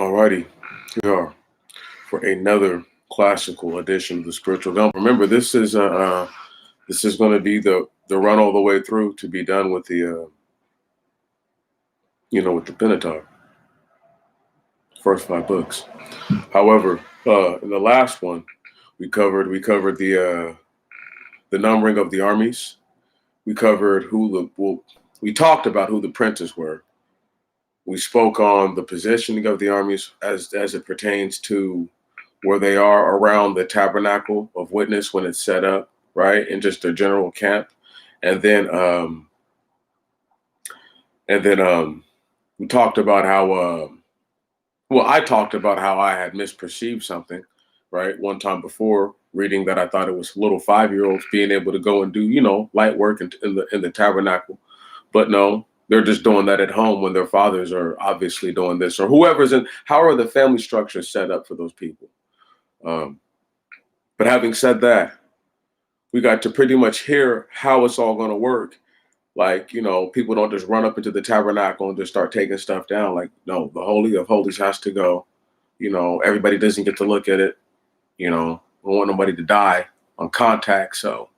Alrighty, here we are for another classical edition of the Spiritual Gumbo. Remember, this is going to be the run all the way through to be done with the with the Pentateuch, first 5 books. However, in the last one, we covered the numbering of the armies. We covered we talked about who the princes were. We spoke on the positioning of the armies as it pertains to where they are around the tabernacle of witness when it's set up, right? And just their general camp. And then we talked about how I talked about how I had misperceived something, right? One time before, reading that I thought it was little 5-year-olds being able to go and do, light work in the tabernacle. But no, they're just doing that at home when their fathers are obviously doing this, or whoever's in, however the family structure is set up for those people. But having said that, we got to pretty much hear how it's all going to work. Like, people don't just run up into the tabernacle and just start taking stuff down. Like, no, the Holy of Holies has to go. Everybody doesn't get to look at it. We don't want nobody to die on contact. So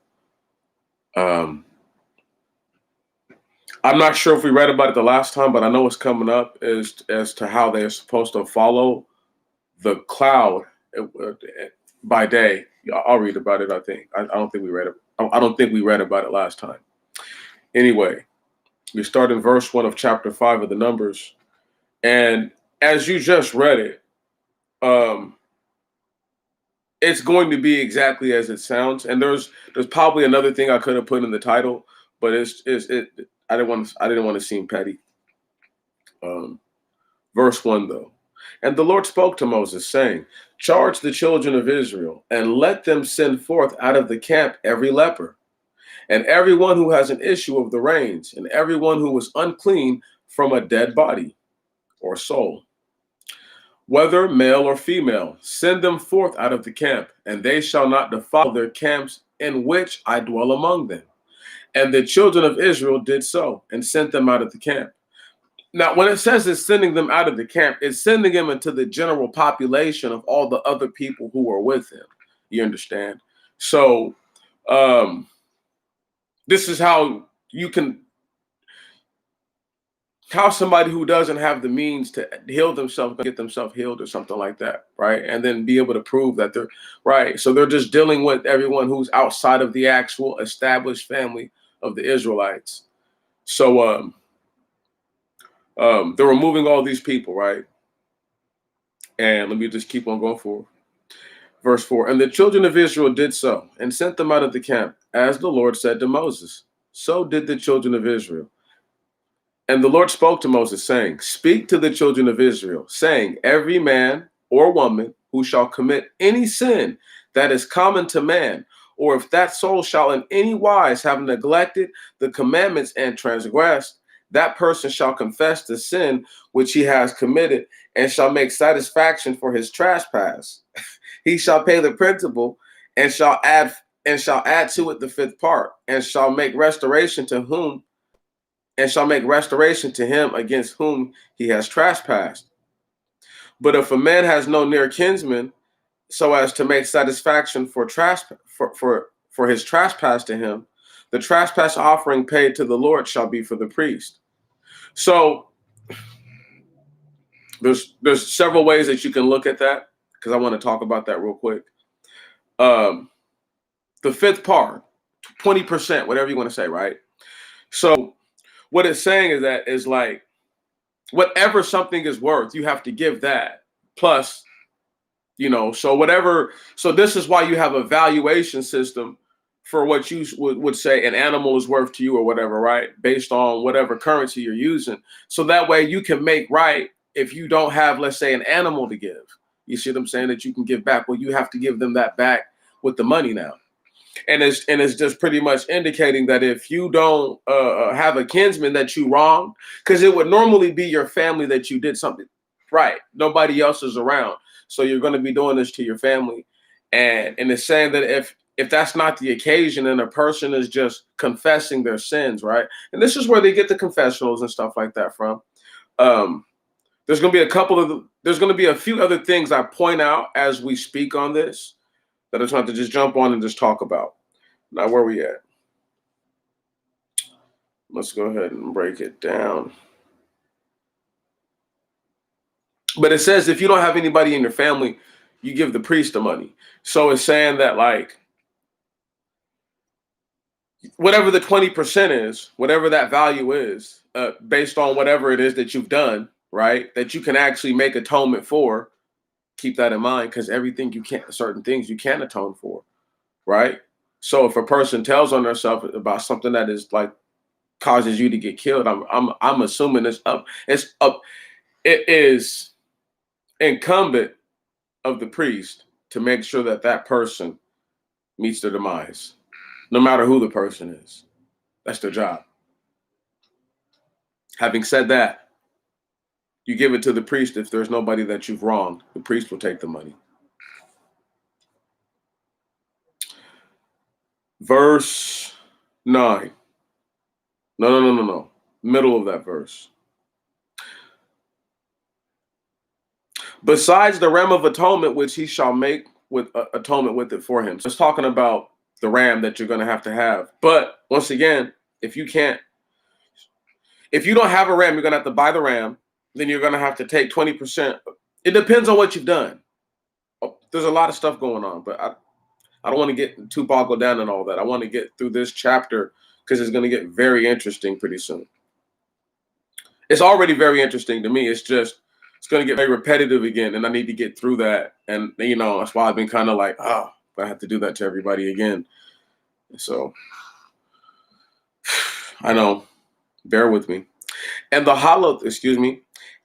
I'm not sure if we read about it the last time, but I know it's coming up as to how they're supposed to follow the cloud by day. I'll read about it. I think I don't think we read it. I don't think we read about it last time. Anyway, we start in verse 1 of chapter 5 of the Numbers, and as you just read it, it's going to be exactly as it sounds. And there's probably another thing I could have put in the title, but I didn't want to seem petty. Verse 1 though. And the Lord spoke to Moses, saying, charge the children of Israel, and let them send forth out of the camp every leper, and everyone who has an issue of the reins, and everyone who is unclean from a dead body or soul, whether male or female, send them forth out of the camp, and they shall not defile their camps in which I dwell among them. And the children of Israel did so, and sent them out of the camp. Now, when it says it's sending them out of the camp, it's sending them into the general population of all the other people who are with him. You understand? So this is how somebody who doesn't have the means to heal themselves, get themselves healed or something like that, right? And then be able to prove that they're right. So they're just dealing with everyone who's outside of the actual established family of the Israelites. So they're removing all these people, right? And let me just keep on going forward. Verse 4, and the children of Israel did so, and sent them out of the camp, as the Lord said to Moses. So did the children of Israel. And the Lord spoke to Moses, saying, speak to the children of Israel, saying, every man or woman who shall commit any sin that is common to man, or if that soul shall in any wise have neglected the commandments and transgressed, that person shall confess the sin which he has committed, and shall make satisfaction for his trespass. He shall pay the principal, and shall add to it the fifth part, and shall make restoration to him against whom he has trespassed. But if a man has no near kinsman, so as to make satisfaction for his trespass to him, the trespass offering paid to the Lord shall be for the priest. So there's several ways that you can look at that, because I want to talk about that real quick. The fifth part, 20%, whatever you want to say, right? So what it's saying is like, whatever something is worth, you have to give that. Plus, so this is why you have a valuation system for what you would say an animal is worth to you or whatever, right? Based on whatever currency you're using. So that way you can make right if you don't have, let's say, an animal to give. You see what I'm saying? That you can give back. Well, you have to give them that back with the money now. And it's just pretty much indicating that if you don't have a kinsman that you wronged, because it would normally be your family that you did something, right? Nobody else is around. So you're going to be doing this to your family. And it's saying that if that's not the occasion and a person is just confessing their sins, right? And this is where they get the confessionals and stuff like that from. There's going to be a few other things I point out as we speak on this that I trying to just jump on and just talk about. Now, where we at? Let's go ahead and break it down. But it says if you don't have anybody in your family, you give the priest the money. So it's saying that, like, whatever the 20% is, whatever that value is, based on whatever it is that you've done, right, that you can actually make atonement for, keep that in mind, because certain things you can't atone for, right? So if a person tells on themselves about something that is like causes you to get killed, I'm assuming it is incumbent of the priest to make sure that that person meets their demise, no matter who the person is. That's their job. Having said that, you give it to the priest. If there's nobody that you've wronged, the priest will take the money. Verse 9. No. Middle of that verse. Besides the ram of atonement, which he shall make with atonement with it for him. So it's talking about the ram that you're going to have. But once again, if you don't have a ram, you're going to have to buy the ram. Then you're going to have to take 20%. It depends on what you've done. There's a lot of stuff going on, but I don't want to get too boggled down in all that. I want to get through this chapter because it's going to get very interesting pretty soon. It's already very interesting to me. It's going to get very repetitive again, and I need to get through that. And, that's why I've been kind of like, I have to do that to everybody again. So, I know. Bear with me. And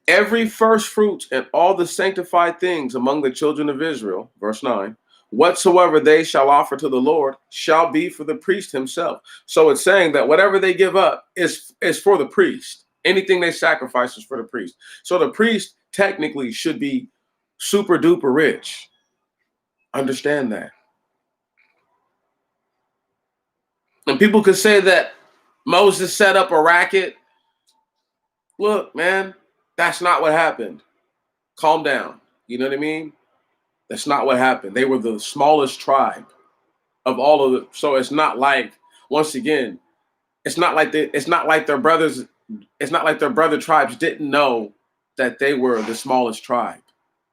every first fruits and all the sanctified things among the children of Israel, verse 9, whatsoever they shall offer to the Lord shall be for the priest himself. So it's saying that whatever they give up is for the priest. Anything they sacrifice is for the priest. So the priest technically should be super duper rich. Understand that. And people could say that Moses set up a racket. Look, man, that's not what happened. Calm down. You know what I mean? That's not what happened. They were the smallest tribe of all of it. So it's not like, once again, it's not like their brother tribes didn't know that they were the smallest tribe.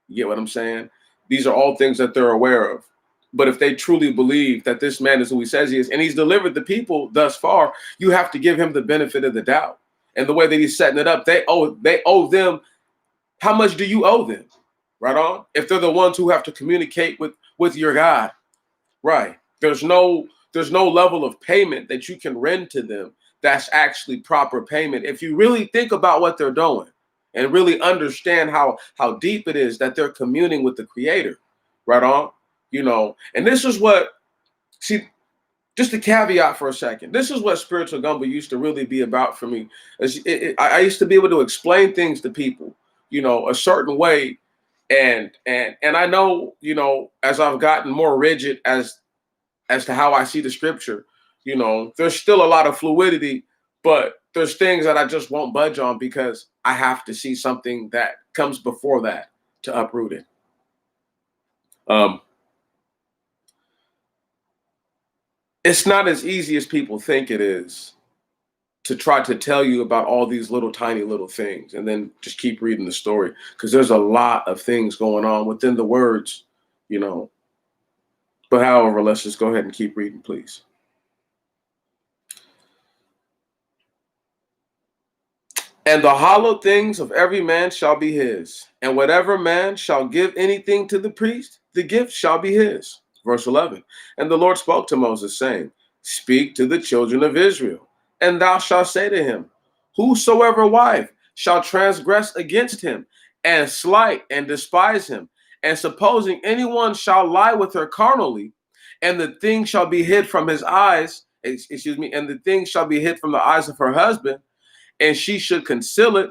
You get what I'm saying? These are all things that they're aware of. But if they truly believe that this man is who he says he is, and he's delivered the people thus far, you have to give him the benefit of the doubt. And the way that he's setting it up, they owe them. How much do you owe them? Right on? If they're the ones who have to communicate with your God, right? There's no level of payment that you can render to them that's actually proper payment. If you really think about what they're doing and really understand how deep it is that they're communing with the Creator, right on? And this is what, just a caveat for a second. This is what Spiritual Gumbo used to really be about for me. I used to be able to explain things to people, a certain way. And I know, as I've gotten more rigid as to how I see the scripture, there's still a lot of fluidity, but there's things that I just won't budge on because I have to see something that comes before that to uproot it. It's not as easy as people think it is to try to tell you about all these little tiny little things and then just keep reading the story, because there's a lot of things going on within the words, But however, let's just go ahead and keep reading, please. And the hallowed things of every man shall be his, and whatever man shall give anything to the priest, the gift shall be his. Verse 11, and the Lord spoke to Moses, saying, speak to the children of Israel, and thou shalt say to him, whosoever wife shall transgress against him, and slight and despise him, and supposing anyone shall lie with her carnally, and the thing shall be hid from his eyes, and the thing shall be hid from the eyes of her husband, and she should conceal it,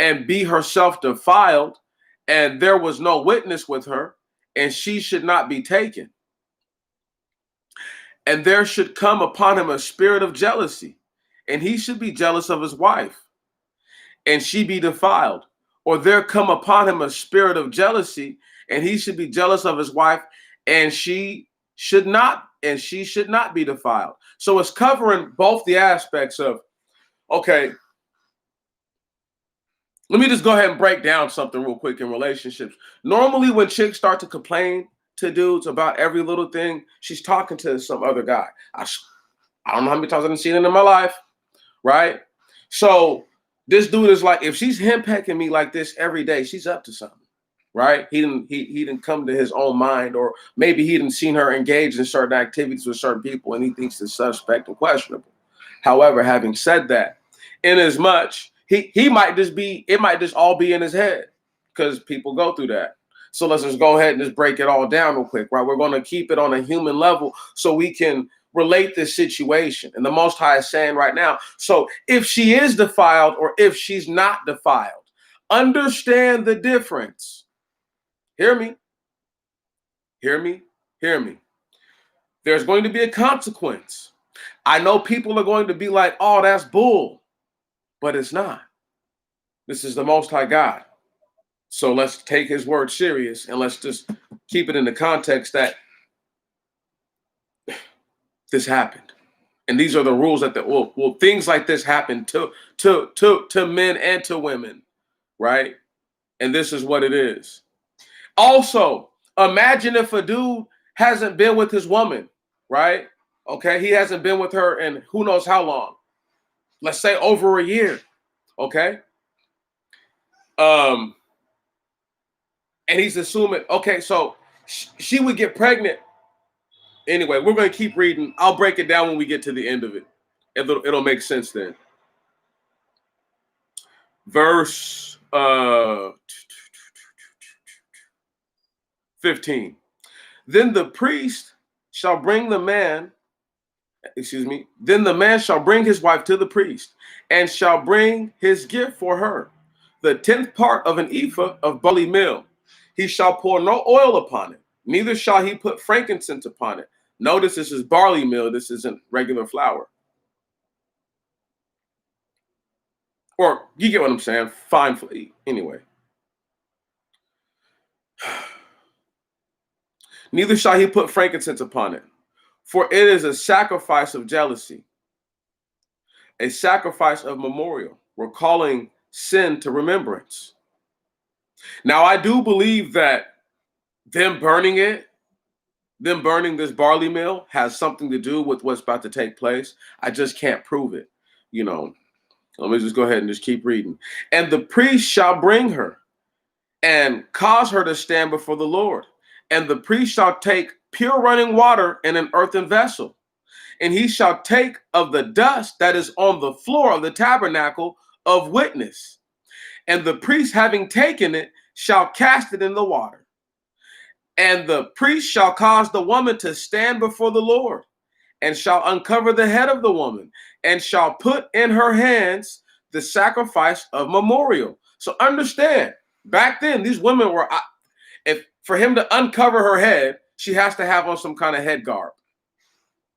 and be herself defiled, and there was no witness with her, and she should not be taken. And there should come upon him a spirit of jealousy, and he should be jealous of his wife, and she be defiled. or there come upon him a spirit of jealousy, and he should be jealous of his wife, and she should not be defiled. So it's covering both the aspects of, okay, let me just go ahead and break down something real quick in relationships. Normally, when chicks start to complain to dudes about every little thing, she's talking to some other guy. I don't know how many times I've seen it in my life, right? So this dude is like, if she's henpecking me like this every day, she's up to something, right? He didn't come to his own mind, or maybe he didn't seen her engage in certain activities with certain people, and he thinks it's suspect and questionable. However, having said that, in as much he might just be, it might just all be in his head, because people go through that. So let's just go ahead and just break it all down real quick, right? We're going to keep it on a human level so we can relate this situation. And the Most High is saying right now, so if she is defiled or if she's not defiled, understand the difference. Hear me. Hear me. Hear me. There's going to be a consequence. I know people are going to be like, oh, that's bull. But it's not. This is the Most High God. So let's take his word serious, and let's just keep it in the context that this happened. And these are the rules that things like this happen to men and to women, right? And this is what it is. Also, imagine if a dude hasn't been with his woman, right? Okay, he hasn't been with her in who knows how long. Let's say over a year, okay? And he's assuming, okay, so she would get pregnant. Anyway, we're going to keep reading. I'll break it down when we get to the end of it. It'll make sense then. Verse 15. Then the priest shall bring the man, then the man shall bring his wife to the priest, and shall bring his gift for her, the 10th part of an ephah of barley meal. He shall pour no oil upon it, neither shall he put frankincense upon it. Notice this is barley meal. This isn't regular flour. Or you get what I'm saying? Fine. Anyway. Neither shall he put frankincense upon it, for it is a sacrifice of jealousy, a sacrifice of memorial, recalling sin to remembrance. Now, I do believe that them burning this barley meal has something to do with what's about to take place. I just can't prove it. Let me just go ahead and just keep reading. And the priest shall bring her and cause her to stand before the Lord. And the priest shall take pure running water in an earthen vessel. And he shall take of the dust that is on the floor of the tabernacle of witness. And the priest, having taken it, shall cast it in the water. And the priest shall cause the woman to stand before the Lord, and shall uncover the head of the woman, and shall put in her hands the sacrifice of memorial. So understand, back then, these women were, if for him to uncover her head, she has to have on some kind of head garb.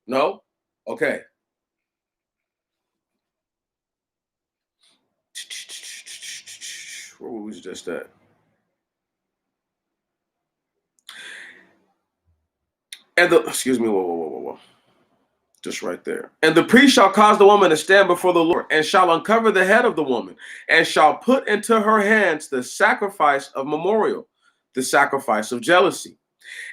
No? Okay. Where was just at? And excuse me, whoa. Just right there. And the priest shall cause the woman to stand before the Lord, and shall uncover the head of the woman, and shall put into her hands the sacrifice of memorial, the sacrifice of jealousy.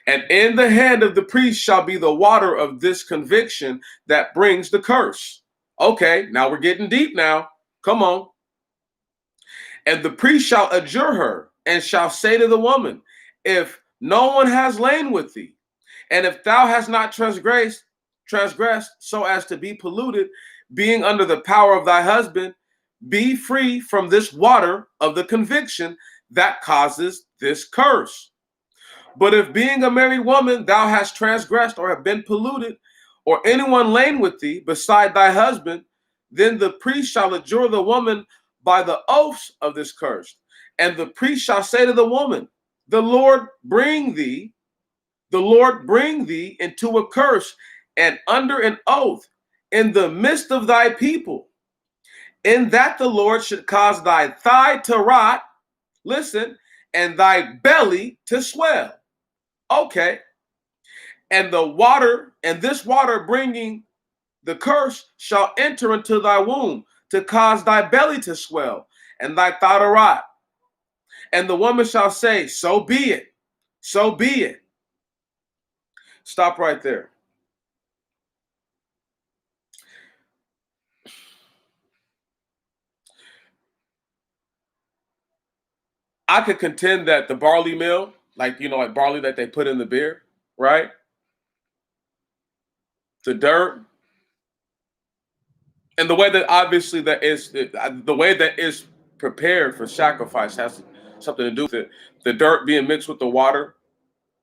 And in the hand of the priest shall be the water of this conviction that brings the curse. Okay, now we're getting deep now. Come on. And the priest shall adjure her, and shall say to the woman, if no one has lain with thee, and if thou hast not transgressed so as to be polluted, being under the power of thy husband, be free from this water of the conviction that causes this curse. But if being a married woman thou hast transgressed or have been polluted, or anyone lain with thee beside thy husband, then the priest shall adjure the woman by the oaths of this curse. And the priest shall say to the woman, the Lord bring thee into a curse, and under an oath in the midst of thy people, in that the Lord should cause thy thigh to rot, listen, and thy belly to swell. Okay. And this water bringing the curse shall enter into thy womb to cause thy belly to swell and thy thigh to rot. And the woman shall say, so be it, so be it. Stop right there. I could contend that the barley meal, like, like barley that they put in the beer, right? The dirt, and the way that obviously the way that is prepared for sacrifice has something to do with it. The dirt being mixed with the water,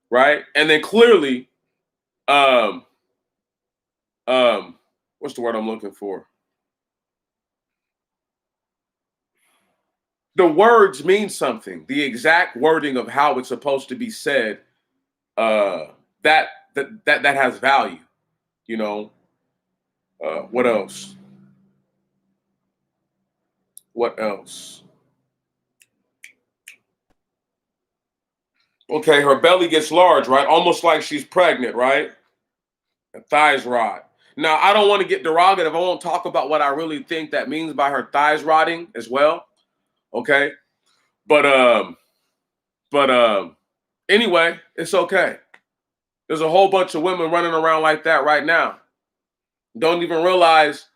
right? And then clearly, um, what's the word I'm looking for? The words mean something. The exact wording of how it's supposed to be said, that has value. You know. What else? What else? Okay, her belly gets large, right? Almost like she's pregnant, right? Her thighs rot. Now, I don't want to get derogative. I won't talk about what I really think that means by her thighs rotting as well. Okay, but anyway, it's okay. There's a whole bunch of women running around like that right now. Don't even realize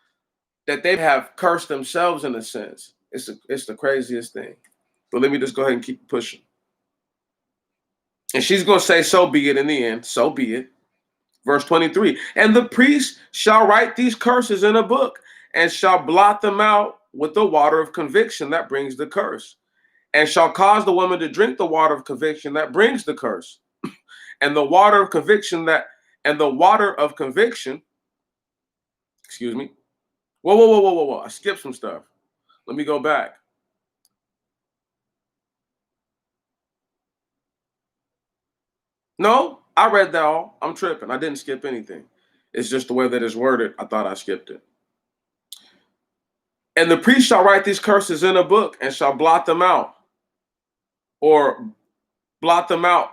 that they have cursed themselves in a sense. It's the craziest thing. But let me just go ahead and keep pushing. And she's going to say, so be it in the end. So be it. Verse 23. And the priest shall write these curses in a book and shall blot them out with the water of conviction that brings the curse, and shall cause the woman to drink the water of conviction that brings the curse. And the water of conviction excuse me. Whoa. I skipped some stuff. Let me go back. No, I read that all. I'm tripping. I didn't skip anything. It's just the way that it's worded. I thought I skipped it. And the priest shall write these curses in a book and shall blot them out, or blot them out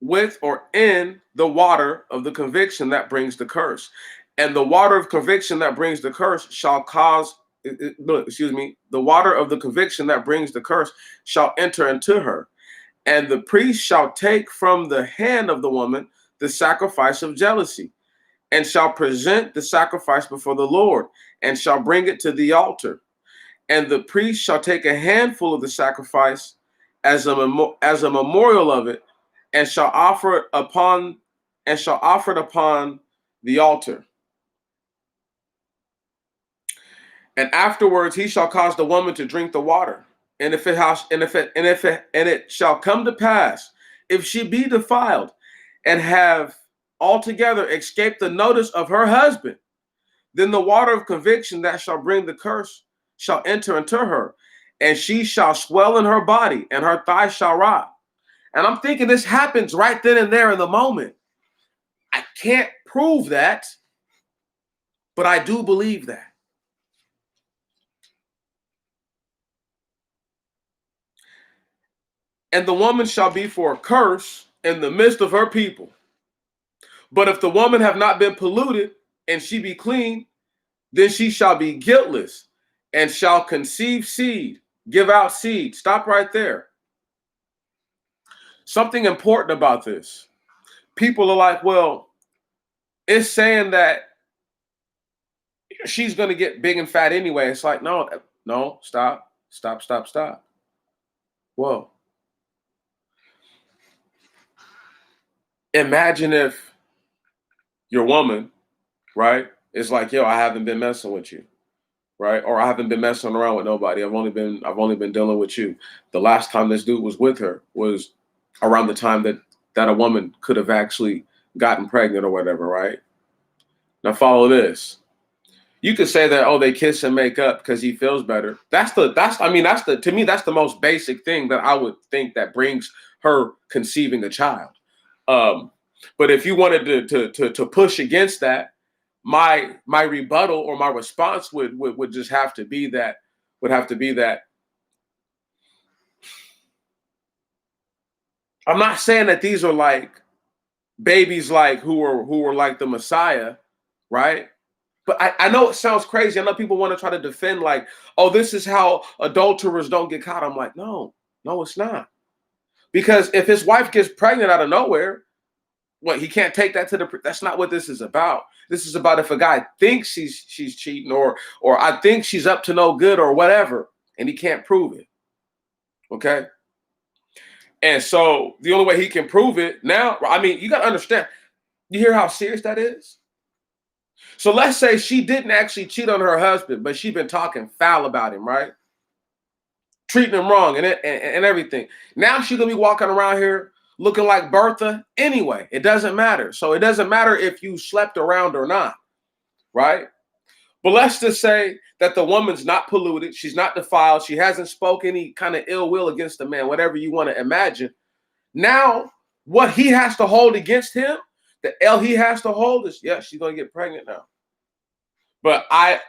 with or in the water of the conviction that brings the curse. And the water of conviction that brings the curse shall cause, the water of the conviction that brings the curse shall enter into her. And the priest shall take from the hand of the woman the sacrifice of jealousy, and shall present the sacrifice before the Lord, and shall bring it to the altar. And the priest shall take a handful of the sacrifice as a memorial of it, and shall offer it upon the altar. And afterwards he shall cause the woman to drink the water. And it shall come to pass, if she be defiled and have altogether escaped the notice of her husband, then the water of conviction that shall bring the curse shall enter into her, and she shall swell in her body, and her thighs shall rot. And I'm thinking this happens right then and there in the moment. I can't prove that, but I do believe that. And the woman shall be for a curse in the midst of her people. But if the woman have not been polluted, and she be clean, then she shall be guiltless, and shall conceive seed, give out seed. Stop right there. Something important about this. People are like, well, it's saying that she's going to get big and fat anyway. It's like, no, stop. Whoa. Imagine if your woman, right, is like, yo, I haven't been messing with you, right? Or I haven't been messing around with nobody. I've only been dealing with you. The last time this dude was with her was around the time that a woman could have actually gotten pregnant or whatever, right? Now follow this. You could say that, oh, they kiss and make up because he feels better. To me, that's the most basic thing that I would think that brings her conceiving a child. But if you wanted to push against that, my rebuttal or my response would just have to be that I'm not saying that these are like babies like who were like the Messiah, right? But I know it sounds crazy. I know people want to try to defend like, oh, this is how adulterers don't get caught. I'm like, no, it's not. Because if his wife gets pregnant out of nowhere, what, he can't take that to that's not what this is about. This is about if a guy thinks she's cheating or I think she's up to no good or whatever, and he can't prove it. Okay. And so the only way he can prove it now, I mean, you got to understand, you hear how serious that is? So let's say she didn't actually cheat on her husband, but she's been talking foul about him, right? Treating him wrong and everything. Now she's gonna be walking around here looking like Bertha anyway. It doesn't matter. So it doesn't matter if you slept around or not, right? But let's just say that the woman's not polluted, she's not defiled, she hasn't spoke any kind of ill will against the man, whatever you want to imagine. Now, what he has to hold against him, the L he has to hold is, yeah, she's gonna get pregnant now. But I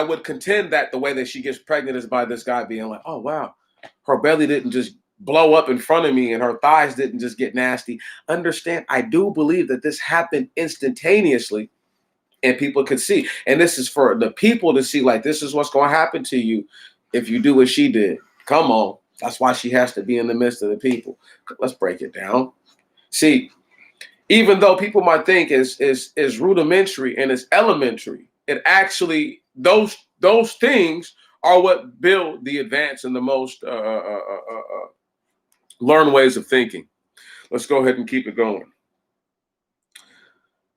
would contend that the way that she gets pregnant is by this guy being like, oh wow, her belly didn't just blow up in front of me and her thighs didn't just get nasty. Understand, I do believe that this happened instantaneously and people could see. And this is for the people to see, like, this is what's going to happen to you if you do what she did. Come on. That's why she has to be in the midst of the people. Let's break it down. See, even though people might think is rudimentary and it's elementary, it actually those things are what build the advanced and the most learned ways of thinking. Let's go ahead and keep it going.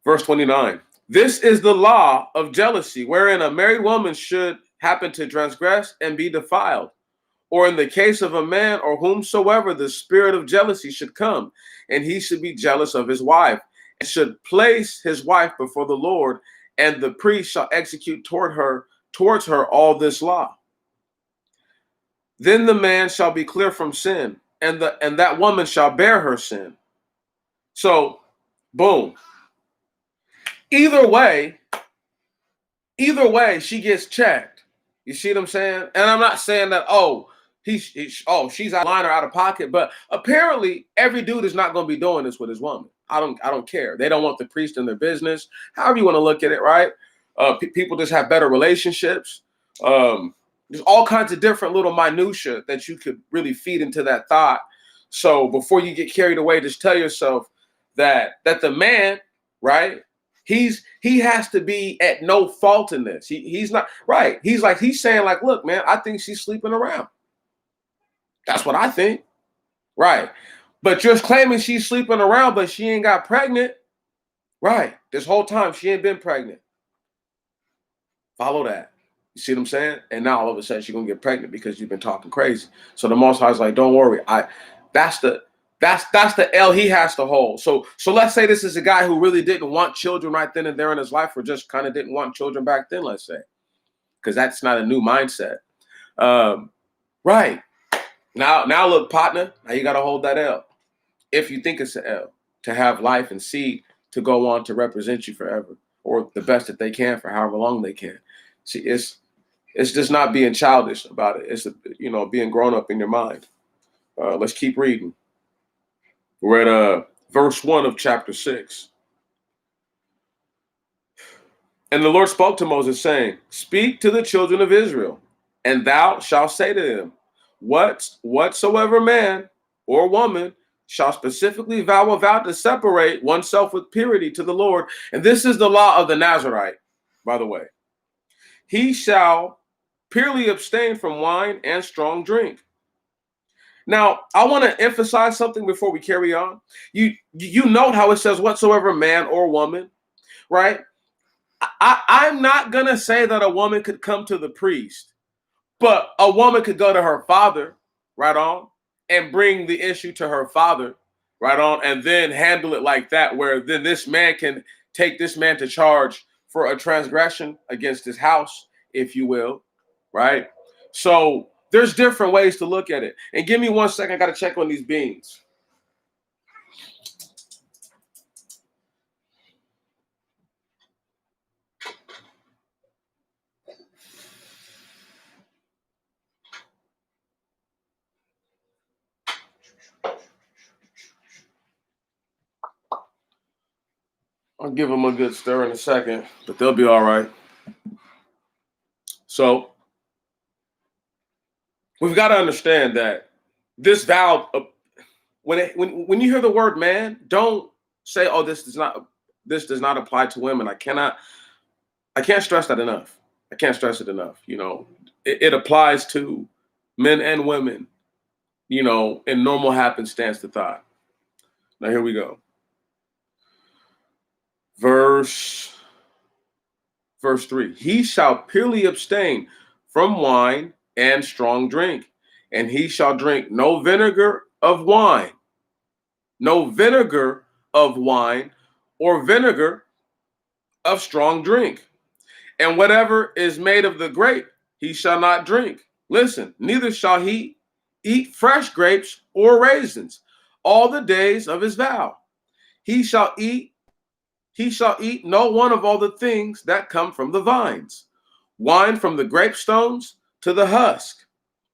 Verse 29. This is the law of jealousy, wherein a married woman should happen to transgress and be defiled, or in the case of a man or whomsoever the spirit of jealousy should come, and he should be jealous of his wife, and should place his wife before the Lord, and the priest shall execute towards her all this law. Then the man shall be clear from sin, and that woman shall bear her sin. So, boom. Either way, she gets checked. You see what I'm saying? And I'm not saying that, she's out of line or out of pocket, but apparently every dude is not going to be doing this with his woman. I don't care. They don't want the priest in their business. However you want to look at it, right? People just have better relationships. There's all kinds of different little minutia that you could really feed into that thought. So before you get carried away, just tell yourself that the man, right? He has to be at no fault in this. He's not right. He's saying like, look, man, I think she's sleeping around. That's what I think. Right. But you're claiming she's sleeping around, but she ain't got pregnant. Right. This whole time she ain't been pregnant. Follow that. You see what I'm saying? And now all of a sudden she's gonna get pregnant because you've been talking crazy. So the Most High is like, don't worry. That's the L he has to hold. So let's say this is a guy who really didn't want children right then and there in his life, or just kind of didn't want children back then, let's say, because that's not a new mindset. Right. Now look, partner, now you got to hold that L. If you think it's an L, to have life and seed to go on to represent you forever, or the best that they can for however long they can. See, it's just not being childish about it. It's being grown up in your mind. Let's keep reading. We're at verse 1 of chapter 6. And the Lord spoke to Moses, saying, speak to the children of Israel, and thou shalt say to them, whatsoever man or woman shall specifically vow a vow to separate oneself with purity to the Lord. And this is the law of the Nazarite, by the way. He shall purely abstain from wine and strong drink. Now, I want to emphasize something before we carry on. You note how it says whatsoever man or woman, right? I'm not going to say that a woman could come to the priest, but a woman could go to her father, right on, and bring the issue to her father, right on, and then handle it like that, where then this man can take this man to charge for a transgression against his house, if you will, right? So there's different ways to look at it. And give me 1 second. I got to check on these beans. I'll give them a good stir in a second, but they'll be all right. So we've got to understand that this vow, when you hear the word man, don't say, "Oh, this does not apply to women." I can't stress that enough. I can't stress it enough. It applies to men and women. In normal happenstance to thought. Now here we go. Verse 3. He shall purely abstain from wine and strong drink, and he shall drink no vinegar of wine, or vinegar of strong drink. And whatever is made of the grape, he shall not drink. Listen, neither shall he eat fresh grapes or raisins all the days of his vow. He shall eat no one of all the things that come from the vines, wine from the grape stones to the husk,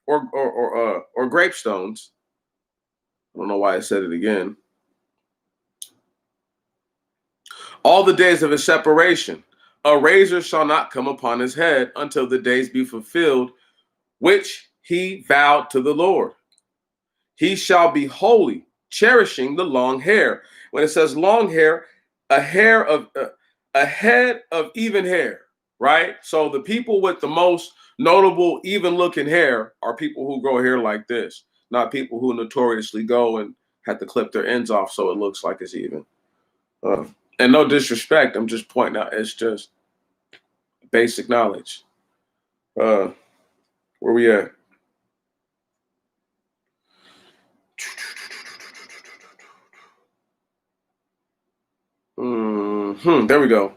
or grape stones. I don't know why I said it again. All the days of his separation, a razor shall not come upon his head until the days be fulfilled, which he vowed to the Lord. He shall be holy, cherishing the long hair. When it says long hair, a head of even hair, right? So the people with the most notable even looking hair are people who grow hair like this, not people who notoriously go and have to clip their ends off so it looks like it's even. And no disrespect, I'm just pointing out, it's just basic knowledge. Where we at? There we go.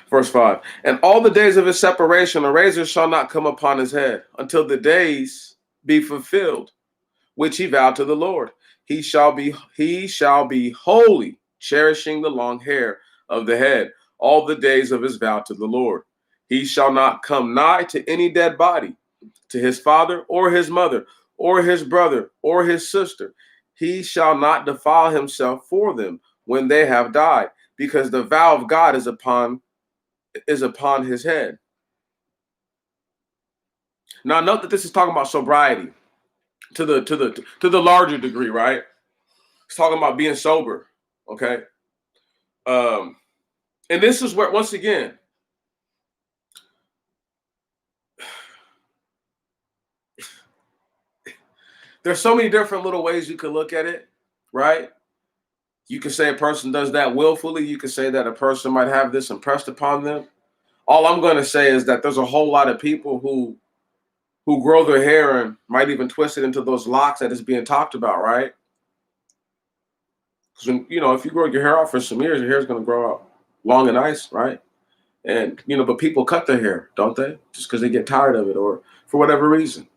Verse 5. And all the days of his separation, a razor shall not come upon his head until the days be fulfilled, which he vowed to the Lord. He shall be holy, cherishing the long hair of the head all the days of his vow to the Lord. He shall not come nigh to any dead body, to his father or his mother or his brother or his sister. He shall not defile himself for them when they have died, because the vow of God is upon his head. Now note that this is talking about sobriety to the larger degree, right? It's talking about being sober, okay? And this is where, once again, there's so many different little ways you could look at it, right? You could say a person does that willfully. You could say that a person might have this impressed upon them. All I'm going to say is that there's a whole lot of people who grow their hair and might even twist it into those locks that is being talked about, right? Because if you grow your hair out for some years, your hair is going to grow out long and nice, right? And but people cut their hair, don't they? Just because they get tired of it or for whatever reason.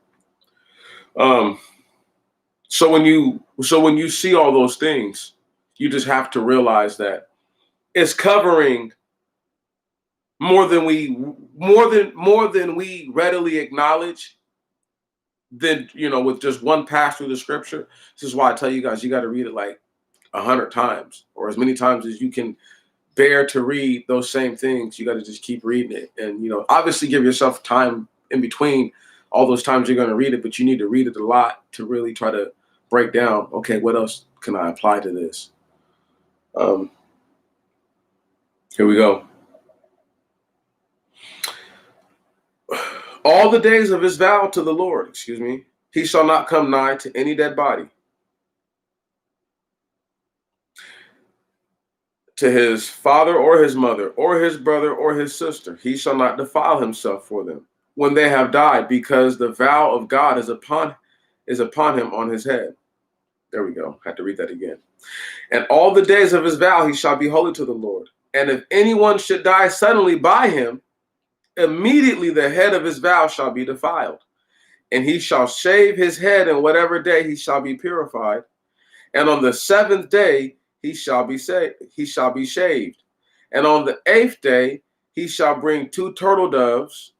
So when you see all those things, you just have to realize that it's covering more than we readily acknowledge. Then with just one pass through the scripture. This is why I tell you guys, you got to read it like 100 times or as many times as you can bear to read those same things. You got to just keep reading it, and obviously give yourself time in between all those times you're going to read it, but you need to read it a lot to really try to break down, okay, what else can I apply to this? Here we go. All the days of his vow to the Lord, he shall not come nigh to any dead body, to his father or his mother or his brother or his sister. He shall not defile himself for them when they have died, because the vow of God is upon him on his head. There we go. I had to read that again. And all the days of his vow he shall be holy to the Lord. And if anyone should die suddenly by him, immediately the head of his vow shall be defiled. And he shall shave his head, and whatever day he shall be purified. And on the 7th day he shall be shaved. And on the 8th day he shall bring 2 turtle doves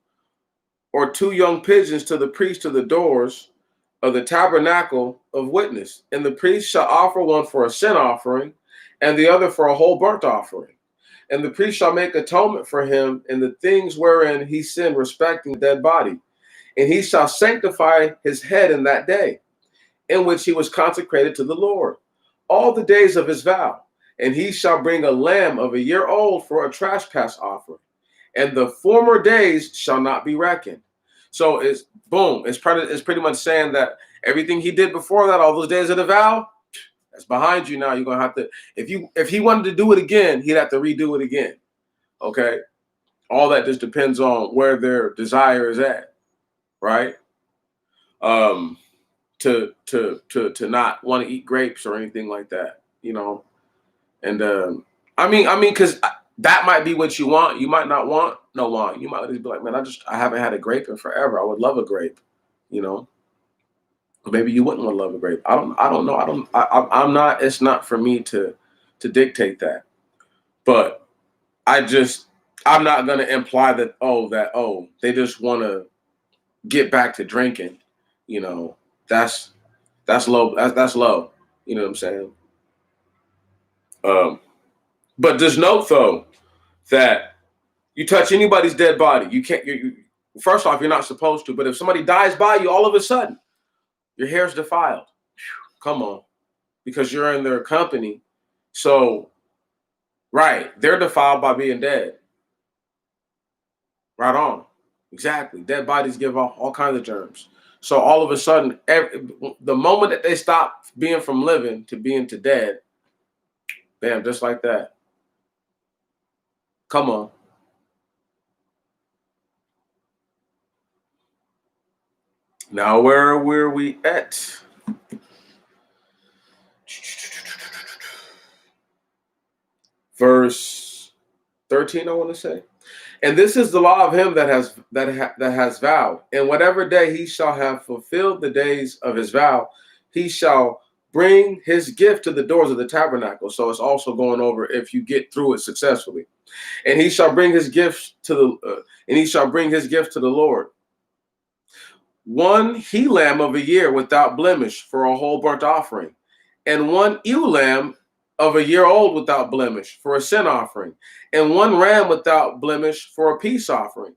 or 2 young pigeons to the priest to the doors of the tabernacle of witness. And the priest shall offer one for a sin offering and the other for a whole burnt offering. And the priest shall make atonement for him in the things wherein he sinned respecting the dead body. And he shall sanctify his head in that day, in which he was consecrated to the Lord, all the days of his vow. And he shall bring a lamb of a year old for a trespass offering, and the former days shall not be reckoned. So it's boom. It's pretty much saying that everything he did before that, all those days of the vow, that's behind you now. You're gonna have to, if he wanted to do it again, he'd have to redo it again. Okay. All that just depends on where their desire is at, right? To not want to eat grapes or anything like that, you know. And I mean, because that might be what you want. You might not want no wine. You might just be like, man, I haven't had a grape in forever. I would love a grape, you know. Maybe you wouldn't want to love a grape. I don't know. I'm not. It's not for me to dictate that. But I'm not gonna imply that they just want to get back to drinking. You know, that's low. That's low. You know what I'm saying? But just note though that you touch anybody's dead body, you can't. First off, you're not supposed to. But if somebody dies by you, all of a sudden, your hair's defiled. Come on, because you're in their company. So, right, they're defiled by being dead. Right on, exactly. Dead bodies give off all kinds of germs. So all of a sudden, the moment that they stop being from living to being to dead, bam, just like that. Come on. Now, where were we at? Verse 13, I want to say. And this is the law of him that has vowed. And whatever day he shall have fulfilled the days of his vow, he shall bring his gift to the doors of the tabernacle. So it's also going over if you get through it successfully. And he shall bring his gifts to the Lord. One he lamb of a year without blemish for a whole burnt offering, and one ewe lamb of a year old without blemish for a sin offering, and one ram without blemish for a peace offering,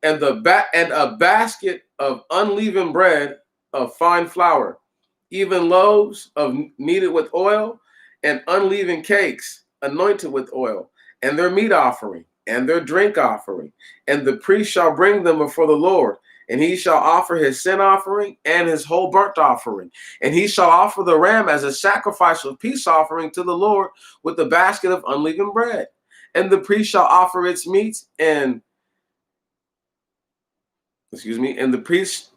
and a basket of unleavened bread of fine flour, even loaves of kneaded with oil, and unleavened cakes anointed with oil, and their meat offering, and their drink offering. And the priest shall bring them before the Lord. And he shall offer his sin offering and his whole burnt offering. And he shall offer the ram as a sacrifice of peace offering to the Lord with the basket of unleavened bread. And the priest shall offer its meats and the priest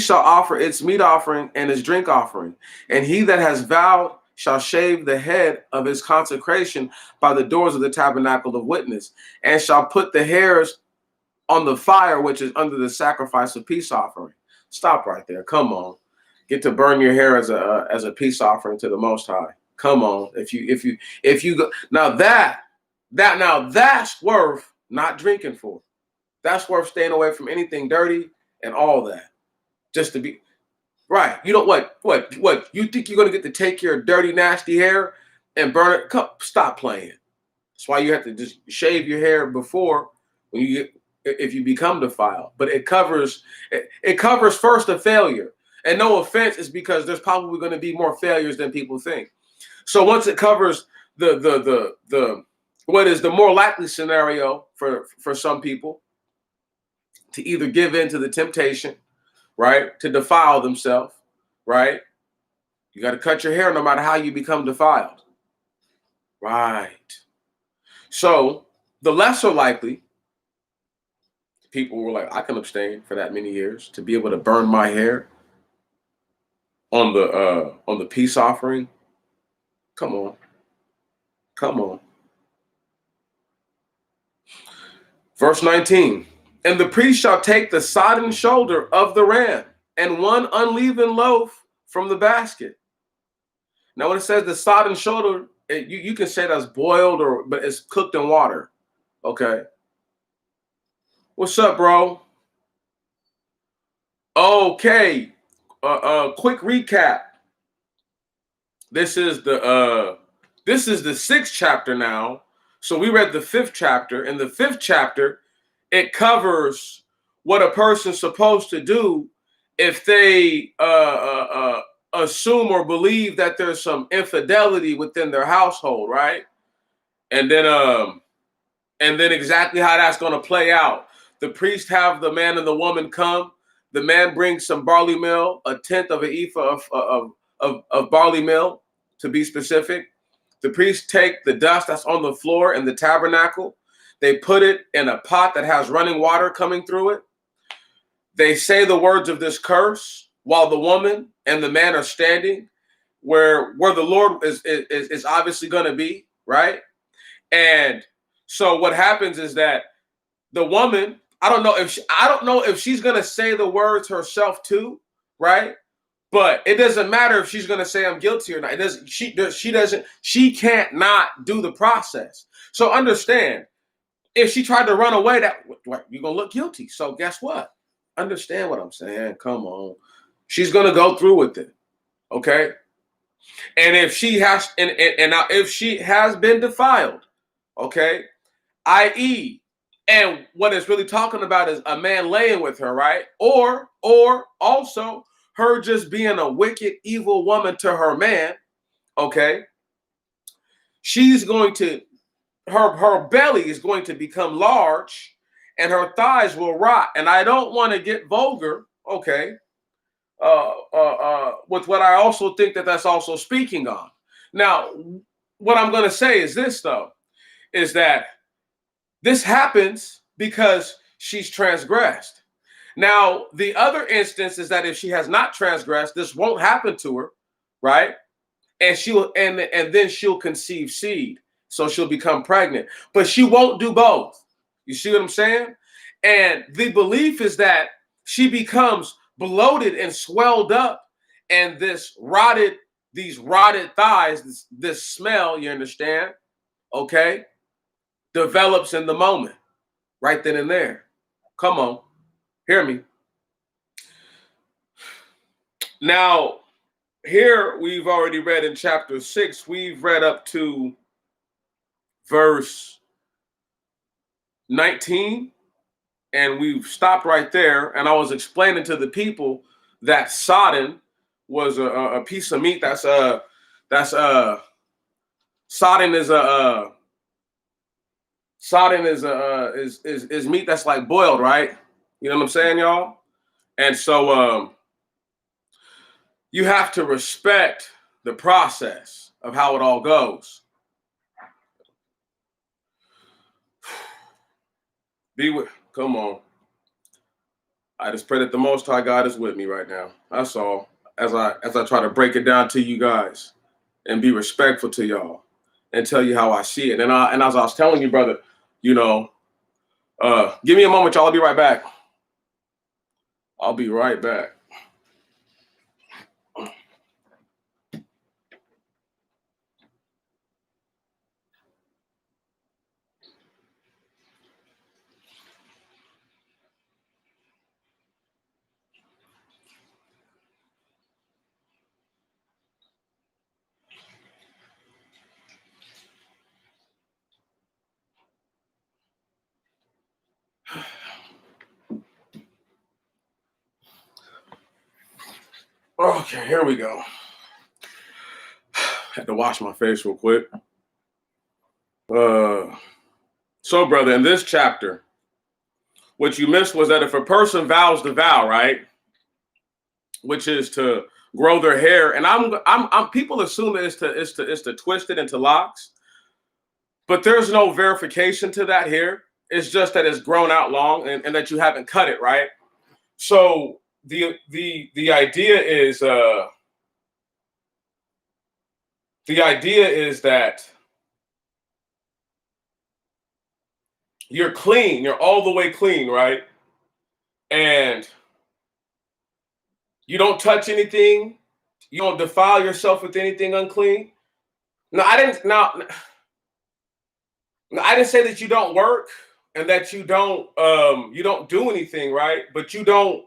shall offer its meat offering and his drink offering. And he that has vowed shall shave the head of his consecration by the doors of the tabernacle of witness, and shall put the hairs on the fire which is under the sacrifice of peace offering. Stop right there. Come on. Get to burn your hair as a peace offering to the Most High. Come on. If you go now that's worth not drinking for. That's worth staying away from anything dirty and all that. Just to be right. You know what you think you're gonna get to take your dirty, nasty hair and burn it? Stop playing. That's why you have to just shave your hair before when you get if you become defiled. But it covers first a failure. And no offense, is because there's probably going to be more failures than people think. So once it covers the what is the more likely scenario for some people to either give in to the temptation, right, to defile themselves, right? You got to cut your hair no matter how you become defiled. Right. So the lesser likely people were like, I can abstain for that many years to be able to burn my hair on the peace offering. Come on. Verse 19. And the priest shall take the sodden shoulder of the ram and one unleavened loaf from the basket. Now, when it says the sodden shoulder, you can say that's boiled but it's cooked in water. Okay. What's up, bro? Okay. Quick recap. This is the 6th chapter now So we read the 5th chapter. In the 5th chapter, it covers what a person's supposed to do if they assume or believe that there's some infidelity within their household, right? And then exactly how that's going to play out. The priest have the man and the woman come. The man brings some barley meal, a tenth of an ephah of barley meal, to be specific. The priests take the dust that's on the floor in the tabernacle. They put it in a pot that has running water coming through it. They say the words of this curse while the woman and the man are standing where the Lord is obviously going to be, right? And so what happens is that the woman, I don't know if she's going to say the words herself too, right? But it doesn't matter if she's going to say I'm guilty or not. It doesn't. She can't not do the process. So understand, if she tried to run away, that you're going to look guilty. So guess what? Understand what I'm saying? Come on. She's going to go through with it. Okay? And if she has and now if she has been defiled, okay, i.e., and what it's really talking about is a man laying with her, right? Or also her just being a wicked, evil woman to her man, okay? She's going to, her belly is going to become large and her thighs will rot. And I don't want to get vulgar, okay, with what I also think that that's also speaking on. Now, what I'm going to say is this, though, is that this happens because she's transgressed. Now, the other instance is that if she has not transgressed, this won't happen to her, right? And then she'll conceive seed. So she'll become pregnant. But she won't do both. You see what I'm saying? And the belief is that she becomes bloated and swelled up, and these rotted thighs, this smell, you understand? Okay? Develops in the moment, right then and there. Come on, hear me. Now, here we've already read in chapter 6, we've read up to verse 19, and we've stopped right there. And I was explaining to the people that sodden was a piece of meat sodden is meat that's like boiled, right? You know what I'm saying, y'all? And so you have to respect the process of how it all goes. Come on. I just pray that the Most High God is with me right now. That's all. As I try to break it down to you guys and be respectful to y'all and tell you how I see it. And as I was telling you, brother, you know, give me a moment, y'all. I'll be right back. I'll be right back. Okay, here we go. Had to wash my face real quick. So, brother, in this chapter, what you missed was that if a person vows the vow, right, which is to grow their hair, and I'm people assume that it's to twist it into locks, but there's no verification to that here. It's just that it's grown out long and that you haven't cut it, right? So the idea is that you're clean, you're all the way clean, right? And you don't touch anything, you don't defile yourself with anything unclean. No, I didn't say that you don't work and that you don't do anything, right? But you don't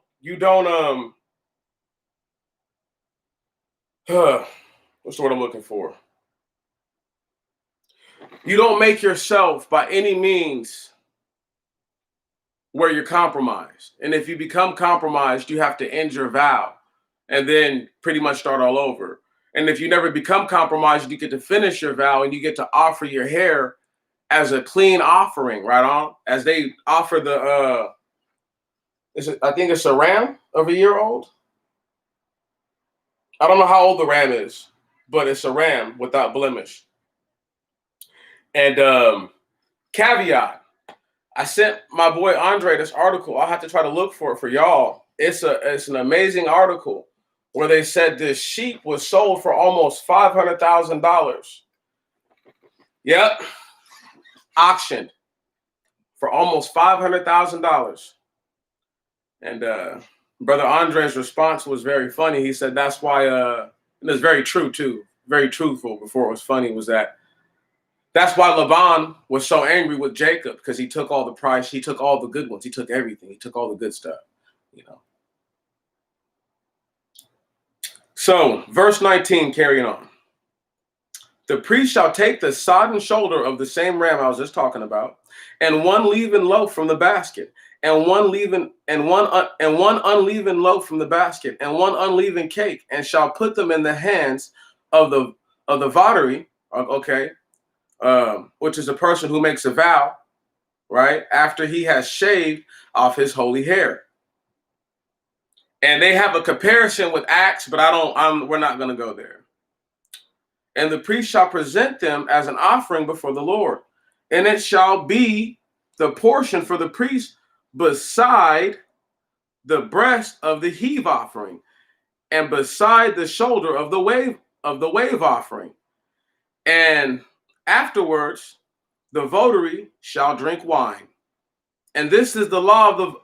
what's the word I'm looking for? You don't make yourself by any means where you're compromised. And if you become compromised, you have to end your vow and then pretty much start all over. And if you never become compromised, you get to finish your vow and you get to offer your hair as a clean offering, right on? As they offer the I think it's a ram of a year old. I don't know how old the ram is, but it's a ram without blemish. And caveat, I sent my boy Andre this article. I'll have to try to look for it for y'all. It's an amazing article where they said this sheep was sold for almost $500,000. Yep, auctioned for almost $500,000. And Brother Andre's response was very funny. He said that's why, and it's very true too, very truthful before it was funny, was that that's why Laban was so angry with Jacob, because he took all the price, he took all the good ones, he took everything, he took all the good stuff, you know. So, verse 19, carrying on. The priest shall take the sodden shoulder of the same ram I was just talking about, and one leaven loaf from the basket, and one unleavened loaf from the basket, and one unleavened cake, and shall put them in the hands of the votary, okay, which is a person who makes a vow, right, after he has shaved off his holy hair. And they have a comparison with Acts, but we're not going to go there. And the priest shall present them as an offering before the Lord. And it shall be the portion for the priest beside the breast of the heave offering, and beside the shoulder of the wave offering. And afterwards, the votary shall drink wine. And this is the law of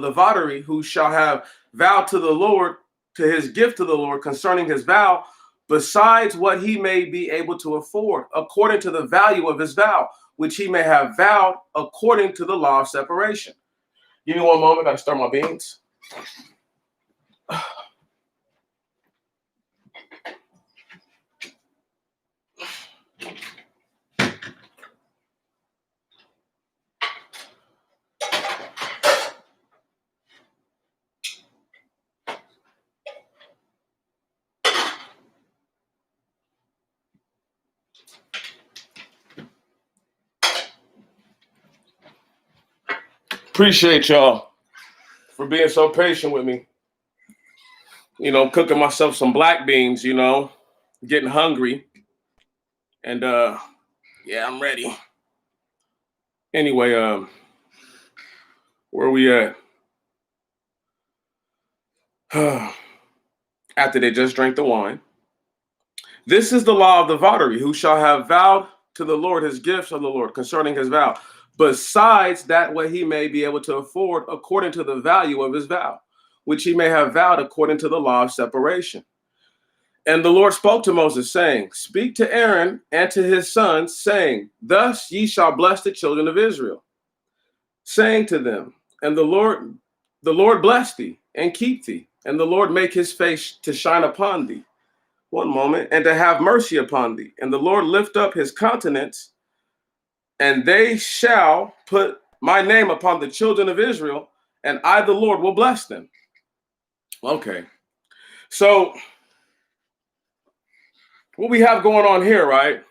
the votary, who shall have vowed to the Lord, to his gift to the Lord concerning his vow, besides what he may be able to afford, according to the value of his vow, which he may have vowed according to the law of separation. Give me one moment, I gotta stir my beans. Appreciate y'all for being so patient with me. You know, cooking myself some black beans, you know, getting hungry. And yeah, I'm ready. Anyway, where are we at? After they just drank the wine. This is the law of the votary, who shall have vowed to the Lord his gifts of the Lord concerning his vow, besides that what he may be able to afford according to the value of his vow, which he may have vowed according to the law of separation. And the Lord spoke to Moses, saying, speak to Aaron and to his sons, saying, thus ye shall bless the children of Israel, saying to them, and the Lord bless thee and keep thee, and the Lord make his face to shine upon thee. One moment, and to have mercy upon thee, and the Lord lift up his countenance, and they shall put my name upon the children of Israel, and I, the Lord, will bless them. Okay, so what we have going on here, right?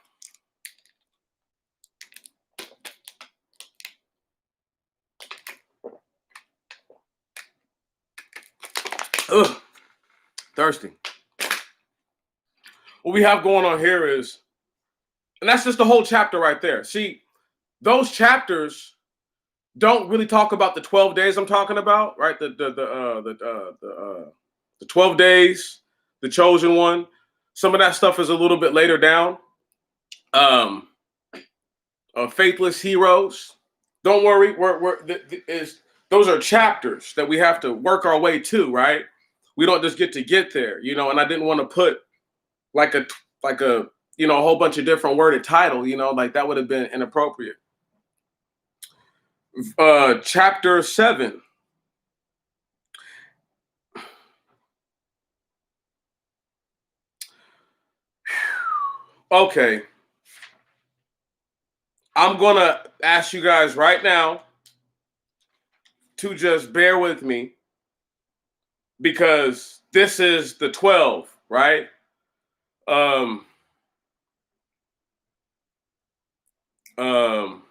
Ugh, thirsty. What we have going on here is, and that's just the whole chapter right there. See, those chapters don't really talk about the 12 days I'm talking about, right? The 12 days, the chosen one. Some of that stuff is a little bit later down. Faithless heroes. Don't worry, those are chapters that we have to work our way to, right? We don't just get there, you know. And I didn't want to put like a you know, a whole bunch of different worded title, you know, like that would have been inappropriate. Chapter 7. Okay. I'm going to ask you guys right now to just bear with me because this is the 12, right? Um, um,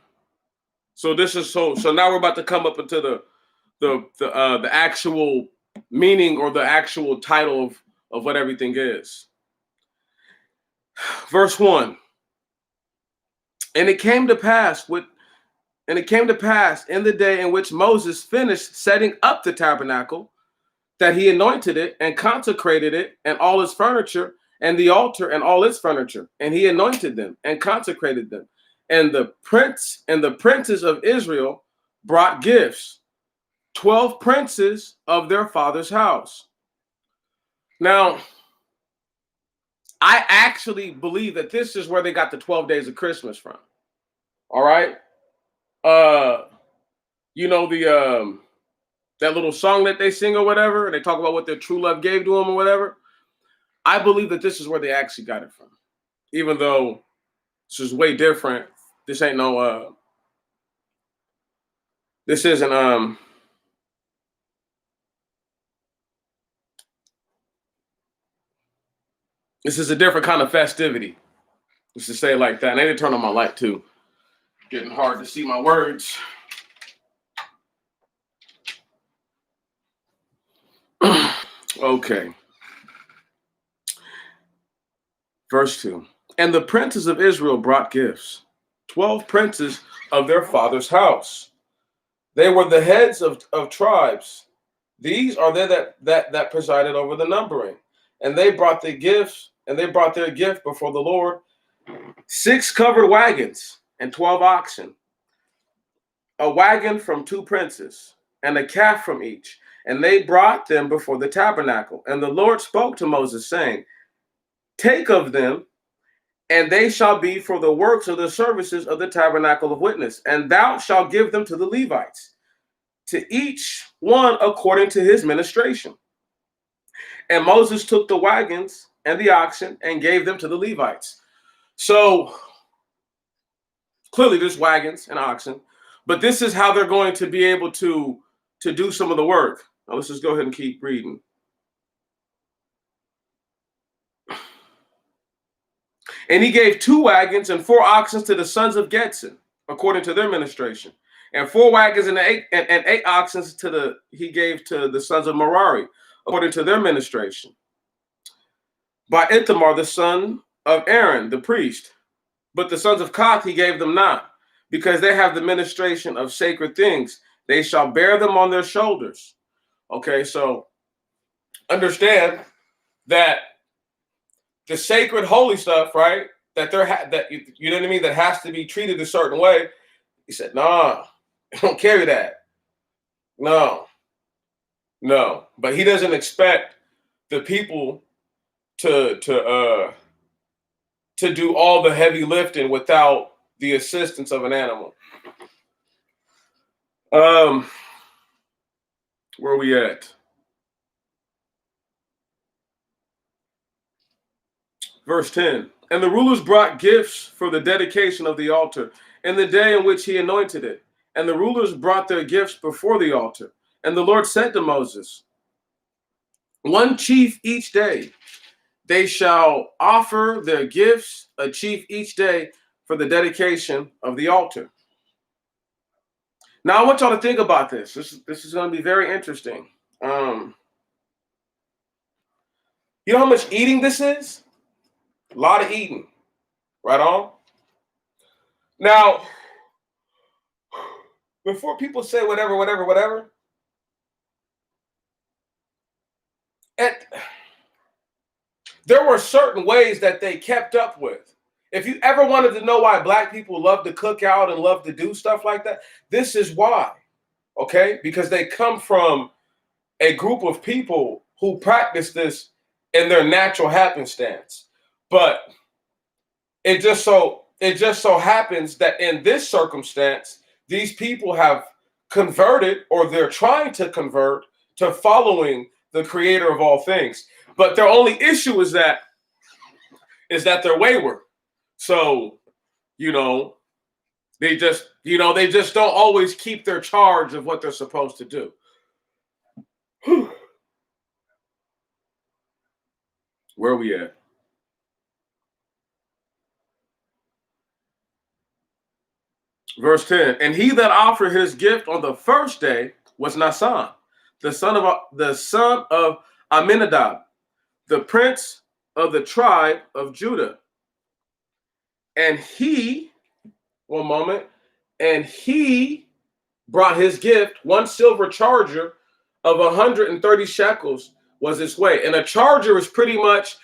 so this is so now we're about to come up into the actual meaning or the actual title of what everything is. Verse 1. And it came to pass in the day in which Moses finished setting up the tabernacle that he anointed it and consecrated it and all its furniture and the altar and all its furniture. And he anointed them and consecrated them. And the princes of Israel brought gifts, 12 princes of their father's house. Now, I actually believe that this is where they got the 12 days of Christmas from. All right. You know, that little song that they sing or whatever, and they talk about what their true love gave to them or whatever. I believe that this is where they actually got it from. Even though this is way different. This ain't no this isn't this is a different kind of festivity. Just to say it like that. And I need to turn on my light too. Getting hard to see my words. Okay. Verse 2. And the princes of Israel brought gifts, 12 princes of their father's house. They were the heads of tribes. These are they that presided over the numbering. And they brought the gifts, and they brought their gift before the Lord, 6 covered wagons and 12 oxen, a wagon from 2 princes, and a calf from each. And they brought them before the tabernacle. And the Lord spoke to Moses, saying, Take of them, and they shall be for the works of the services of the tabernacle of witness. And thou shalt give them to the Levites, to each one according to his ministration. And Moses took the wagons and the oxen and gave them to the Levites. So clearly there's wagons and oxen, but this is how they're going to be able to do some of the work. Now let's just go ahead and keep reading. And he gave 2 wagons and 4 oxen to the sons of Gedson, according to their ministration, and 4 wagons and 8 oxen he gave to the sons of Merari, according to their ministration, by Ithamar the son of Aaron the priest. But the sons of Kohath he gave them not, because they have the ministration of sacred things. They shall bear them on their shoulders. Okay, so understand that the sacred holy stuff, right? That you know what I mean, that has to be treated a certain way. He said, "Nah, don't carry that. No. But he doesn't expect the people to do all the heavy lifting without the assistance of an animal." Where are we at? Verse 10. And the rulers brought gifts for the dedication of the altar in the day in which he anointed it. And the rulers brought their gifts before the altar. And the Lord said to Moses, 1 chief each day. They shall offer their gifts, a chief each day, for the dedication of the altar. Now, I want y'all to think about this. This is going to be very interesting. You know how much eating this is? A lot of eating. Right on? Now, before people say whatever, there were certain ways that they kept up with. If you ever wanted to know why Black people love to cook out and love to do stuff like that, this is why. Okay? Because they come from a group of people who practice this in their natural happenstance. But it just so happens that in this circumstance, these people have converted, or they're trying to convert, to following the creator of all things. But their only issue is that they're wayward. So, they just, they just don't always keep their charge of what they're supposed to do. Where are we at? Verse 10. And he that offered his gift on the first day was Nasan, the son of Aminadab, the prince of the tribe of Judah. And he, one moment, and he brought his gift, one silver charger of 130 shekels was its weight. And a charger is pretty much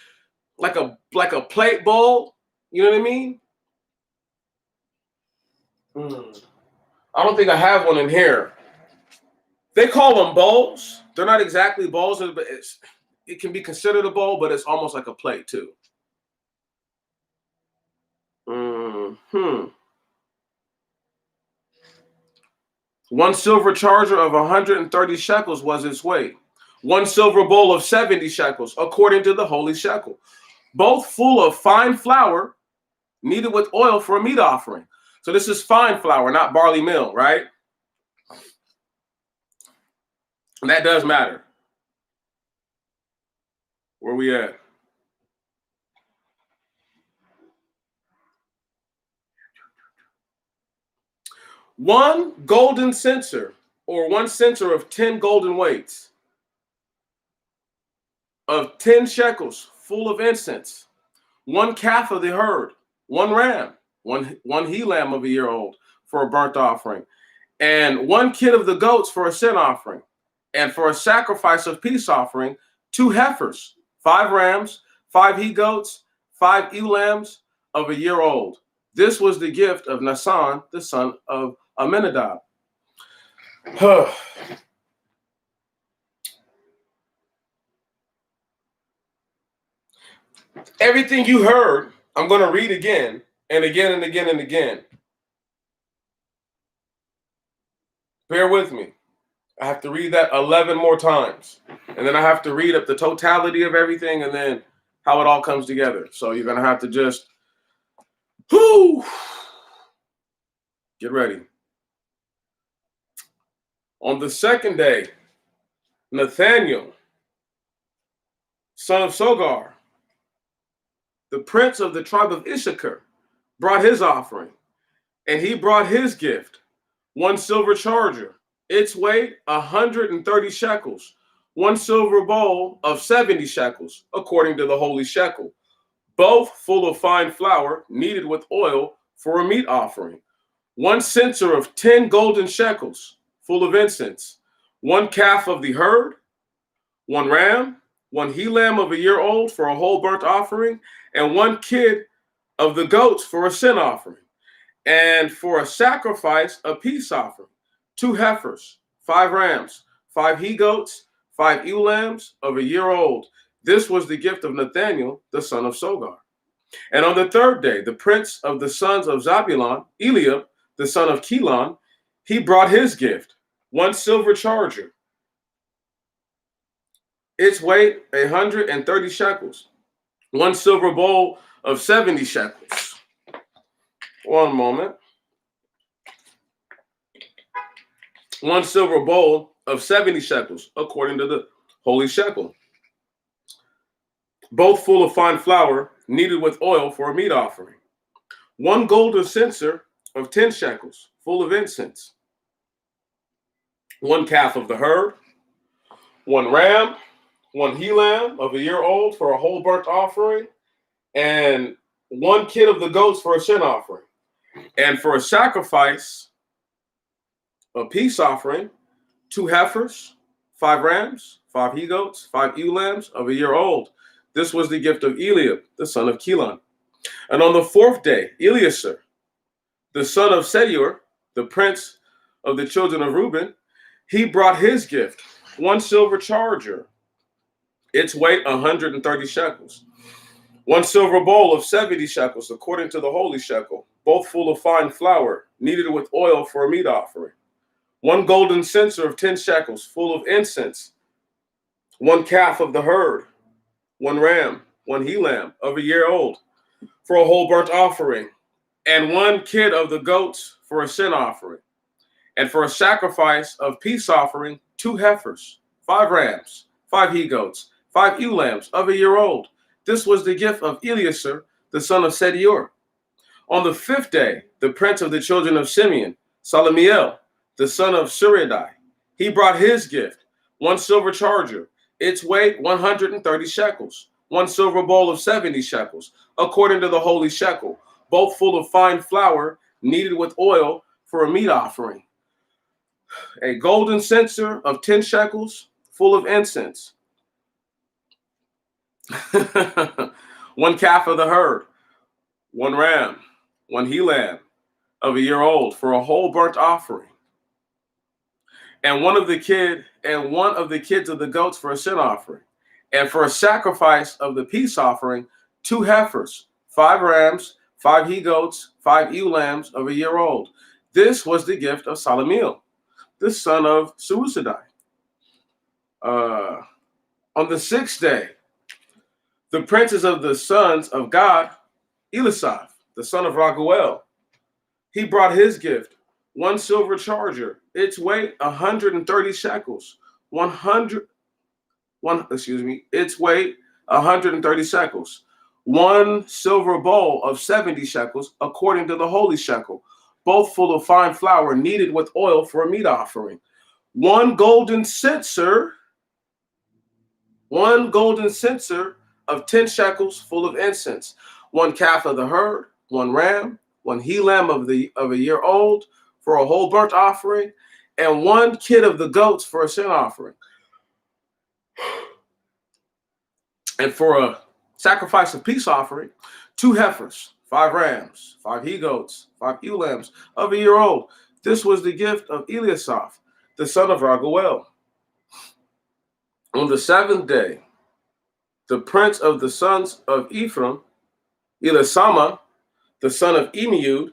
like a plate bowl. You know what I mean? I don't think I have one in here. They call them bowls. They're not exactly bowls, but it can be considered a bowl, but it's almost like a plate too. One silver charger of 130 shekels was its weight. One silver bowl of 70 shekels, according to the holy shekel. Both full of fine flour, kneaded with oil for a meat offering. So this is fine flour, not barley meal, right? And that does matter. Where we at? One golden censer, or one censer of 10 golden weights, of 10 shekels, full of incense. One calf of the herd, one ram, one he lamb of a year old for a burnt offering, and one kid of the goats for a sin offering, and for a sacrifice of peace offering, 2 heifers, 5 rams, 5 he goats, 5 ewe lambs of a year old. This was the gift of Nasan, the son of Aminadab. Everything you heard, I'm going to read again and again and again and again. Bear with me. I have to read that 11 more times. And then I have to read up the totality of everything and then how it all comes together. So you're going to have to just get ready. On the second day, Nathaniel, son of Sogar, the prince of the tribe of Issachar, brought his offering, and he brought his gift, one silver charger, its weight 130 shekels, one silver bowl of 70 shekels, according to the holy shekel, both full of fine flour, kneaded with oil for a meat offering, one censer of 10 golden shekels, full of incense, one calf of the herd, one ram, one he lamb of a year old for a whole burnt offering, and one kid of the goats for a sin offering, and for a sacrifice, a peace offering, 2 heifers, 5 rams, 5 he goats, 5 ewe lambs of a year old. This was the gift of Nathaniel, the son of Sogar. And on the third day, the prince of the sons of Zabulon, Eliab, the son of Kelon, he brought his gift, one silver charger, its weight 130 shekels, one silver bowl of 70 shekels. One moment. One silver bowl of 70 shekels, according to the holy shekel, both full of fine flour, kneaded with oil for a meat offering. One golden censer of 10 shekels, full of incense. One calf of the herd, one ram, one he lamb of a year old for a whole burnt offering, and one kid of the goats for a sin offering. And for a sacrifice, a peace offering, 2 heifers, 5 rams, 5 he goats, 5 ewe lambs of a year old. This was the gift of Eliab, the son of Kelon. And on the fourth day, Eleazar, the son of Sedeur, the prince of the children of Reuben, he brought his gift, one silver charger, its weight 130 shekels, one silver bowl of 70 shekels, according to the holy shekel, both full of fine flour, kneaded with oil for a meat offering. One golden censer of 10 shekels, full of incense, one calf of the herd, one ram, one he lamb of a year old. for a whole burnt offering, and 1 kid of the goats for a sin offering, and for a sacrifice of peace offering, 2 heifers, 5 rams, 5 he goats, 5 ewe lambs of a year old. This was the gift of Eleazar, the son of Sedior. On the 5th day, the prince of the children of Simeon, Salamiel, the son of Suridai, he brought his gift, 1 silver charger, its weight 130 shekels, 1 silver bowl of 70 shekels, according to the holy shekel, both full of fine flour, kneaded with oil for a meat offering. A golden censer of 10 shekels, full of incense. 1 calf of the herd, 1 ram, 1 he lamb of a year old for a whole burnt offering, and one of the kids of the goats for a sin offering, and for a sacrifice of the peace offering, 2 heifers, 5 rams, 5 he goats, 5 ewe lambs of a year old. This was the gift of Salamiel, the son of Suusadai. On the 6th day, the princes of the sons of God, Elisaph, the son of Raguel, he brought his gift, 1 silver charger, its weight 130 shekels, its weight 130 shekels, 1 silver bowl of 70 shekels, according to the holy shekel, both full of fine flour, kneaded with oil for a meat offering, 1 golden censer of 10 shekels, full of incense, 1 calf of the herd, 1 ram, 1 he lamb of a year old for a whole burnt offering, and 1 kid of the goats for a sin offering. And for a sacrifice of peace offering, 2 heifers, 5 rams, 5 he goats, 5 ewe lambs of a year old. This was the gift of Eliasaph, the son of Raguel. On the 7th day, the prince of the sons of Ephraim, Elisama, the son of Emiud,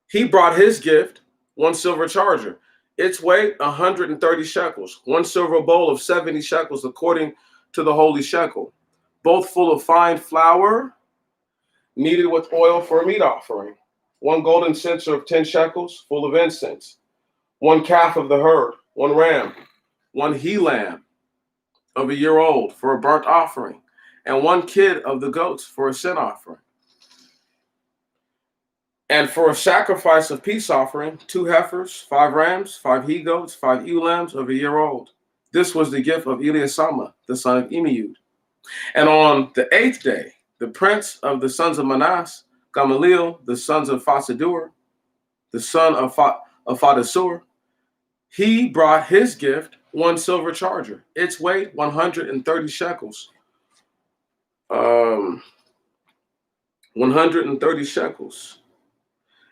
he brought his gift, 1 silver charger, its weight 130 shekels, 1 silver bowl of 70 shekels, according to the holy shekel, both full of fine flour, kneaded with oil for a meat offering, 1 golden censer of 10 shekels, full of incense, 1 calf of the herd, 1 ram, 1 he lamb of a year old for a burnt offering, and 1 kid of the goats for a sin offering. And for a sacrifice of peace offering, 2 heifers, 5 rams, 5 he goats, 5 ewe lambs of a year old. This was the gift of Eliasama, the son of Emiud. And on the 8th day, the prince of the sons of Manasseh, Gamaliel, the sons of Fasadur, the son of Fadasur, he brought his gift, 1 silver charger, its weight 130 shekels. 130 shekels.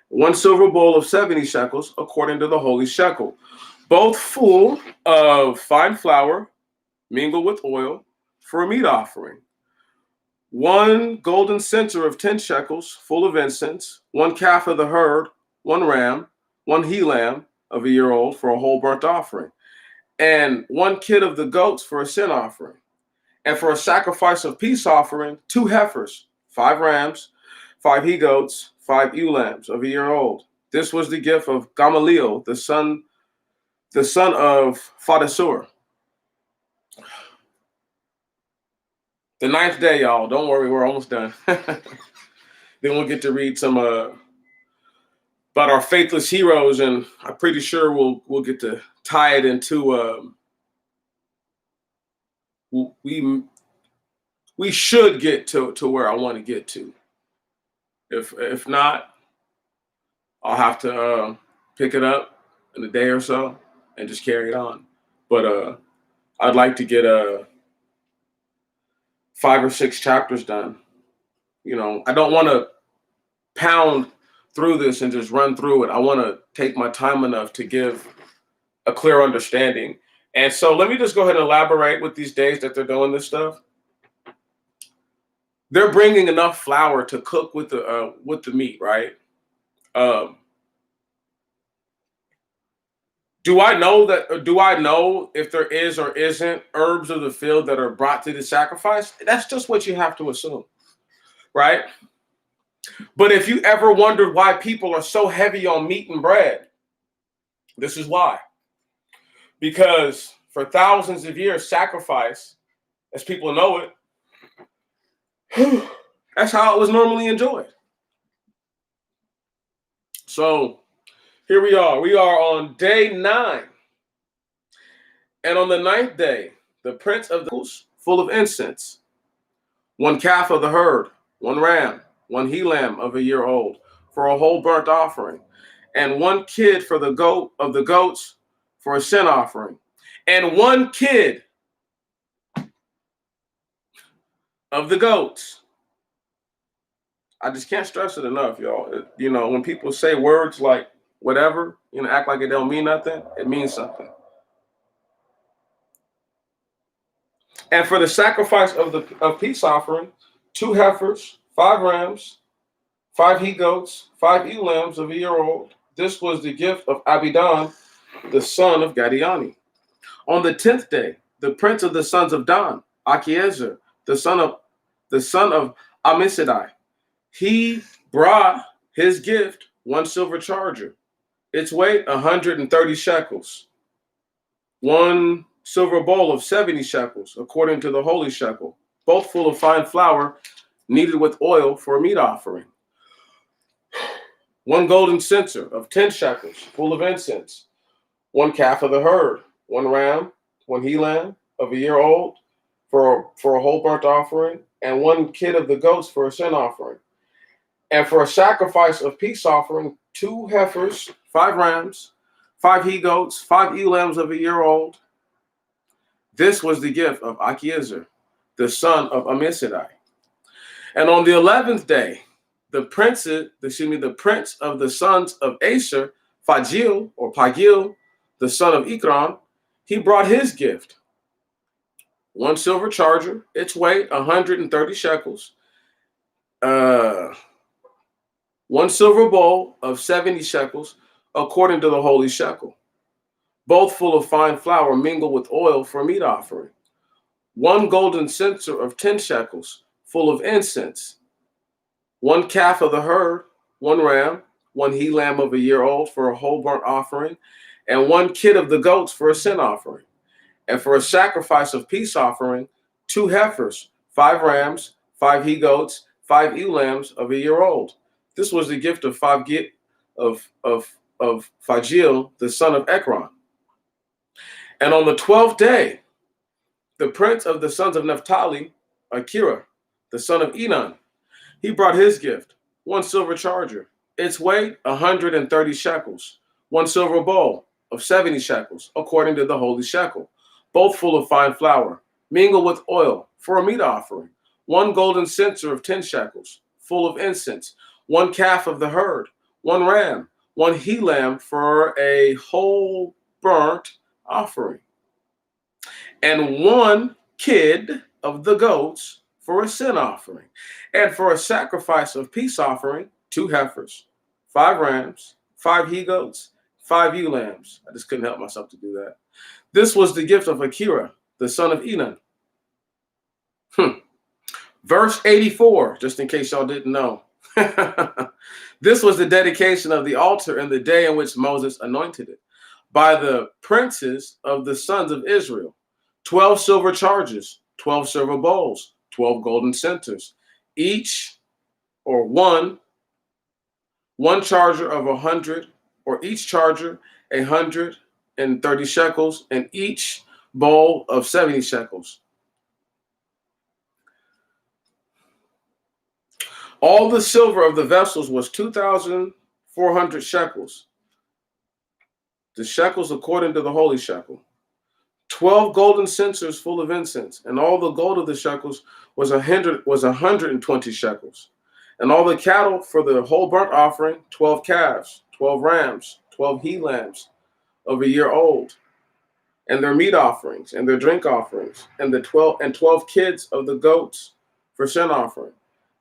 1 silver bowl of 70 shekels, according to the holy shekel, both full of fine flour, mingled with oil, for a meat offering. 1 golden censer of 10 shekels, full of incense, 1 calf of the herd, 1 ram, 1 he lamb of a year old for a whole burnt offering, and 1 kid of the goats for a sin offering. And for a sacrifice of peace offering, 2 heifers, 5 rams, 5 he goats, 5 ewe lambs of a year old. This was the gift of Gamaliel, the son of Fadasur. The 9th day, y'all. Don't worry, we're almost done. Then we'll get to read some about our faithless heroes, and I'm pretty sure we'll get to tie it into we should get to where I want to get to. If not, I'll have to pick it up in a day or so and just carry it on. But I'd like to get 5 or 6 chapters done. I don't want to pound through this and just run through it. I want to take my time enough to give a clear understanding. And so let me just go ahead and elaborate with these days that they're doing this stuff. They're bringing enough flour to cook with the meat, right? Do I know if there is or isn't herbs of the field that are brought to the sacrifice? That's just what you have to assume, right? But if you ever wondered why people are so heavy on meat and bread, this is why. Because for thousands of years, sacrifice, as people know it, that's how it was normally enjoyed. So here we are. We are on day 9. And on the 9th day, the prince of the coast, full of incense, 1 calf of the herd, 1 ram, 1 he lamb of a year old, for a whole burnt offering, and 1 kid for the goat of the goats for a sin offering, and 1 kid of the goats. I just can't stress it enough, y'all. When people say words like whatever, act like it don't mean nothing, it means something. And for the sacrifice of peace offering, 2 heifers, 5 rams, 5 he goats, 5 ewe lambs of a year old. This was the gift of Abidan, the son of Gadiani. On the 10th day, the prince of the sons of Dan, Achiezer, the son of Amisadai, he brought his gift, 1 silver charger, its weight 130 shekels, 1 silver bowl of 70 shekels, according to the holy shekel, both full of fine flour, kneaded with oil for a meat offering, 1 golden censer of 10 shekels, full of incense, 1 calf of the herd, 1 ram, 1 he lamb of a year old for a whole burnt offering, and 1 kid of the goats for a sin offering. And for a sacrifice of peace offering, 2 heifers, 5 rams, 5 he goats, 5 ewe lambs of a year old. This was the gift of Achiezer, the son of Amisadai. And on the 11th day, the prince of the sons of Asher, Pagil, the son of Ikron, he brought his gift, 1 silver charger, its weight 130 shekels, 1 silver bowl of 70 shekels, according to the holy shekel, both full of fine flour mingled with oil for a meat offering, 1 golden censer of 10 shekels, full of incense, 1 calf of the herd, 1 ram, 1 he lamb of a year old for a whole burnt offering, and 1 kid of the goats for a sin offering. And for a sacrifice of peace offering, 2 heifers, 5 rams, 5 he goats, 5 ewe lambs of a year old. This was the gift of Fagil, the son of Ekron. And on the 12th day, the prince of the sons of Naphtali, Akira, the son of Enan, he brought his gift, 1 silver charger, its weight 130 shekels, 1 silver bowl of 70 shekels, according to the holy shekel, both full of fine flour, mingled with oil for a meat offering, 1 golden censer of 10 shekels, full of incense, 1 calf of the herd, 1 ram, 1 he lamb for a whole burnt offering, and 1 kid of the goats for a sin offering. And for a sacrifice of peace offering, 2 heifers, 5 rams, 5 he goats, 5 ewe lambs. I just couldn't help myself to do that. This was the gift of Akira, the son of Enan. Verse 84, just in case y'all didn't know. This was the dedication of the altar in the day in which Moses anointed it by the princes of the sons of Israel. 12 silver chargers, 12 silver bowls, 12 golden censers, each or one charger of 100, or each charger 130 shekels, and each bowl of 70 shekels. All the silver of the vessels was 2,400 shekels, the shekels according to the holy shekel. 12 golden censers full of incense, and all the gold of the shekels was 120 shekels. And all the cattle for the whole burnt offering, 12 calves, 12 rams, 12 he lambs of a year old, and their meat offerings and their drink offerings, and 12 kids of the goats for sin offering,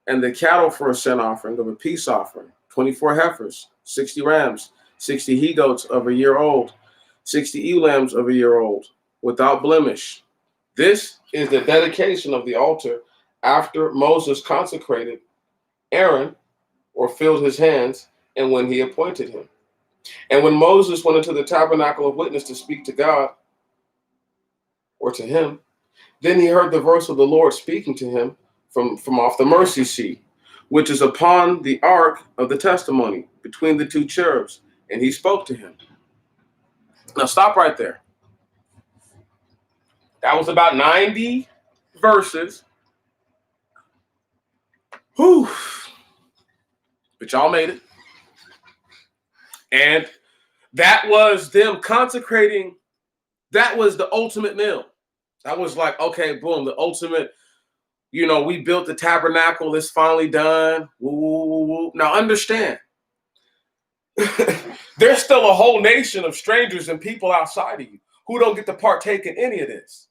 and the cattle for a sin offering of a peace offering, 24 heifers, 60 rams, 60 he goats of a year old, 60 ewe lambs of a year old, without blemish. This is the dedication of the altar after Moses consecrated Aaron or filled his hands, and when he appointed him. And when Moses went into the tabernacle of witness to speak to God, or to him, then he heard the voice of the Lord speaking to him from off the mercy seat, which is upon the ark of the testimony, between the two cherubs, and he spoke to him. Now stop right there. That was about 90 verses. Whew. But y'all made it. And that was them consecrating. That was the ultimate meal. That was like, okay, boom, the ultimate, we built the tabernacle. It's finally done. Woo, woo, woo, woo. Now understand, there's still a whole nation of strangers and people outside of you who don't get to partake in any of this.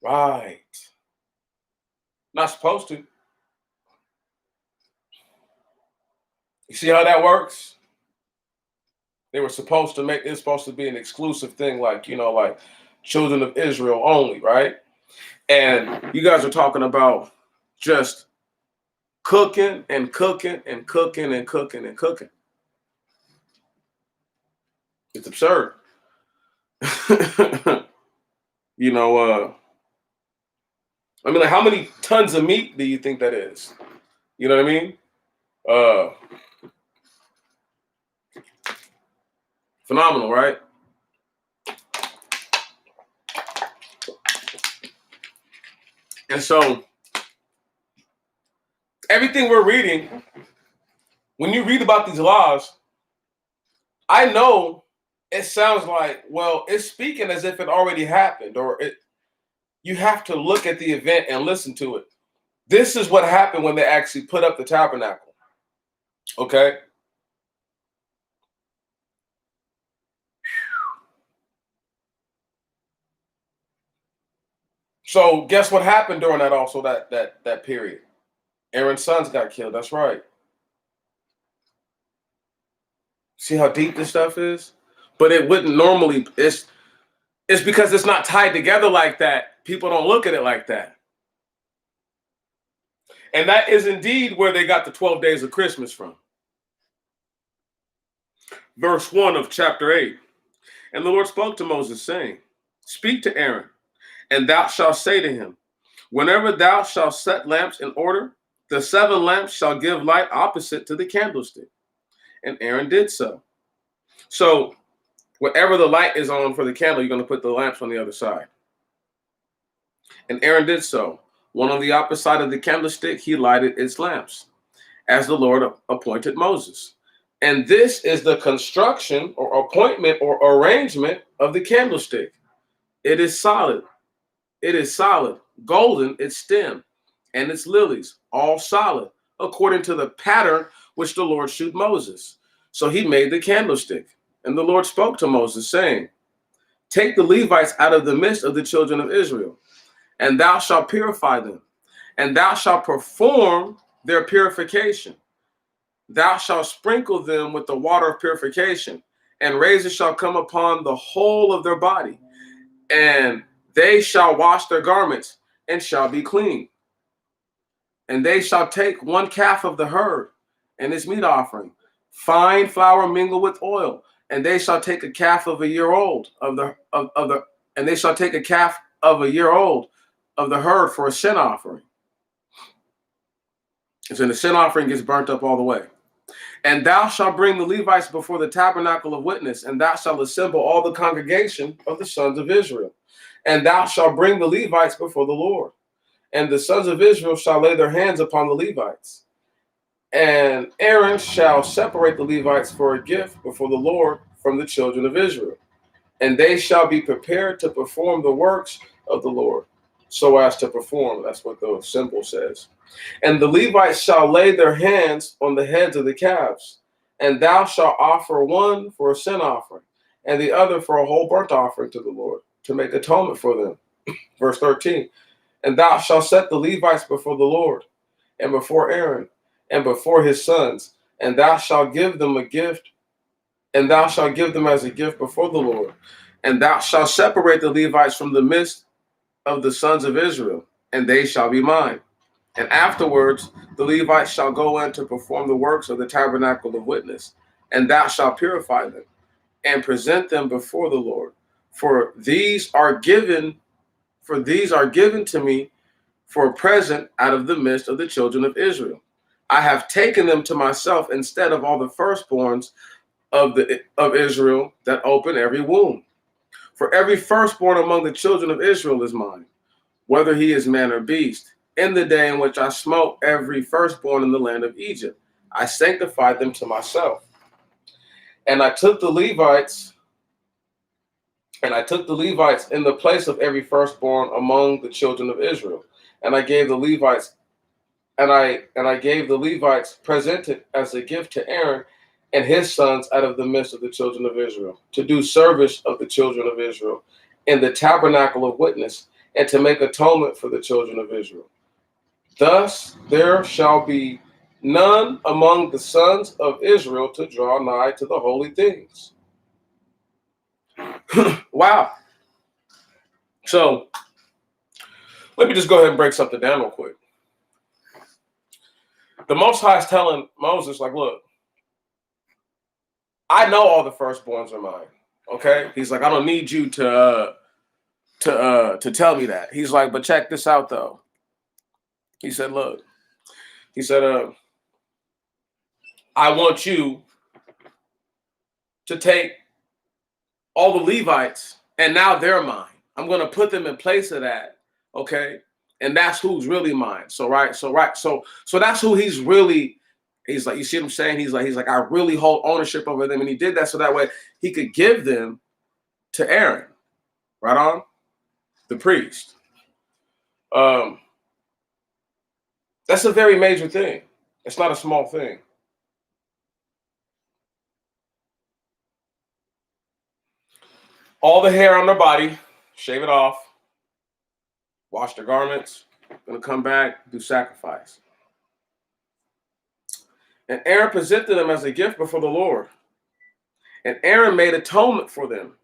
Right. Not supposed to. You see how that works? They were supposed to make it's supposed to be an exclusive thing, like, like children of Israel only, right? And you guys are talking about just cooking and cooking and cooking and cooking and cooking. It's absurd. I mean, like, how many tons of meat do you think that is? You know what I mean? Phenomenal, right? And so everything we're reading, when you read about these laws, I know it sounds like, well, it's speaking as if it already happened, or you have to look at the event and listen to it. This is what happened when they actually put up the tabernacle. Okay? So guess what happened during that also, that period? Aaron's sons got killed. That's right. See how deep this stuff is? But it wouldn't normally, it's because it's not tied together like that. People don't look at it like that. And that is indeed where they got the 12 days of Christmas from. Verse 1 of chapter 8. And the Lord spoke to Moses, saying, speak to Aaron, and thou shalt say to him, whenever thou shalt set lamps in order, the 7 lamps shall give light opposite to the candlestick. And Aaron did so. So wherever the light is on for the candle, you're going to put the lamps on the other side. And Aaron did so. One on the opposite side of the candlestick, he lighted its lamps, as the Lord appointed Moses. And this is the construction or appointment or arrangement of the candlestick. It is solid. It is solid. Golden, its stem, and its lilies, all solid, according to the pattern which the Lord shewed Moses. So he made the candlestick. And the Lord spoke to Moses, saying, take the Levites out of the midst of the children of Israel, and thou shalt purify them, and thou shalt perform their purification. Thou shalt sprinkle them with the water of purification, and razor shall come upon the whole of their body, and they shall wash their garments, and shall be clean. And they shall take 1 calf of the herd, and its meat offering, fine flour mingled with oil, and they shall take a calf of a year old and they shall take a calf of a year old of the herd for a sin offering. And so the sin offering gets burnt up all the way. And thou shalt bring the Levites before the tabernacle of witness, and thou shalt assemble all the congregation of the sons of Israel. And thou shalt bring the Levites before the Lord. And the sons of Israel shall lay their hands upon the Levites. And Aaron shall separate the Levites for a gift before the Lord from the children of Israel. And they shall be prepared to perform the works of the Lord, so as to perform. That's what the symbol says. And the Levites shall lay their hands on the heads of the calves. And thou shalt offer one for a sin offering, and the other for a whole burnt offering to the Lord, to make atonement for them. Verse 13. And thou shalt set the Levites before the Lord, and before Aaron, and before his sons, and thou shalt give them a gift, and thou shalt give them as a gift before the Lord. And thou shalt separate the Levites from the midst of the sons of Israel, and they shall be mine. And afterwards the Levites shall go in to perform the works of the tabernacle of witness, and thou shalt purify them and present them before the Lord. For these are given, to me for a present out of the midst of the children of Israel. I have taken them to myself instead of all the firstborns of Israel that open every womb. For every firstborn among the children of Israel is mine, whether he is man or beast. In the day in which I smote every firstborn in the land of Egypt, I sanctified them to myself. And I took the Levites in the place of every firstborn among the children of Israel. And I gave the Levites presented as a gift to Aaron and his sons out of the midst of the children of Israel, to do service of the children of Israel in the tabernacle of witness, and to make atonement for the children of Israel. Thus there shall be none among the sons of Israel to draw nigh to the holy things. Wow. So let me just go ahead and break something down real quick. The Most High is telling Moses, like, look, I know all the firstborns are mine. Okay? He's like, I don't need you to tell me that. He's like, but check this out though. He said, look, I want you to take all the Levites and now they're mine. I'm going to put them in place of that. Okay? And that's who's really mine. So that's who he's really. He's like, you see what I'm saying? He's like, I really hold ownership over them. And he did that so that way he could give them to Aaron. Right on? The priest. That's a very major thing. It's not a small thing. All the hair on their body, shave it off, wash their garments, gonna come back, do sacrifice. And Aaron presented them as a gift before the Lord. And Aaron made atonement for them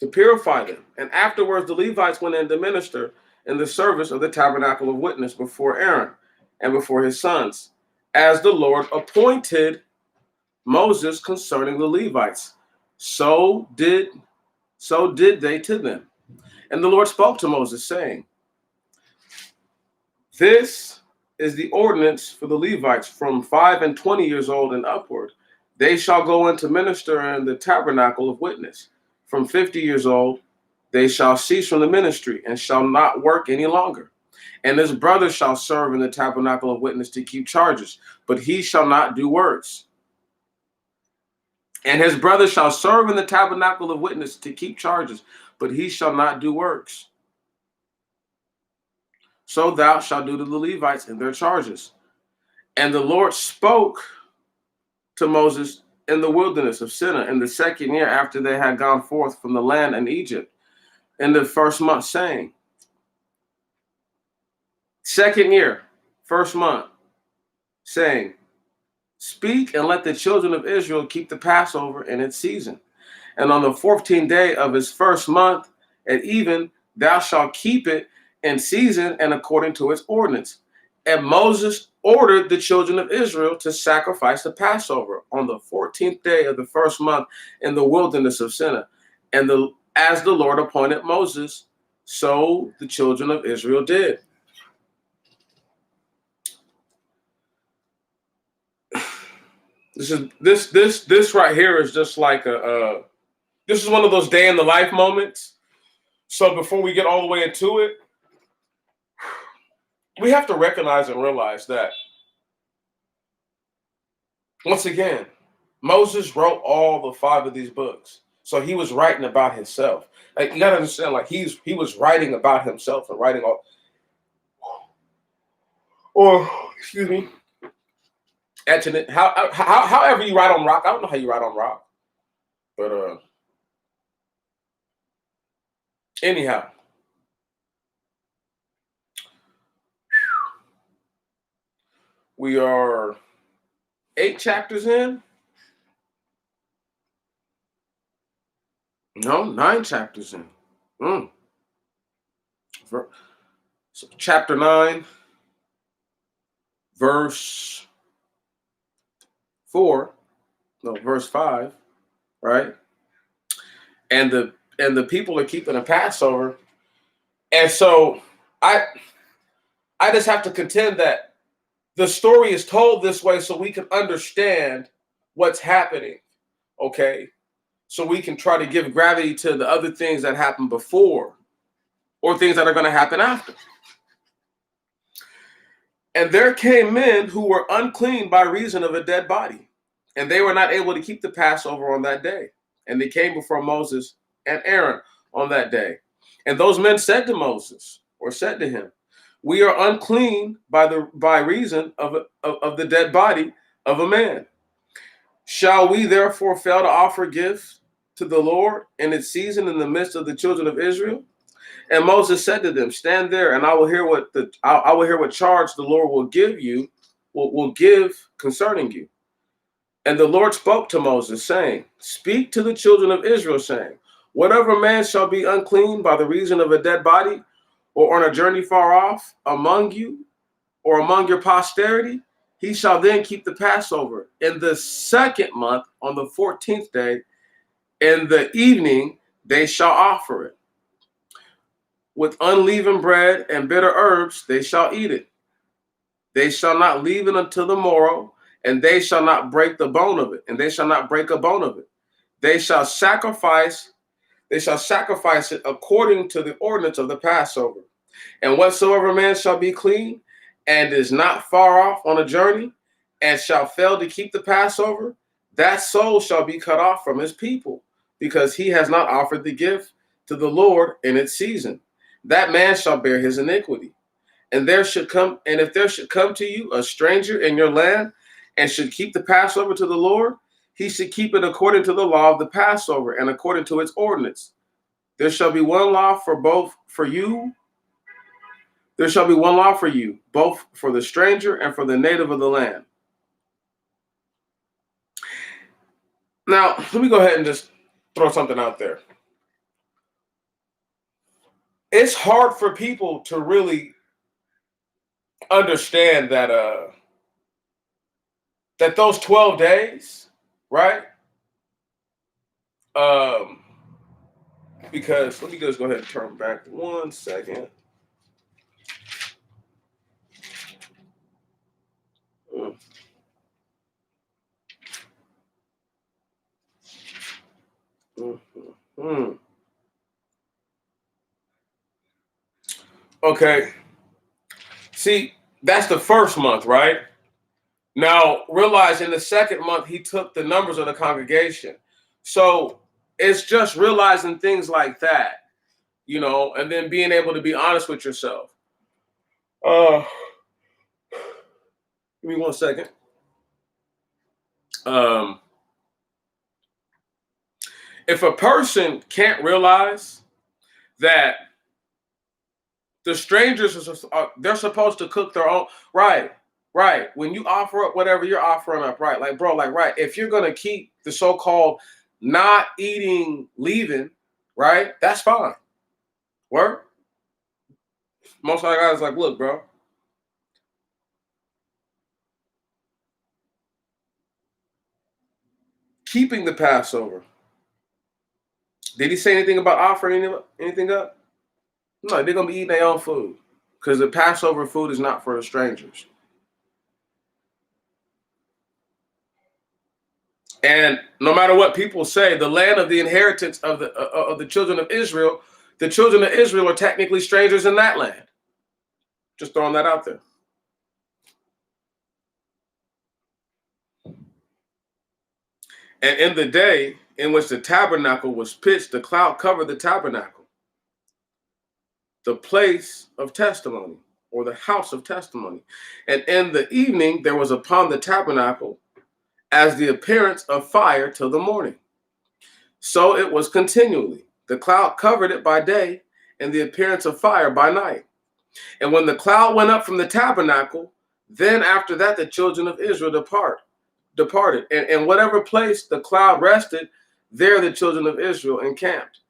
to purify them. And afterwards, the Levites went in to minister in the service of the tabernacle of witness before Aaron and before his sons, as the Lord appointed Moses concerning the Levites. So did they to them. And the Lord spoke to Moses, saying, this is the ordinance for the Levites from 5 and 20 years old and upward. They shall go in to minister in the tabernacle of witness. From 50 years old, they shall cease from the ministry and shall not work any longer. And his brother shall serve in the tabernacle of witness to keep charges, but he shall not do works. And his brother shall serve in the tabernacle of witness to keep charges, but he shall not do works. So thou shalt do to the Levites in their charges. And the Lord spoke to Moses in the wilderness of Sinai in the second year after they had gone forth from the land in Egypt, in the first month, saying, second year, first month, saying, speak and let the children of Israel keep the Passover in its season. And on the 14th day of his first month at even, thou shalt keep it in season and according to its ordinance. And Moses ordered the children of Israel to sacrifice the Passover on the 14th day of the first month in the wilderness of Sinai. And as the Lord appointed Moses, so the children of Israel did. This right here is just like this is one of those day in the life moments. So before we get all the way into it, we have to recognize and realize that, once again, Moses wrote all the 5 of these books. So he was writing about himself. Like, you gotta understand, like he was writing about himself and writing all, or excuse me, etching it. However you write on rock. I don't know how you write on rock, but anyhow. We are 8 chapters in. No, 9 chapters in. So chapter 9, verse 4, no, verse 5, right? And the people are keeping a Passover. And so I just have to contend that the story is told this way so we can understand what's happening, okay? So we can try to give gravity to the other things that happened before or things that are going to happen after. And there came men who were unclean by reason of a dead body, and they were not able to keep the Passover on that day. And they came before Moses and Aaron on that day. And those men said to Moses, or said to him, we are unclean by reason of the dead body of a man. Shall we therefore fail to offer gifts to the Lord in its season in the midst of the children of Israel? And Moses said to them, stand there, and I will hear what charge the Lord will give you, will give concerning you. And the Lord spoke to Moses, saying, speak to the children of Israel, saying, whatever man shall be unclean by the reason of a dead body, or on a journey far off among you, or among your posterity, he shall then keep the Passover in the second month on the 14th day. In the evening they shall offer it. With unleavened bread and bitter herbs they shall eat it. They shall not leave it until the morrow, and they shall not break the bone of it, and they shall not break a bone of it. They shall sacrifice it according to the ordinance of the Passover. And whatsoever man shall be clean and is not far off on a journey, and shall fail to keep the Passover, that soul shall be cut off from his people, because he has not offered the gift to the Lord in its season. That man shall bear his iniquity. And if there should come to you a stranger in your land, and should keep the Passover to the Lord, he should keep it according to the law of the Passover and according to its ordinance. There shall be one law for you. There shall be one law for you, both for the stranger and for the native of the land. Now, let me go ahead and just throw something out there. It's hard for people to really understand that those 12 days, right? Because let me just go ahead and turn back 1 second. Okay. See, that's the first month, right? Now, realize in the second month, he took the numbers of the congregation. So it's just realizing things like that, and then being able to be honest with yourself. Give me 1 second. If a person can't realize that the strangers they're supposed to cook their own, right. When you offer up whatever you're offering up, right? Like, bro, like, right. If you're going to keep the so-called not eating leaving, right? That's fine. Word? Most of the guys like, look, bro. Keeping the Passover. Did he say anything about offering anything up? No, they're going to be eating their own food, because the Passover food is not for the strangers. And no matter what people say, the land of the inheritance of the children of Israel, the children of Israel are technically strangers in that land. Just throwing that out there. And in the day in which the tabernacle was pitched, the cloud covered the tabernacle, the place of testimony, or the house of testimony. And in the evening, there was upon the tabernacle as the appearance of fire till the morning. So it was continually. The cloud covered it by day, and the appearance of fire by night. And when the cloud went up from the tabernacle, then after that the children of Israel departed. And in whatever place the cloud rested, there the children of Israel encamped.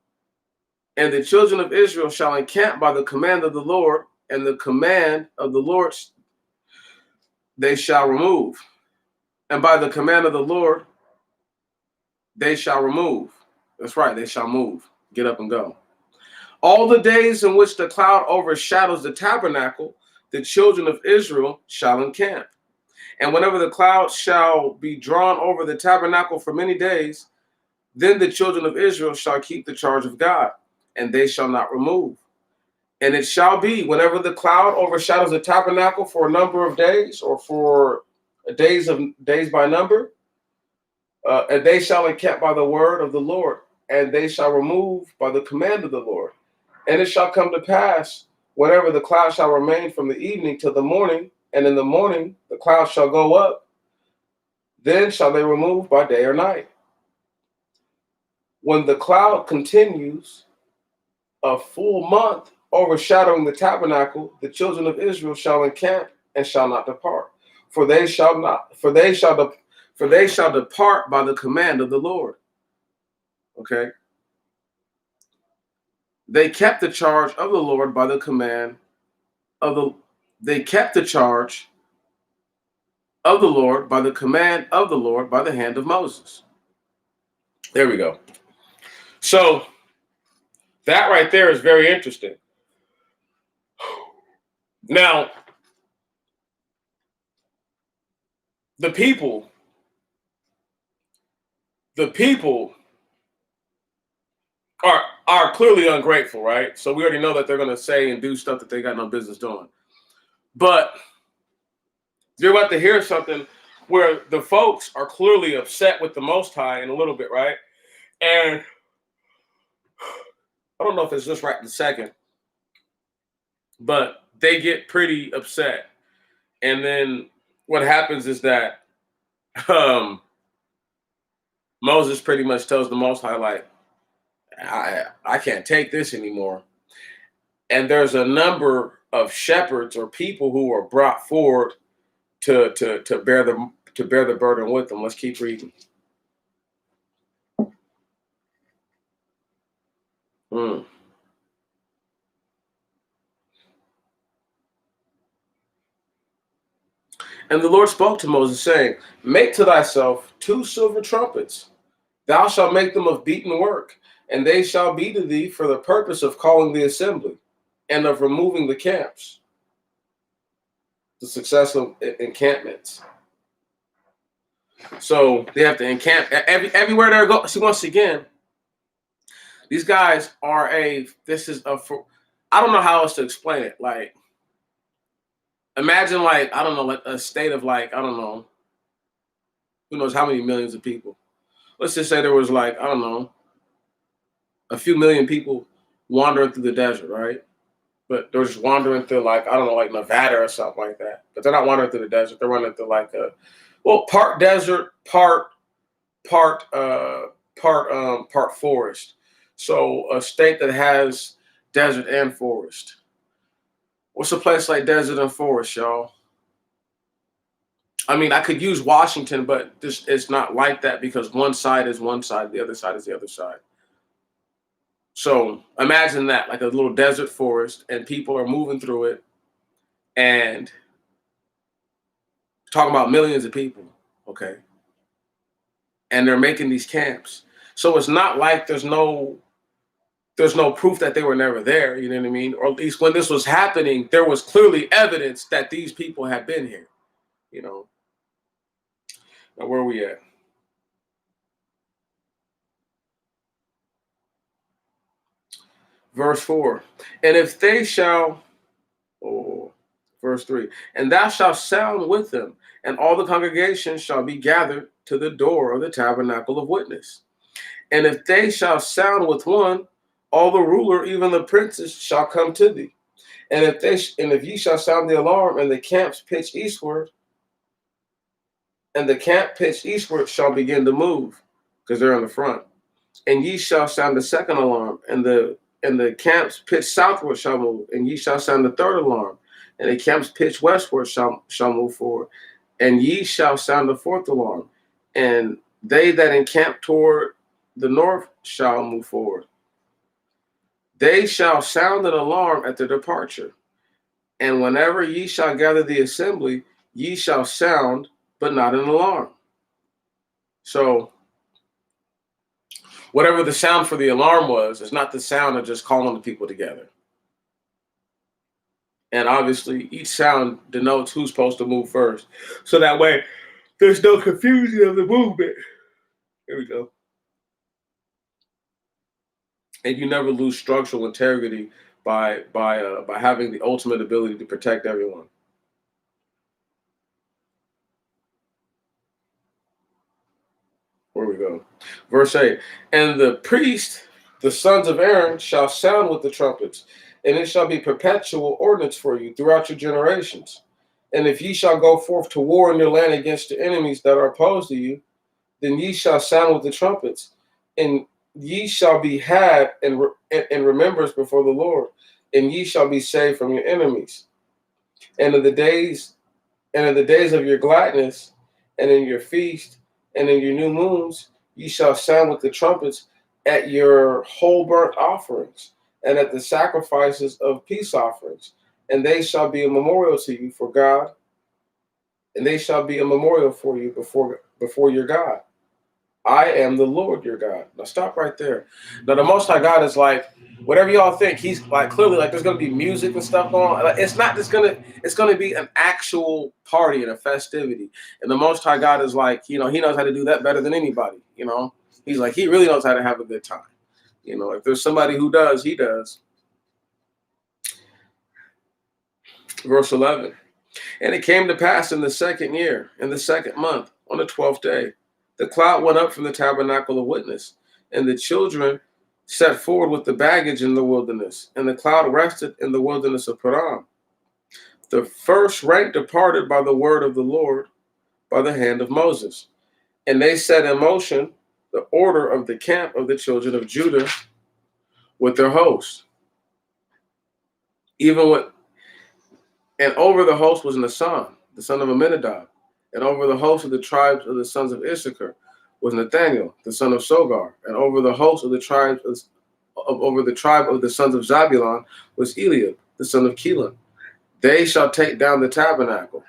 And the children of Israel shall encamp by the command of the Lord and the command of the Lord they shall remove. And by the command of the Lord they shall remove. That's right, they shall move. Get up and go. All the days in which the cloud overshadows the tabernacle, the children of Israel shall encamp. And whenever the cloud shall be drawn over the tabernacle for many days, then the children of Israel shall keep the charge of God, and they shall not remove. And it shall be, whenever the cloud overshadows the tabernacle for a number of days, or for days by number, and they shall encamp by the word of the Lord, and they shall remove by the command of the Lord. And it shall come to pass, whenever the cloud shall remain from the evening till the morning, and in the morning the cloud shall go up, then shall they remove by day or night. When the cloud continues a full month overshadowing the tabernacle, the children of Israel shall encamp and shall not depart. For they shall depart by the command of the Lord. Okay. They kept the charge of the Lord by the command of the they kept the charge of the Lord by the command of the Lord by the hand of Moses. There we go. So that right there is very interesting. Now, the people are clearly ungrateful, right? So we already know that they're going to say and do stuff that they got no business doing. But you're about to hear something where the folks are clearly upset with the Most High in a little bit, right? And I don't know if it's just right in a second, but they get pretty upset. And then what happens is that Moses pretty much tells the Most High, like, I can't take this anymore. And there's a number of shepherds or people who are brought forward to bear the burden with them. Let's keep reading. And the Lord spoke to Moses, saying, make to thyself 2 silver trumpets. Thou shalt make them of beaten work, and they shall be to thee for the purpose of calling the assembly, and of removing the camps, the successive encampments. So they have to encamp everywhere they go. See, once again, these guys are I don't know how else to explain it. Like, imagine, like, I don't know, like a state of, like, I don't know, who knows how many millions of people. Let's just say there was, like, I don't know, a few million people wandering through the desert, right? But they're just wandering through, like, I don't know, like Nevada or something like that. But they're not wandering through the desert. They're running through, like, part desert, part forest. So a state that has desert and forest. What's a place like desert and forest, y'all? I mean, I could use Washington, but it's not like that, because one side is one side, the other side is the other side. So imagine that, like a little desert forest, and people are moving through it, and talking about millions of people, okay? And they're making these camps. So it's not like there's no proof that they were never there, you know what I mean? Or at least when this was happening, there was clearly evidence that these people had been here, you know? Now, where are we at? Verse 4. And if they shall, verse 3, and thou shalt sound with them, and all the congregation shall be gathered to the door of the tabernacle of witness. And if they shall sound with one, all the ruler, even the princes, shall come to thee. And if ye shall sound the alarm, and the camps pitch eastward, and the camp pitch eastward shall begin to move, because they're in the front. And ye shall sound the second alarm, and the camps pitch southward shall move, and ye shall sound the third alarm, and the camps pitch westward shall move forward, and ye shall sound the fourth alarm, and they that encamp toward the north shall move forward. They shall sound an alarm at their departure, And whenever ye shall gather the assembly, ye shall sound, but not an alarm. So whatever the sound for the alarm was, it's not the sound of just calling the people together. And obviously, each sound denotes who's supposed to move first. So that way, there's no confusion of the movement. Here we go. And you never lose structural integrity by having the ultimate ability to protect everyone. Where we go. Verse 8. And the priest, the sons of Aaron, shall sound with the trumpets, and it shall be perpetual ordinance for you throughout your generations. And if ye shall go forth to war in your land against your enemies that are opposed to you, then ye shall sound with the trumpets, and ye shall be had in remembrance before the Lord, and ye shall be saved from your enemies. And in the days of your gladness, and in your feast, and in your new moons, ye shall sound with the trumpets at your whole burnt offerings, and at the sacrifices of peace offerings, and they shall be a memorial to you for God, and they shall be a memorial for you before your God. I am the Lord your God. Now stop right there. Now the Most High God is like, whatever y'all think, he's like clearly like there's gonna be music and stuff going on. Like, it's not just it's gonna be an actual party and a festivity. And the Most High God is like, he knows how to do that better than anybody. He's like, he really knows how to have a good time. If there's somebody who does, he does. Verse 11. And it came to pass in the second year, in the second month, on the 12th day, the cloud went up from the tabernacle of witness, and the children set forward with the baggage in the wilderness, and the cloud rested in the wilderness of Paran. The first rank departed by the word of the Lord, by the hand of Moses. And they set in motion the order of the camp of the children of Judah with their host. And over the host was Nasan, the son of Amminadab. And over the host of the tribes of the sons of Issachar was Nathaniel, the son of Sogar. And over the host of the tribes over the tribe of the sons of Zabulon was Eliab, the son of Kelon. They shall take down the tabernacle.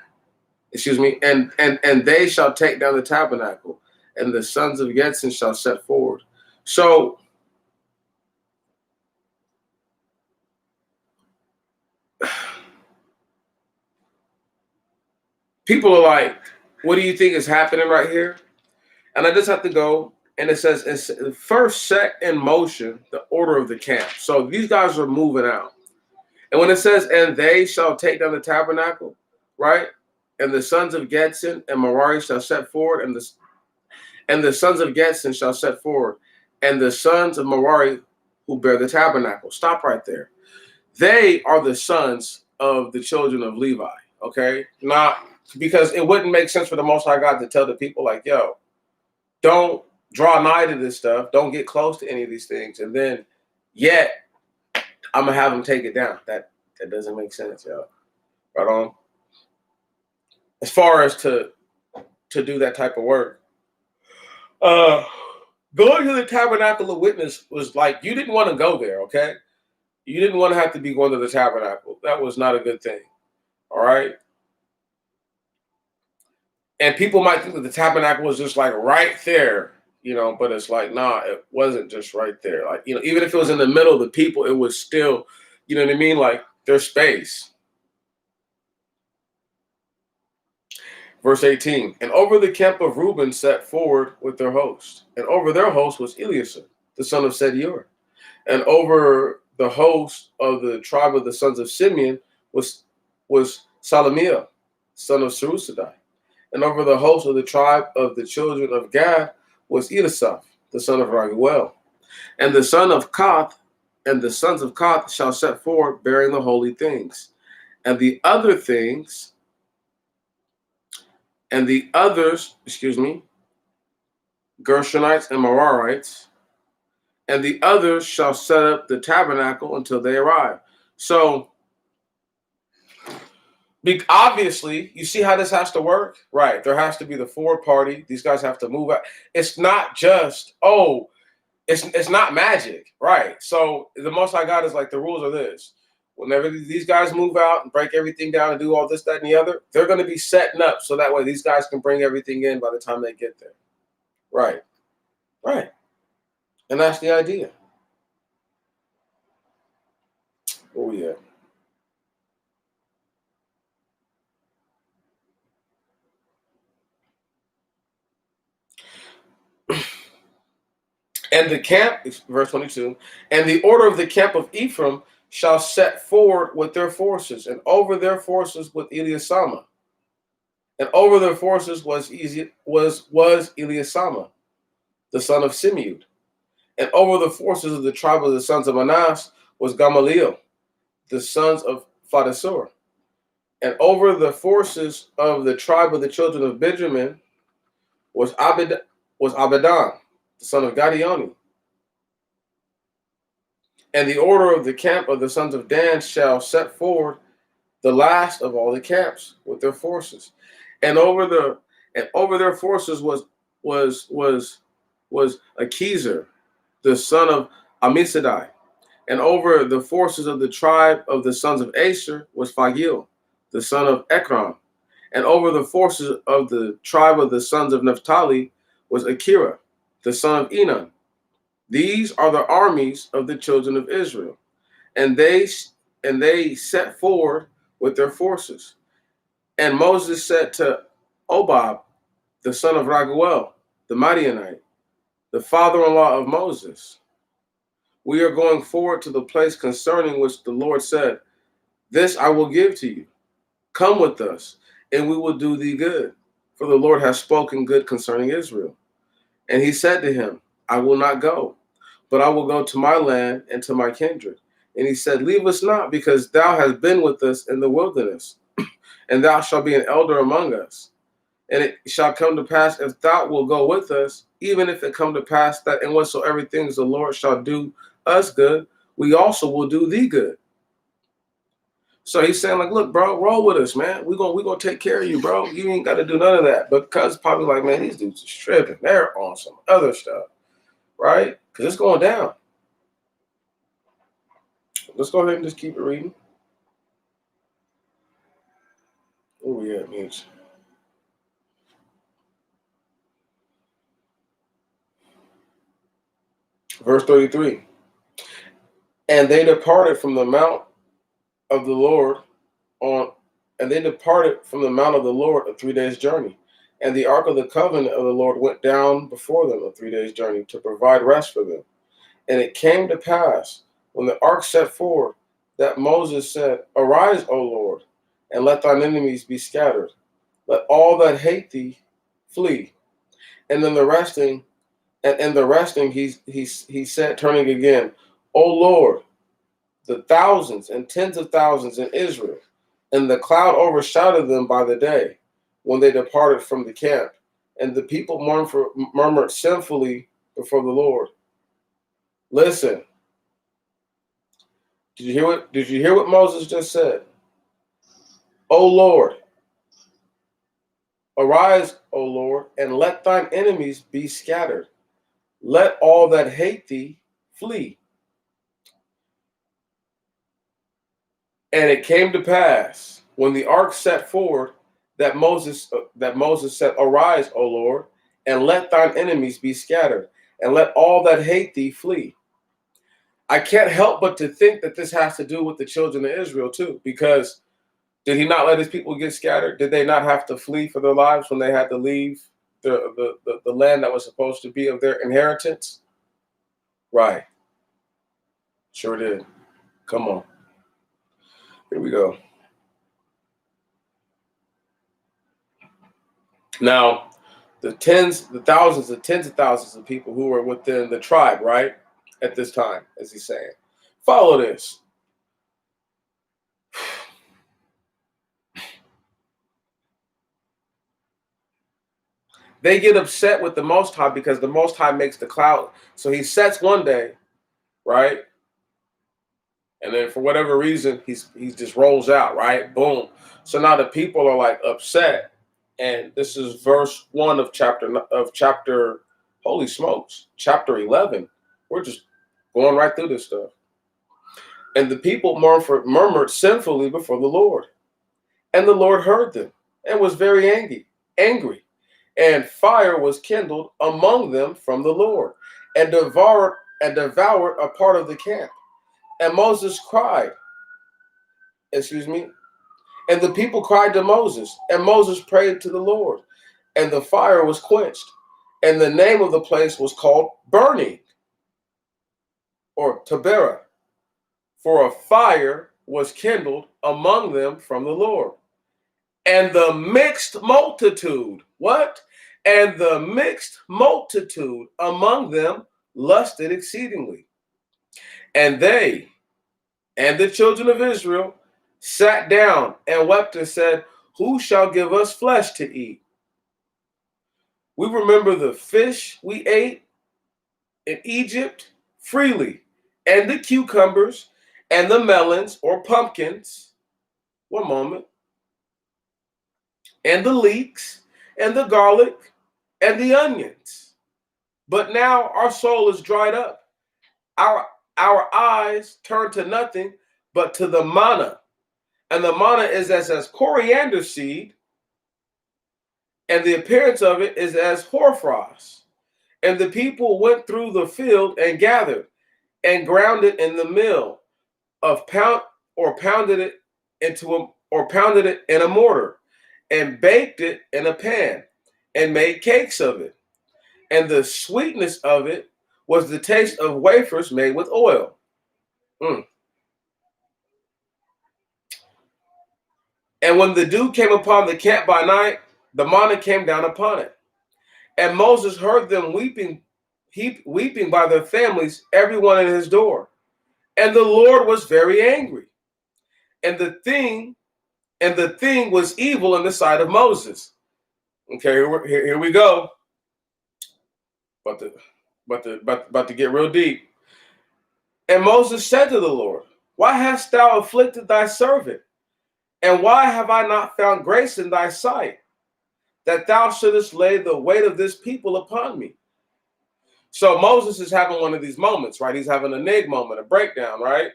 And they shall take down the tabernacle, and the sons of Getzon shall set forward. So people are like, what do you think is happening right here? And I just have to go, and it says, it's first set in motion the order of the camp. So these guys are moving out. And when it says, and they shall take down the tabernacle, right? And the sons of Getzon and Merari shall set forward, and the sons of Getzon shall set forward, and the sons of Merari who bear the tabernacle. Stop right there. They are the sons of the children of Levi, okay? Not because it wouldn't make sense for the Most High God to tell the people like, yo, don't draw nigh to this stuff. Don't get close to any of these things. And then yet I'm going to have them take it down. That doesn't make sense, yo. Right on. As far as to do that type of work. Going to the tabernacle of witness was like, you didn't want to go there, okay? You didn't want to have to be going to the tabernacle. That was not a good thing. All right. And people might think that the tabernacle was just like right there, but it's like, nah, it wasn't just right there. Like, even if it was in the middle of the people, it was still, you know what I mean? Like there's space. Verse 18, and over the camp of Reuben set forward with their host. And over their host was Eleazar, the son of Sediur. And over the host of the tribe of the sons of Simeon was Salamiel, son of Sarusadai. And over the host of the tribe of the children of Gad was Elisaph, the son of Raguel. And the son of Koth and the sons of Koth shall set forward, bearing the holy things. And the others, Gershonites and Merarites, and the others shall set up the tabernacle until they arrive. So, obviously, you see how this has to work? Right. There has to be the forward party. These guys have to move out. It's not just, it's not magic. Right. So the Most High God is like, the rules are this. Whenever these guys move out and break everything down and do all this, that, and the other, they're going to be setting up so that way these guys can bring everything in by the time they get there. Right. Right. And that's the idea. Oh, yeah. And the camp, verse 22, and the order of the camp of Ephraim shall set forward with their forces, and over their forces with Eliasama. And over their forces was Eliasama, the son of Simeud. And over the forces of the tribe of the sons of Anas was Gamaliel, the sons of Phatasur. And over the forces of the tribe of the children of Benjamin was Abidan, the son of Gadioni. And the order of the camp of the sons of Dan shall set forward the last of all the camps with their forces. And over their forces was Achizer, the son of Amisadai. And over the forces of the tribe of the sons of Asher was Phagil, the son of Ekron. And over the forces of the tribe of the sons of Naphtali was Akira, the son of Enan. These are the armies of the children of Israel, and they set forward with their forces. And Moses said to Obab, the son of Raguel, the Midianite, the father-in-law of Moses, we are going forward to the place concerning which the Lord said, this I will give to you. Come with us, and we will do thee good, for the Lord has spoken good concerning Israel. And he said to him, I will not go, but I will go to my land and to my kindred. And he said, leave us not, because thou hast been with us in the wilderness, and thou shalt be an elder among us. And it shall come to pass, if thou wilt go with us, even if it come to pass that in whatsoever things the Lord shall do us good, we also will do thee good. So he's saying, like, look, bro, roll with us, man. We're gonna take care of you, bro. You ain't got to do none of that. But because probably like, man, these dudes are tripping. They're on some other stuff, right? Because it's going down. Let's go ahead and just keep it reading. Oh, yeah, it means. Verse 33. And they departed from the mount of the Lord and they departed from the mount of the Lord a 3 days journey. And the ark of the covenant of the Lord went down before them a 3 days journey to provide rest for them. And it came to pass, when the ark set forward, that Moses said, arise, O Lord, and let thine enemies be scattered. Let all that hate thee flee. And in the resting, he said, turning again, O Lord, the thousands and tens of thousands in Israel. And the cloud overshadowed them by the day, when they departed from the camp. And the people murmured sinfully before the Lord. Listen. Did you hear what Moses just said? O Lord, arise, O Lord, and let thine enemies be scattered. Let all that hate thee flee. And it came to pass, when the ark set forward, that Moses said, arise, O Lord, and let thine enemies be scattered, and let all that hate thee flee. I can't help but to think that this has to do with the children of Israel too, because did he not let his people get scattered? Did they not have to flee for their lives when they had to leave the land that was supposed to be of their inheritance? Right. Sure did. Come on. Here we go. Now, the tens of thousands of people who were within the tribe, right, at this time, as he's saying. Follow this. They get upset with the Most High because the Most High makes the cloud. So he sets one day, right? And then for whatever reason, he just rolls out, right? Boom. So now the people are like upset. And this is verse 1 of chapter, holy smokes, chapter 11. We're just going right through this stuff. And the people murmured sinfully before the Lord. And the Lord heard them and was very angry. And fire was kindled among them from the Lord, and devoured a part of the camp. And Moses cried, excuse me, and the people cried to Moses, and Moses prayed to the Lord, and the fire was quenched. And the name of the place was called Burning, or Taberah, for a fire was kindled among them from the Lord. And the mixed multitude, what? And the mixed multitude among them lusted exceedingly. And they and the children of Israel sat down and wept and said, who shall give us flesh to eat? We remember the fish we ate in Egypt freely, and the cucumbers and the melons or pumpkins. One moment. And the leeks and the garlic and the onions. But now our soul is dried up. Our eyes turn to nothing but to the manna. And the manna is as coriander seed, and the appearance of it is as hoarfrost. And the people went through the field and gathered and ground it in the mill of pounded it in a mortar, and baked it in a pan, and made cakes of it. And the sweetness of it was the taste of wafers made with oil. And when the dew came upon the camp by night, the manna came down upon it. And Moses heard them weeping by their families, everyone at his door. And the Lord was very angry. And the thing was evil in the sight of Moses. Okay, here we go. About to get real deep. And Moses said to the Lord, why hast thou afflicted thy servant? And why have I not found grace in thy sight, that thou shouldest lay the weight of this people upon me? So Moses is having one of these moments, right? He's having a nig moment, a breakdown, right?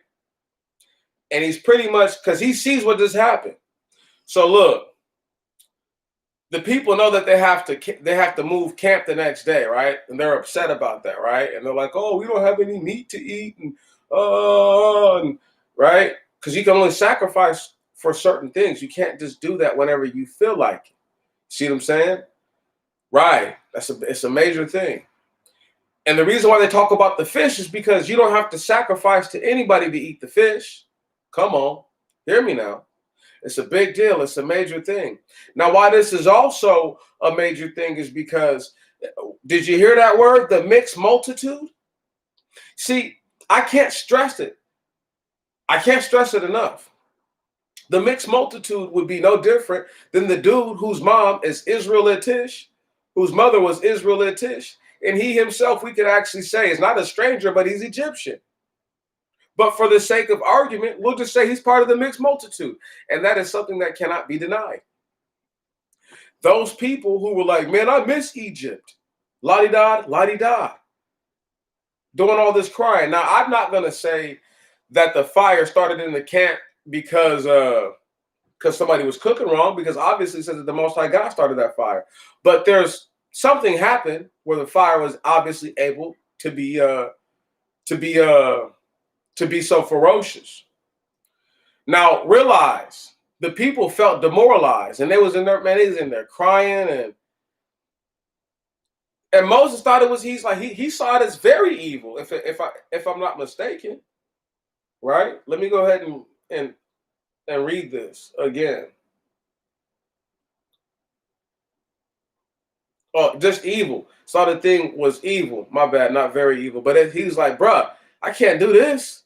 And he's pretty much, because he sees what just happened. So look, the people know that they have to move camp the next day, right? And they're upset about that, right? And they're like, oh, we don't have any meat to eat, and right? Because you can only sacrifice for certain things. You can't just do that whenever you feel like it. See what I'm saying? Right. It's a major thing. And the reason why they talk about the fish is because you don't have to sacrifice to anybody to eat the fish. Come on. Hear me now. It's a big deal. It's a major thing. Now, why this is also a major thing is because, did you hear that word, the mixed multitude? See, I can't stress it. I can't stress it enough. The mixed multitude would be no different than the dude whose mom is Israelitish, whose mother was Israelitish, and he himself, we could actually say, is not a stranger, but he's Egyptian. But for the sake of argument, we'll just say he's part of the mixed multitude. And that is something that cannot be denied. Those people who were like, man, I miss Egypt. La-di-da, la-di-da. Doing all this crying. Now, I'm not going to say that the fire started in the camp because somebody was cooking wrong, because obviously it says that the Most High God started that fire. But there's something happened where the fire was obviously able to be so ferocious. Now realize the people felt demoralized, and they was in there crying, and Moses thought it was he saw it as very evil, if I'm not mistaken. Right? Let me go ahead and read this again. Oh, just evil. Saw the thing was evil. My bad, not very evil. But he was like, bruh, I can't do this.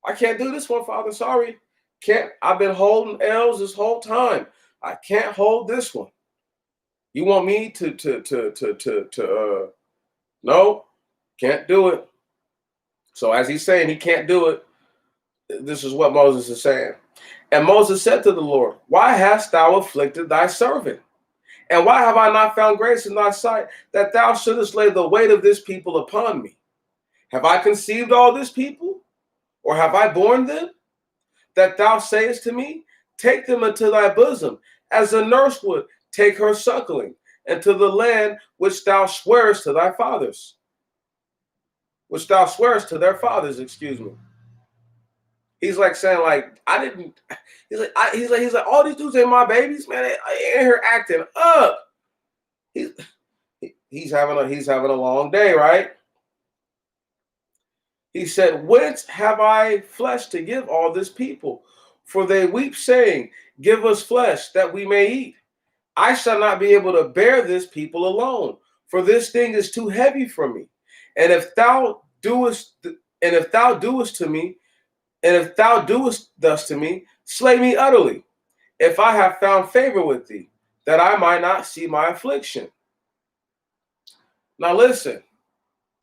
I can't do this one, Father. Sorry. Can't. I've been holding L's this whole time. I can't hold this one. You want me to no, can't do it. So as he's saying he can't do it, this is what Moses is saying. And Moses said to the Lord, why hast thou afflicted thy servant? And why have I not found grace in thy sight, that thou shouldest lay the weight of this people upon me? Have I conceived all this people? Or have I borne them, that thou sayest to me, take them into thy bosom, as a nurse would take her suckling, and to the land which thou swearest to thy fathers, which thou swearest to their fathers, excuse me. He's like saying, like, I didn't. He's like, all these dudes ain't my babies, man. They ain't here acting up. He's having a long day, right? He said, whence have I flesh to give all this people? For they weep, saying, give us flesh that we may eat. I shall not be able to bear this people alone, for this thing is too heavy for me. And if thou doest to me, and if thou doest thus to me, slay me utterly, if I have found favor with thee, that I might not see my affliction. Now listen,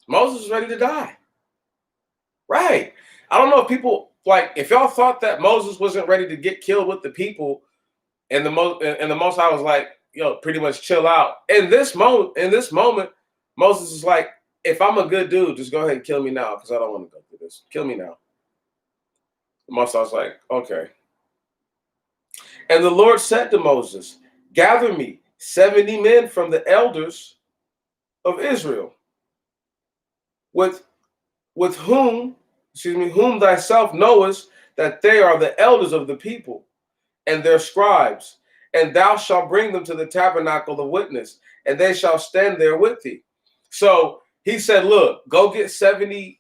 Moses is ready to die. Right. I don't know if people, like, if y'all thought that Moses wasn't ready to get killed with the people, and the Most High was like, yo, pretty much chill out. In this moment, Moses is like, if I'm a good dude, just go ahead and kill me now, because I don't want to go through this. Kill me now. The Most High was like, okay. And the Lord said to Moses, gather me 70 men from the elders of Israel, with whom thyself knowest that they are the elders of the people, and their scribes, and thou shalt bring them to the tabernacle of witness, and they shall stand there with thee. So he said, look, go get 70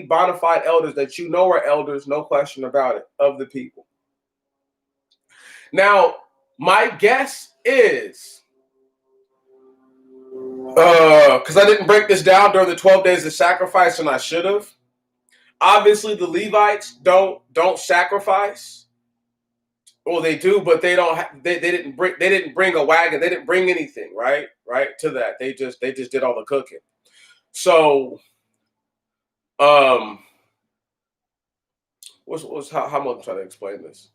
bona fide elders that you know are elders, no question about it, of the people. Now, my guess is, because I didn't break this down during the 12 days of sacrifice, and I should have. Obviously, the Levites don't sacrifice. Well, they do, but they don't. They didn't bring a wagon. They didn't bring anything, right? Right to that. They just did all the cooking. So, how am I going to try to explain this?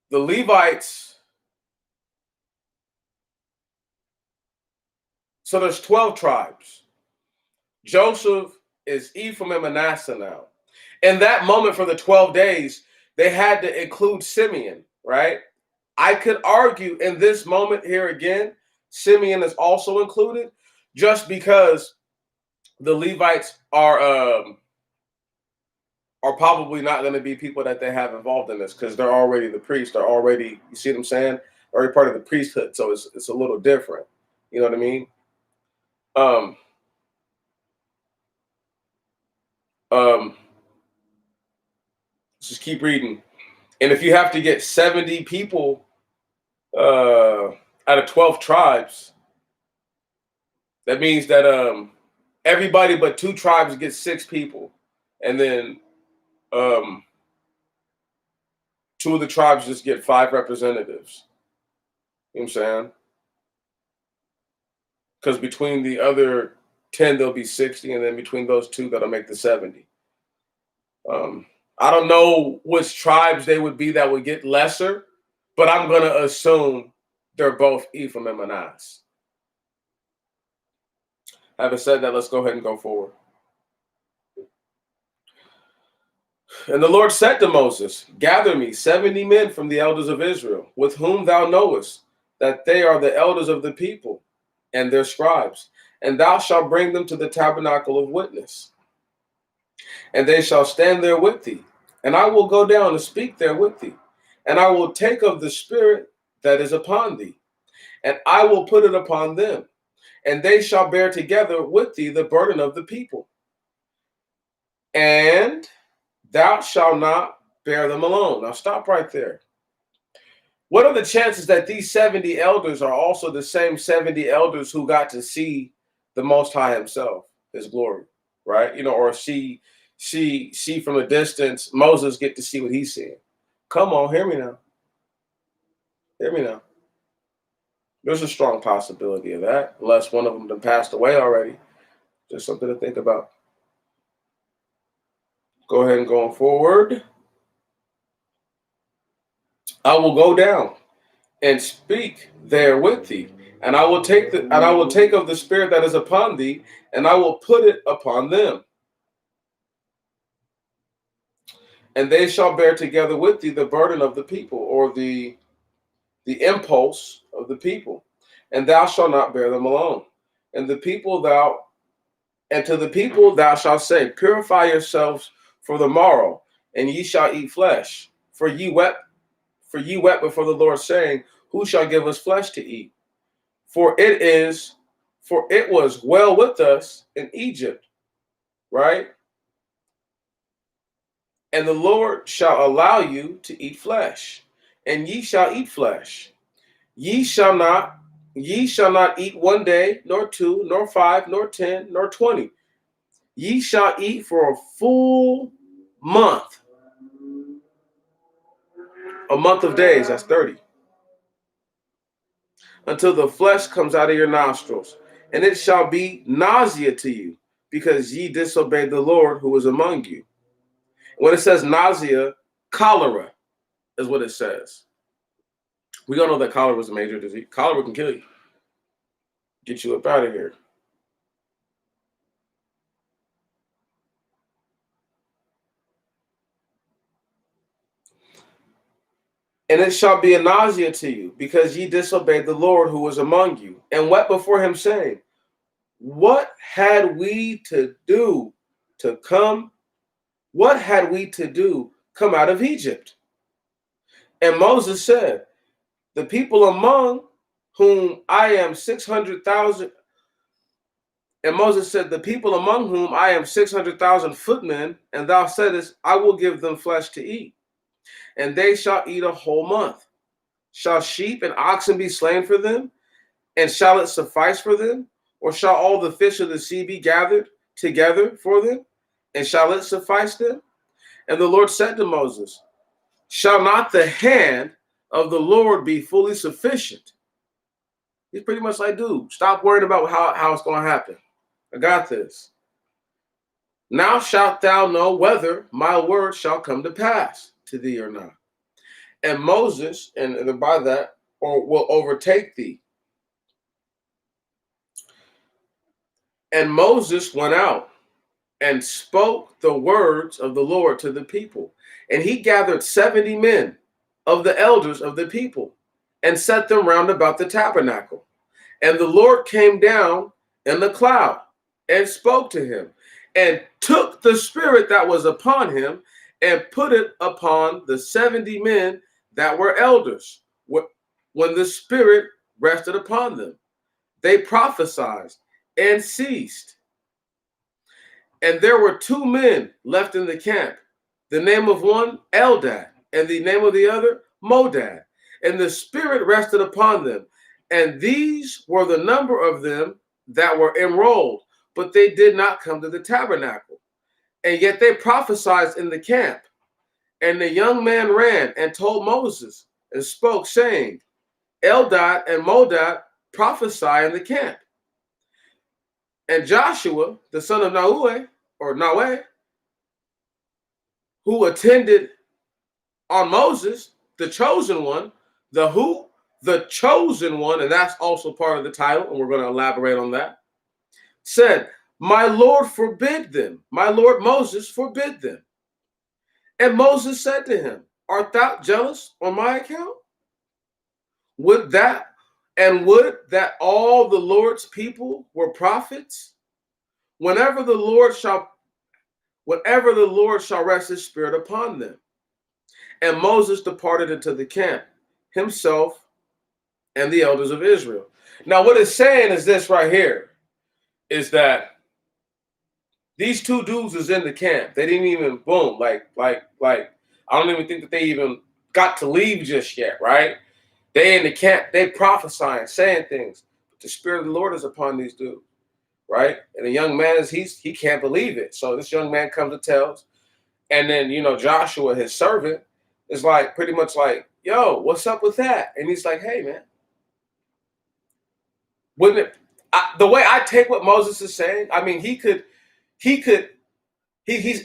The Levites. So there's 12 tribes. Joseph is Ephraim and Manasseh now. In that moment for the 12 days, they had to include Simeon, right? I could argue in this moment here again, Simeon is also included, just because the Levites are probably not going to be people that they have involved in this, because they're already the priests. They're already, you see what I'm saying? Already part of the priesthood, so it's a little different. You know what I mean? Just keep reading. And if you have to get 70 people out of 12 tribes, that means that everybody but 2 tribes gets 6 people. And then 2 of the tribes just get 5 representatives. You know what I'm saying? Because between the other 10, there'll be 60. And then between those 2, that'll make the 70. I don't know which tribes they would be that would get lesser, but I'm going to assume they're both Ephraim and Manasseh. Having said that, let's go ahead and go forward. And the Lord said to Moses, gather me 70 men from the elders of Israel, with whom thou knowest that they are the elders of the people, and their scribes, and thou shalt bring them to the tabernacle of witness. And they shall stand there with thee, and I will go down and speak there with thee, and I will take of the spirit that is upon thee, and I will put it upon them, and they shall bear together with thee the burden of the people. And thou shalt not bear them alone. Now stop right there. What are the chances that these 70 elders are also the same 70 elders who got to see the Most High himself, his glory, right? You know, or see from a distance, Moses get to see what he's seeing. Come on, hear me now. Hear me now. There's a strong possibility of that, unless one of them done passed away already. Just something to think about. Go ahead and go forward. I will go down and speak there with thee, and I will take of the spirit that is upon thee, and I will put it upon them. And they shall bear together with thee the burden of the people, or the impulse of the people, and thou shalt not bear them alone. And the people thou and to the people thou shalt say, purify yourselves for the morrow, and ye shall eat flesh. For ye wept before the Lord, saying, who shall give us flesh to eat? For it was well with us in Egypt, right? And the Lord shall allow you to eat flesh, and ye shall eat flesh. Ye shall not eat one day, nor two, nor 5, nor 10, nor 20. Ye shall eat for a full month. A month of days, that's 30. Until the flesh comes out of your nostrils. And it shall be nausea to you, because ye disobeyed the Lord who is among you. When it says nausea, cholera is what it says. We all know that cholera is a major disease. Cholera can kill you. Get you up out of here. And it shall be a nausea to you, because ye disobeyed the Lord who was among you, and wept before him, saying, what had we to do to come? What had we to do come out of Egypt? And Moses said, the people among whom I am 600,000. And Moses said, the people among whom I am 600,000 footmen, and thou saidest, I will give them flesh to eat, and they shall eat a whole month. Shall sheep and oxen be slain for them? And shall it suffice for them? Or shall all the fish of the sea be gathered together for them? And shall it suffice them? And the Lord said to Moses, shall not the hand of the Lord be fully sufficient? He's pretty much like, dude, stop worrying about how it's going to happen. I got this. Now shalt thou know whether my word shall come to pass to thee or not. And Moses, and by that, or will overtake thee. And Moses went out and spoke the words of the Lord to the people. And he gathered 70 men of the elders of the people and set them round about the tabernacle. And the Lord came down in the cloud and spoke to him, and took the spirit that was upon him and put it upon the 70 men that were elders. When the spirit rested upon them, they prophesied and ceased. And there were 2 men left in the camp, the name of one Eldad, and the name of the other Modad. And the spirit rested upon them. And these were the number of them that were enrolled, but they did not come to the tabernacle. And yet they prophesied in the camp. And the young man ran and told Moses and spoke, saying, Eldad and Modad prophesy in the camp. And Joshua, the son of Nawe, who attended on Moses, the chosen one, the chosen one, and that's also part of the title, and we're going to elaborate on that, said, my Lord forbid them. My Lord Moses forbid them. And Moses said to him, art thou jealous on my account? Would that all the Lord's people were prophets? Whenever the Lord shall rest his spirit upon them. And Moses departed into the camp, himself and the elders of Israel. Now, what it's saying is this right here, is that these 2 dudes is in the camp. They didn't even, boom, like, I don't even think that they even got to leave just yet, right? They in the camp, they prophesying, saying things. But the Spirit of the Lord is upon these dudes, right? And the young man he can't believe it. So this young man comes and tells, and then Joshua, his servant, is like pretty much like, yo, what's up with that? And he's like, hey man, wouldn't it? The way I take what Moses is saying, I mean, he's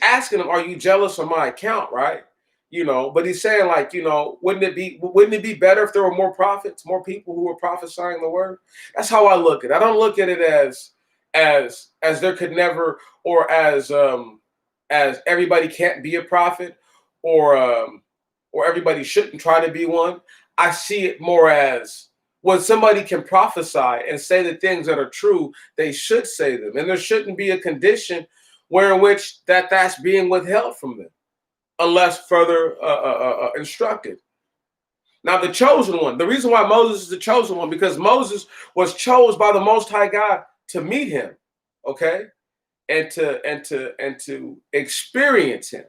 asking him, are you jealous on my account, right? But he's saying like, wouldn't it be better if there were more prophets, more people who were prophesying the word? That's how I look at it. I don't look at it as there could never, or as everybody can't be a prophet, or everybody shouldn't try to be one. I see it more as when somebody can prophesy and say the things that are true, they should say them, and there shouldn't be a condition where in which that's being withheld from them unless further instructed. Now, the chosen one, the reason why Moses is the chosen one, because Moses was chosen by the Most High God to meet him, okay, and to experience him.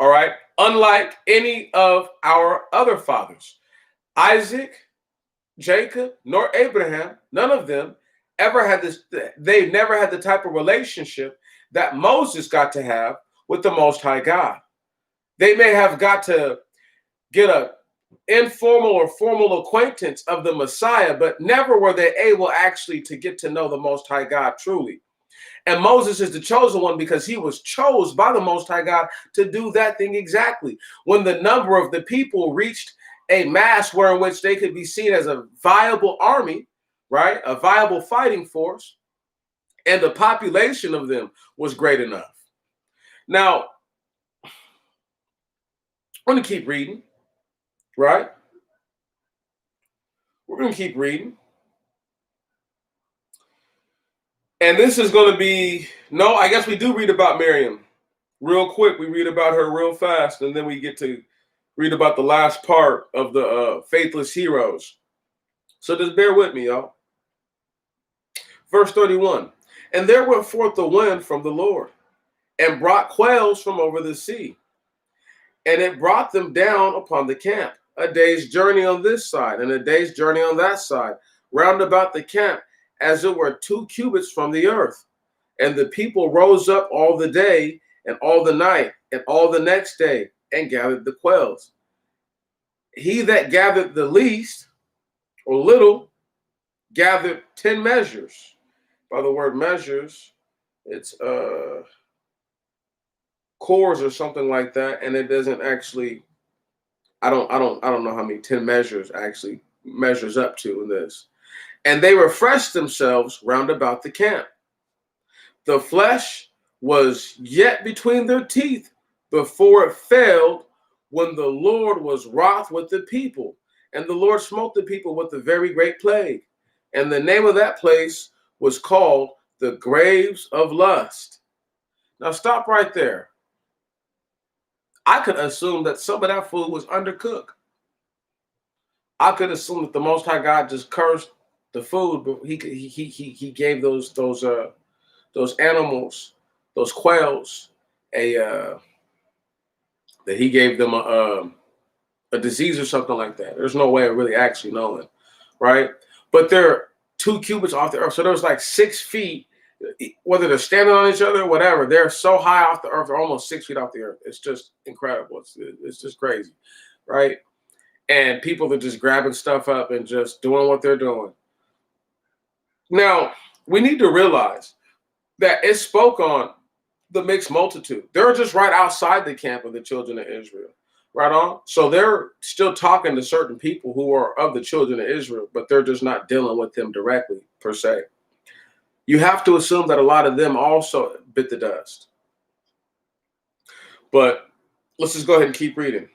All right, unlike any of our other fathers, Isaac, Jacob, nor Abraham, none of them ever had this. They never had the type of relationship that Moses got to have with the Most High God. They may have got to get a informal or formal acquaintance of the Messiah, but never were they able actually to get to know the Most High God truly. And Moses is the chosen one because he was chosen by the Most High God to do that thing exactly. When the number of the people reached a mass where in which they could be seen as a viable army, right? A viable fighting force, and the population of them was great enough. Now, I'm going to keep reading, right? We're going to keep reading. And this is going to be, no, I guess we do read about Miriam real quick. We read about her real fast, and then we get to read about the last part of the faithless heroes. So just bear with me, y'all. Verse 31, and there went forth the wind from the Lord, and brought quails from over the sea, and it brought them down upon the camp, a day's journey on this side, and a day's journey on that side, round about the camp, as it were 2 cubits from the earth. And the people rose up all the day, and all the night, and all the next day, and gathered the quails. He that gathered the least, or little, gathered 10 measures. By the word measures, it's cores or something like that, and it doesn't actually. I don't know how many 10 measures actually measures up to in this. And they refreshed themselves round about the camp. The flesh was yet between their teeth before it failed, when the Lord was wroth with the people. And the Lord smote the people with a very great plague. And the name of that place was called the graves of lust. Now stop right there. I could assume that some of that food was undercooked. I could assume that the Most High God just cursed the food, but he gave those animals, those quails, that he gave them a disease or something like that. There's no way of really actually knowing, right? But they're 2 cubits off the earth, so there's like 6 feet. Whether they're standing on each other or whatever, they're so high off the earth, they're almost 6 feet off the earth. It's just incredible. It's just crazy, right? And people are just grabbing stuff up and just doing what they're doing. Now, we need to realize that it spoke on the mixed multitude. They're just right outside the camp of the children of Israel, right on? So they're still talking to certain people who are of the children of Israel, but they're just not dealing with them directly, per se. You have to assume that a lot of them also bit the dust. But let's just go ahead and keep reading.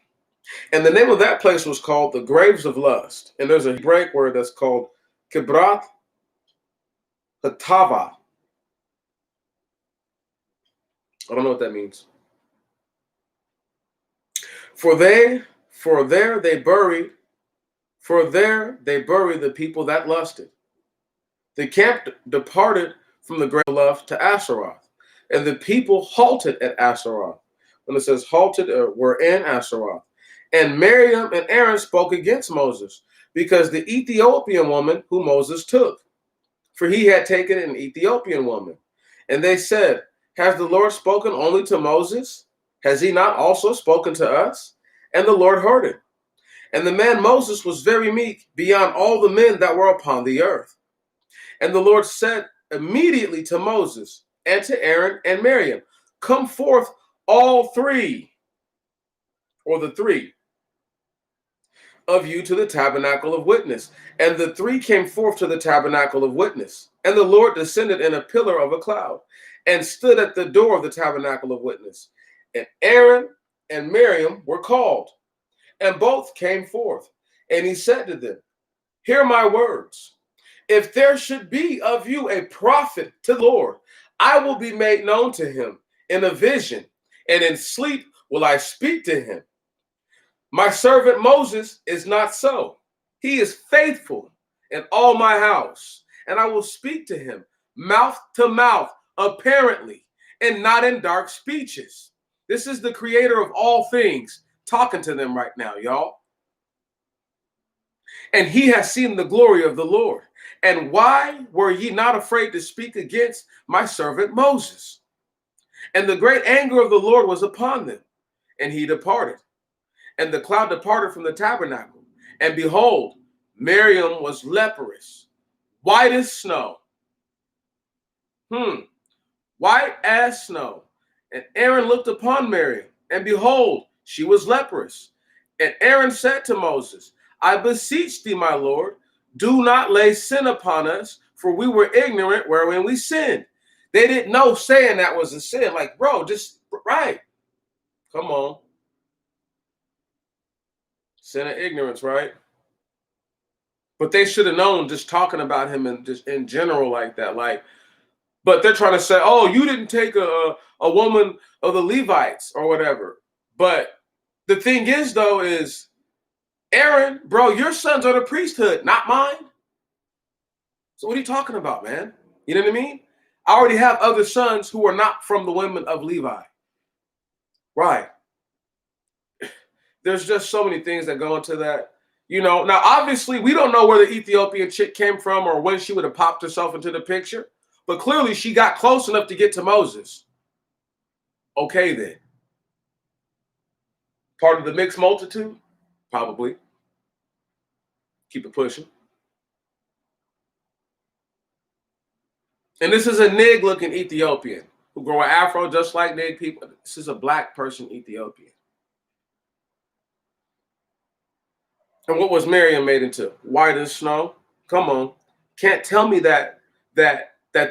And the name of that place was called the Graves of Lust. And there's a Hebraic word that's called Kibroth Hatava. I don't know what that means. For there they buried the people that lusted. The camp departed from the grave of lust to Asheroth, and the people halted at Asheroth. When it says halted, were in Asheroth. And Miriam and Aaron spoke against Moses, because the Ethiopian woman who Moses took, for he had taken an Ethiopian woman. And they said, has the Lord spoken only to Moses? Has he not also spoken to us? And the Lord heard it. And the man Moses was very meek beyond all the men that were upon the earth. And the Lord said immediately to Moses and to Aaron and Miriam, come forth all three, or the three of you, to the tabernacle of witness. And the three came forth to the tabernacle of witness. And the Lord descended in a pillar of a cloud and stood at the door of the tabernacle of witness. And Aaron and Miriam were called, and both came forth. And he said to them, hear my words. If there should be of you a prophet to the Lord, I will be made known to him in a vision, and in sleep will I speak to him. My servant Moses is not so. He is faithful in all my house, and I will speak to him mouth to mouth, apparently, and not in dark speeches. This is the creator of all things talking to them right now, y'all. And he has seen the glory of the Lord. And why were ye not afraid to speak against my servant Moses? And the great anger of the Lord was upon them, and he departed. And the cloud departed from the tabernacle. And behold, Miriam was leprous, white as snow. White as snow. And Aaron looked upon Miriam, and behold, she was leprous. And Aaron said to Moses, I beseech thee, my Lord, do not lay sin upon us, for we were ignorant wherein we sinned. They didn't know saying that was a sin. Like, bro, just right. Come on. Sin of ignorance, right? But they should have known just talking about him and just in general like that. Like, but they're trying to say, oh, you didn't take a woman of the Levites or whatever. But the thing is, though, is Aaron, bro, your sons are the priesthood, not mine. So what are you talking about, man? You know what I mean? I already have other sons who are not from the women of Levi. Right. There's just so many things that go into that. You know, now, obviously, we don't know where the Ethiopian chick came from or when she would have popped herself into the picture. But clearly, she got close enough to get to Moses. Okay, then. Part of the mixed multitude? Probably. Keep it pushing. And this is a nig-looking Ethiopian who grow an afro just like nig people. This is a black person Ethiopian. And what was Miriam made into? White as snow? Come on. Can't tell me that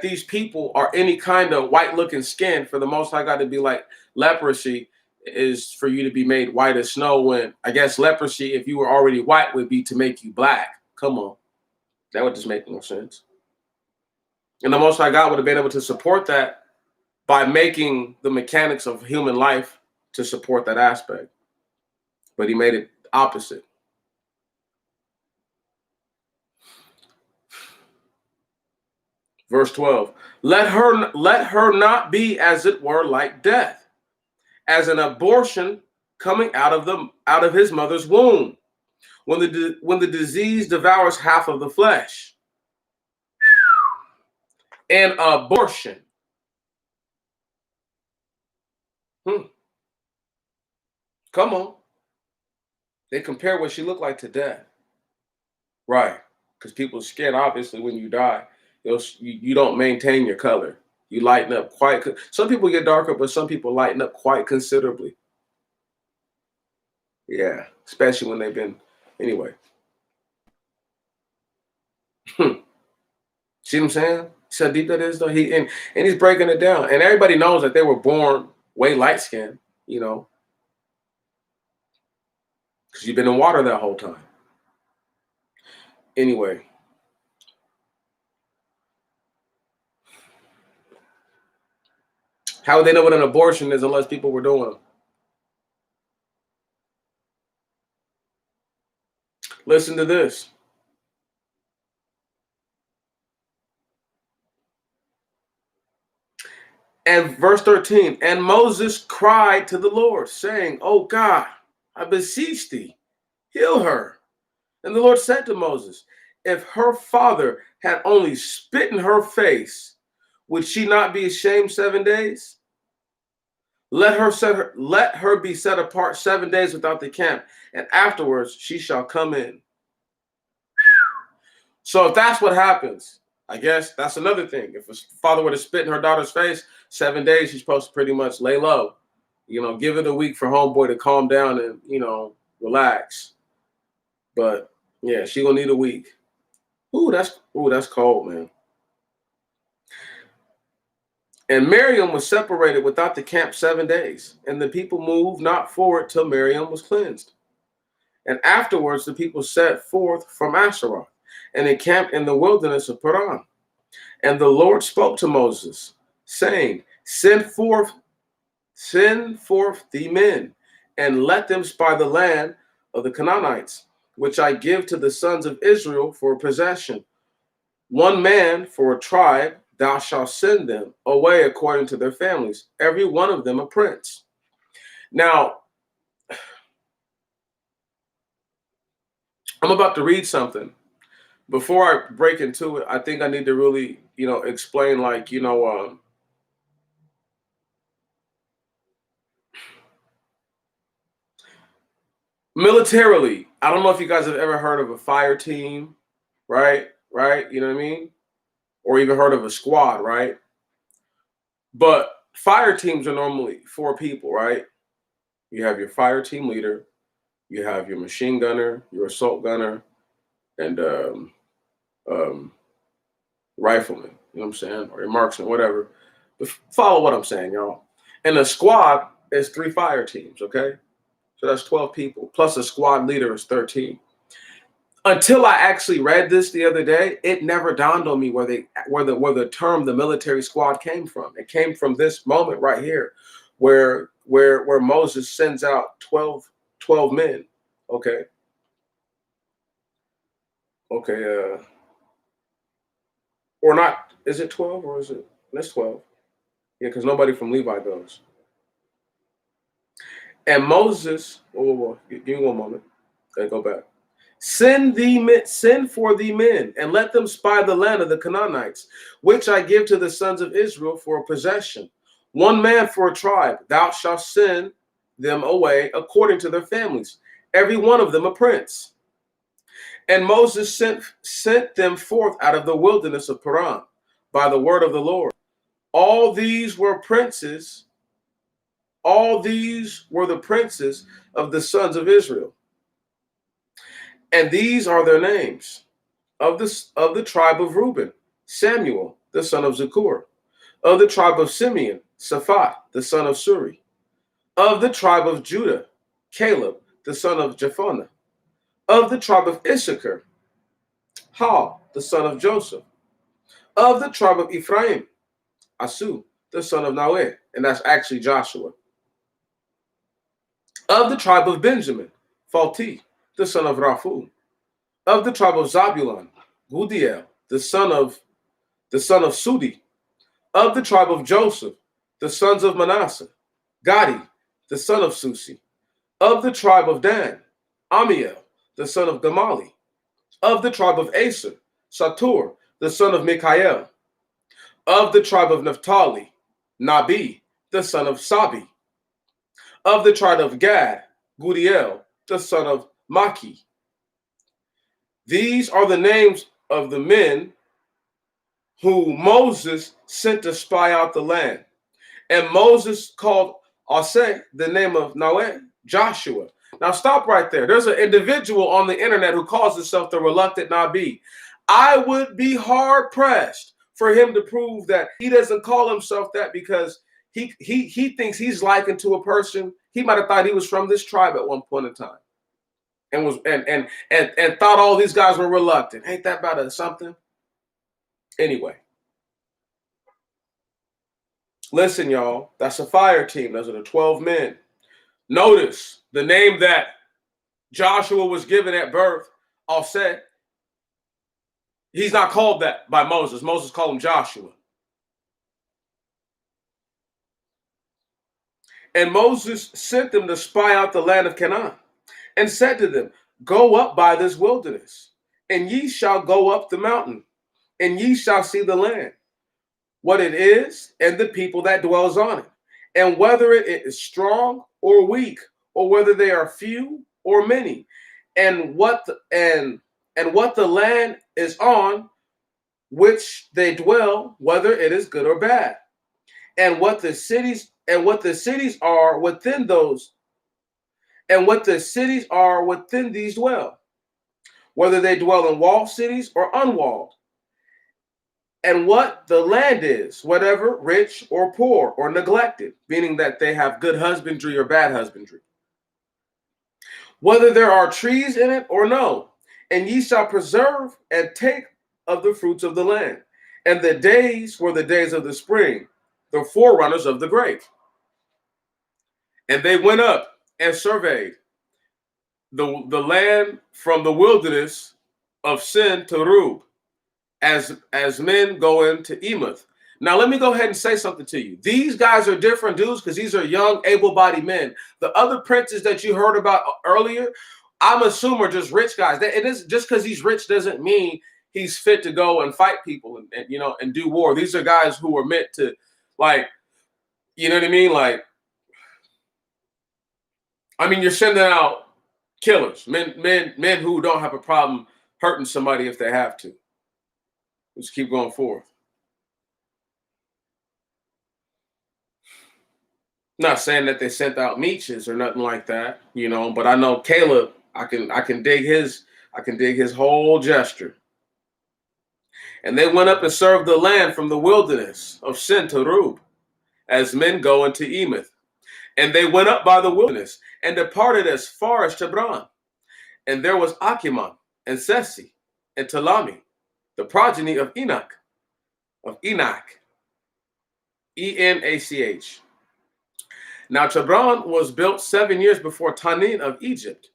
these people are any kind of white-looking skin for the Most High God to be like leprosy is for you to be made white as snow when I guess leprosy, if you were already white, would be to make you black. Come on. That would just make no sense. And the Most High God would have been able to support that by making the mechanics of human life to support that aspect. But he made it opposite. Verse 12, let her not be as it were like death, as an abortion coming out of his mother's womb, when the disease devours half of the flesh. An abortion. Come on. They compare what she looked like to death. Right. Because people's skin, obviously, when you die, you don't maintain your color. You lighten up quite. Some people get darker, but some people lighten up quite considerably. Yeah, especially when they've been. Anyway. See what I'm saying? See how deep that is, though? And he's breaking it down. And everybody knows that they were born way light skinned, you know, because you've been in water that whole time. Anyway. How would they know what an abortion is unless people were doing them? Listen to this. And verse 13, and Moses cried to the Lord, saying, oh God, I beseech thee, heal her. And the Lord said to Moses, if her father had only spit in her face, would she not be ashamed 7 days? Let her be set apart 7 days without the camp, and afterwards she shall come in. So if that's what happens, I guess that's another thing. If a father were to spit in her daughter's face, 7 days, she's supposed to pretty much lay low. You know, give it a week for homeboy to calm down and, you know, relax. But yeah, she gonna need a week. Ooh, that's cold, man. And Miriam was separated without the camp 7 days, and the people moved not forward till Miriam was cleansed. And afterwards the people set forth from Asherah, and encamped in the wilderness of Paran. And the Lord spoke to Moses, saying, Send forth the men, and let them spy the land of the Canaanites, which I give to the sons of Israel for a possession. One man for a tribe, thou shalt send them away according to their families, every one of them a prince. Now, I'm about to read something. Before I break into it, I think I need to really, explain, militarily. I don't know if you guys have ever heard of a fire team, right? Right? You know what I mean? Or even heard of a squad, right? But fire teams are normally 4 people, right? You have your fire team leader, you have your machine gunner, your assault gunner, and um, rifleman, you know what I'm saying? Or your marksman, whatever. But follow what I'm saying, y'all. And a squad is 3 fire teams, okay? So that's 12 people, plus a squad leader is 13. Until I actually read this the other day, it never dawned on me where the term the military squad came from. It came from this moment right here, where Moses sends out 12 men. Okay. Okay, or not, is it 12 or is it, that's 12. Yeah, because nobody from Levi goes. And Moses, give me one moment. Okay, go back. Send for thee men, and let them spy the land of the Canaanites, which I give to the sons of Israel for a possession. One man for a tribe, thou shalt send them away according to their families, every one of them a prince. And Moses sent them forth out of the wilderness of Paran by the word of the Lord. All these were princes, all these were the princes of the sons of Israel. And these are their names. Of the tribe of Reuben, Samuel, the son of Zakur. Of the tribe of Simeon, Saphat, the son of Suri. Of the tribe of Judah, Caleb, the son of Jephunneh. Of the tribe of Issachar, Hal, the son of Joseph. Of the tribe of Ephraim, Asu, the son of Noah, and that's actually Joshua. Of the tribe of Benjamin, Phalti, the son of Raphu. Of the tribe of Zabulon, Gudiel, the son of Sudi. Of the tribe of Joseph, the sons of Manasseh, Gadi, the son of Susi. Of the tribe of Dan, Amiel, the son of Gamali. Of the tribe of Aser, Satur, the son of Mikael. Of the tribe of Naphtali, Nabi, the son of Sabi. Of the tribe of Gad, Gudiel, the son of Maki. These are the names of the men who Moses sent to spy out the land. And Moses called Oseh the name of Noah, Joshua. Now stop right there. There's an individual on the internet who calls himself the reluctant Nabi. I would be hard pressed for him to prove that he doesn't call himself that, because he thinks he's likened to a person. He might have thought he was from this tribe at one point in time, and was and thought all these guys were reluctant. Ain't that about something? Anyway, listen, y'all. That's a fire team. Those are the 12 men. Notice the name that Joshua was given at birth, Oseh. He's not called that by Moses. Moses called him Joshua. And Moses sent them to spy out the land of Canaan, and said to them, go up by this wilderness, and ye shall go up the mountain, and ye shall see the land, what it is, and the people that dwells on it, and whether it is strong or weak, or whether they are few or many, and what the land is on which they dwell, whether it is good or bad, and what the cities are within those, and what the cities are within these dwell, whether they dwell in walled cities or unwalled. and what the land is, whatever, rich or poor or neglected, meaning that they have good husbandry or bad husbandry, whether there are trees in it or no. And ye shall preserve and take of the fruits of the land. And the days were the days of the spring, the forerunners of the grape. And they went up and surveyed the land from the wilderness of Sin to Rub, as men go into Emoth. Now, let me go ahead and say something to you. These guys are different dudes because these are young, able-bodied men. The other princes that you heard about earlier, I'm assuming are just rich guys. It is just because he's rich doesn't mean he's fit to go and fight people and do war. These are guys who were meant to, like, you know what I mean? Like, I mean, you're sending out killers, men who don't have a problem hurting somebody if they have to. Let's keep going forth. Not saying that they sent out Meeches or nothing like that, but I know Caleb, I can dig his whole gesture. And they went up and served the land from the wilderness of Sin to Rub, as men go into Emoth. And they went up by the wilderness and departed as far as Chebron. And there was Achiman and Sesi and Talami, the progeny of Enoch, Enach. Now Chebron was built 7 years before Tanin of Egypt.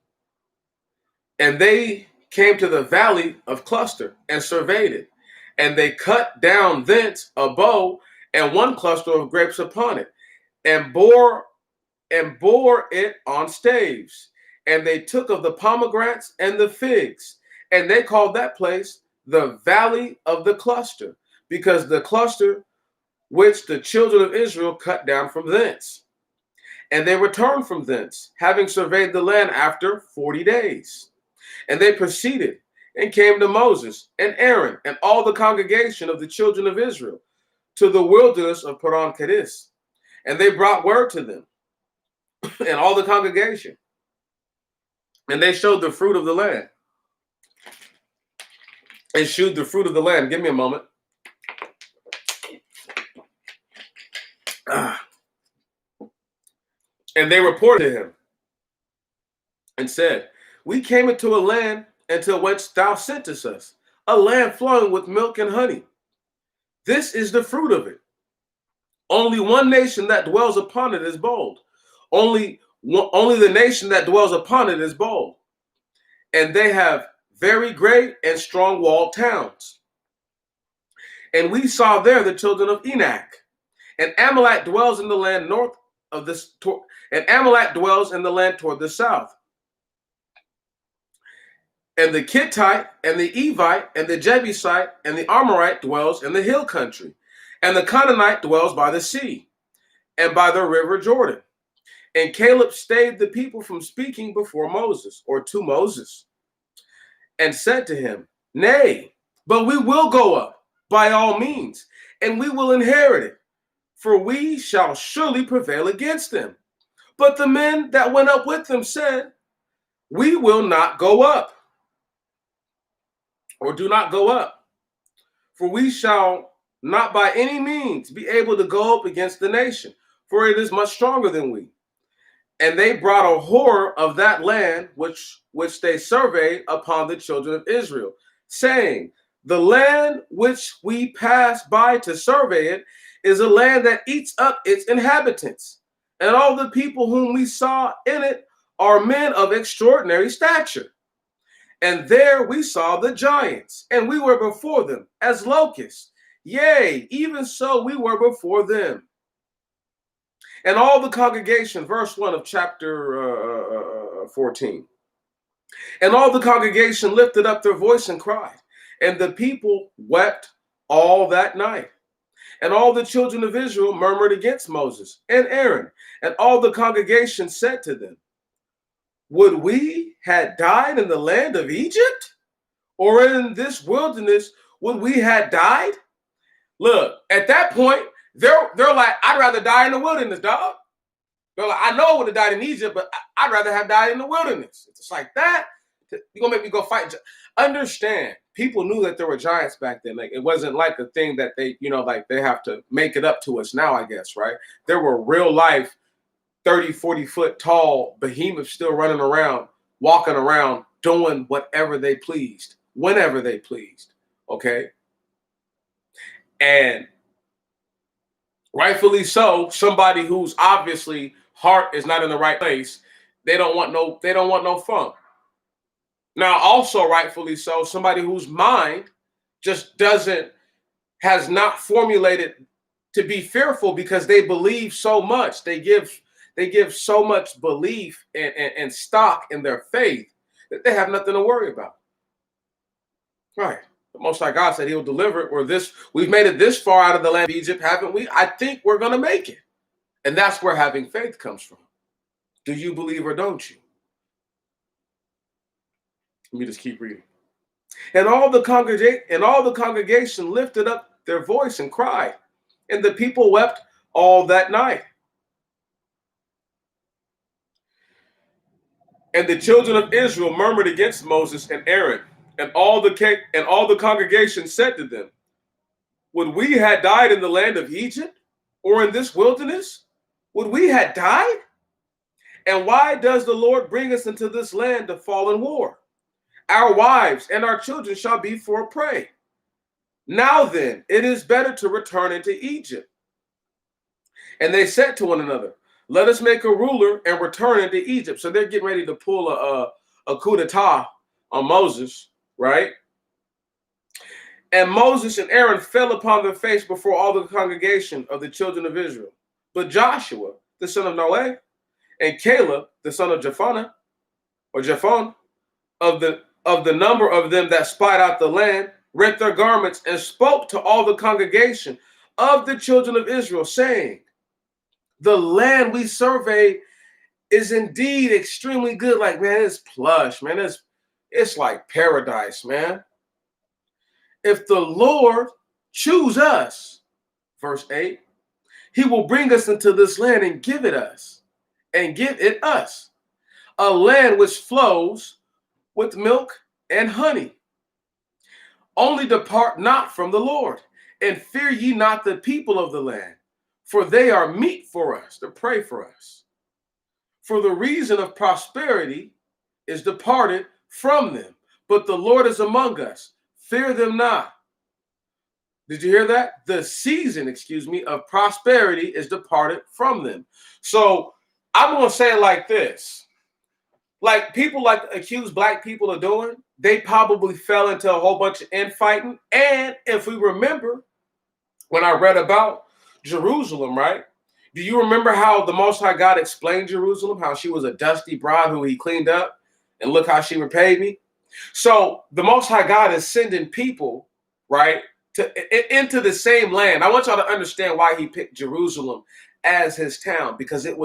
And they came to the valley of Cluster and surveyed it. And they cut down thence a bow and one cluster of grapes upon it, and bore it on staves. And they took of the pomegranates and the figs, and they called that place the valley of the cluster, because the cluster which the children of Israel cut down from thence. And they returned from thence, having surveyed the land after 40 days. And they proceeded and came to Moses and Aaron and all the congregation of the children of Israel to the wilderness of Paran Kadesh. And they brought word to them and all the congregation. And they showed the fruit of the land. And shewed the fruit of the land. Give me a moment. And they reported to him and said, we came into a land into which thou sentest us, a land flowing with milk and honey. This is the fruit of it. Only one nation that dwells upon it is bold. Only the nation that dwells upon it is bold. And they have very great and strong walled towns. And we saw there the children of Enoch. And Amalek dwells in the land north of this, and Amalek dwells in the land toward the south. And the Kittite and the Evite and the Jebusite and the Amorite dwells in the hill country. And the Canaanite dwells by the sea and by the river Jordan. And Caleb stayed the people from speaking before Moses, or to Moses, and said to him, nay, but we will go up by all means, and we will inherit it, for we shall surely prevail against them. But the men that went up with them said, we will not go up, or do not go up, for we shall not by any means be able to go up against the nation, for it is much stronger than we. And they brought a horror of that land which they surveyed upon the children of Israel, saying, the land which we passed by to survey it is a land that eats up its inhabitants, and all the people whom we saw in it are men of extraordinary stature. And there we saw the giants, and we were before them as locusts. Yea, even so we were before them. And all the congregation, verse 1 of chapter 14. And all the congregation lifted up their voice and cried, and the people wept all that night. And all the children of Israel murmured against Moses and Aaron, and all the congregation said to them, would we had died in the land of Egypt, or in this wilderness would we had died? Look, at that point, they're like, I'd rather die in the wilderness, dog. They're like, I know I would have died in Egypt, but I'd rather have died in the wilderness. It's like that. You gonna make me go fight? Understand, people knew that there were giants back then. Like, it wasn't like a thing that they, like they have to make it up to us now, I guess, right? There were real life 30, 40 foot tall behemoths still running around, walking around, doing whatever they pleased, whenever they pleased. Okay. And rightfully so, somebody whose obviously heart is not in the right place, they don't want no fun. Now, also rightfully so, somebody whose mind just has not formulated to be fearful because they believe so much. They give so much belief and stock in their faith that they have nothing to worry about. Right. The Most High God said He'll deliver it. We've made it this far out of the land of Egypt, haven't we? I think we're going to make it. And that's where having faith comes from. Do you believe or don't you? Let me just keep reading. And all the congregation lifted up their voice and cried, and the people wept all that night. And the children of Israel murmured against Moses and Aaron, and all the congregation said to them, would we had died in the land of Egypt, or in this wilderness? Would we had died? And why does the Lord bring us into this land to fall in war? Our wives and our children shall be for a prey. Now then, it is better to return into Egypt. And they said to one another, let us make a ruler and return into Egypt. So they're getting ready to pull a coup d'etat on Moses, right? And Moses and Aaron fell upon their face before all the congregation of the children of Israel. But Joshua, the son of Noah, and Caleb, the son of Jephthah, or Jephon, of the number of them that spied out the land, rent their garments and spoke to all the congregation of the children of Israel, saying, the land we survey is indeed extremely good. Like, man, it's plush, man. It's like paradise, man. If the Lord choose us, verse 8, He will bring us into this land and give it us, a land which flows with milk and honey. Only depart not from the Lord, and fear ye not the people of the land, for they are meat for us, to pray for us. For the reason of prosperity is departed from them, but the Lord is among us. Fear them not. Did you hear that? The season, of prosperity is departed from them. So I'm going to say it like this. Like people like to accuse black people of doing, they probably fell into a whole bunch of infighting. And if we remember, when I read about Jerusalem, right? Do you remember how the Most High God explained Jerusalem? How she was a dusty bride who He cleaned up, and look how she repaid me. So the Most High God is sending people, right, into the same land. I want y'all to understand why He picked Jerusalem as His town, because it's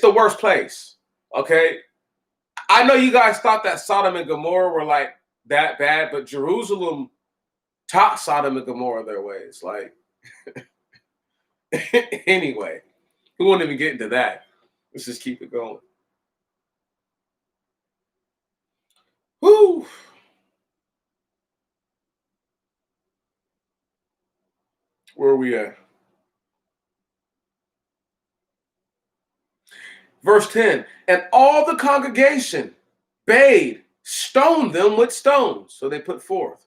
the worst place. Okay, I know you guys thought that Sodom and Gomorrah were like that bad, but Jerusalem taught Sodom and Gomorrah their ways. Like, anyway, we won't even get into that. Let's just keep it going. Whoo. Where are we at? Verse 10, and all the congregation bade stone them with stones. So they put forth.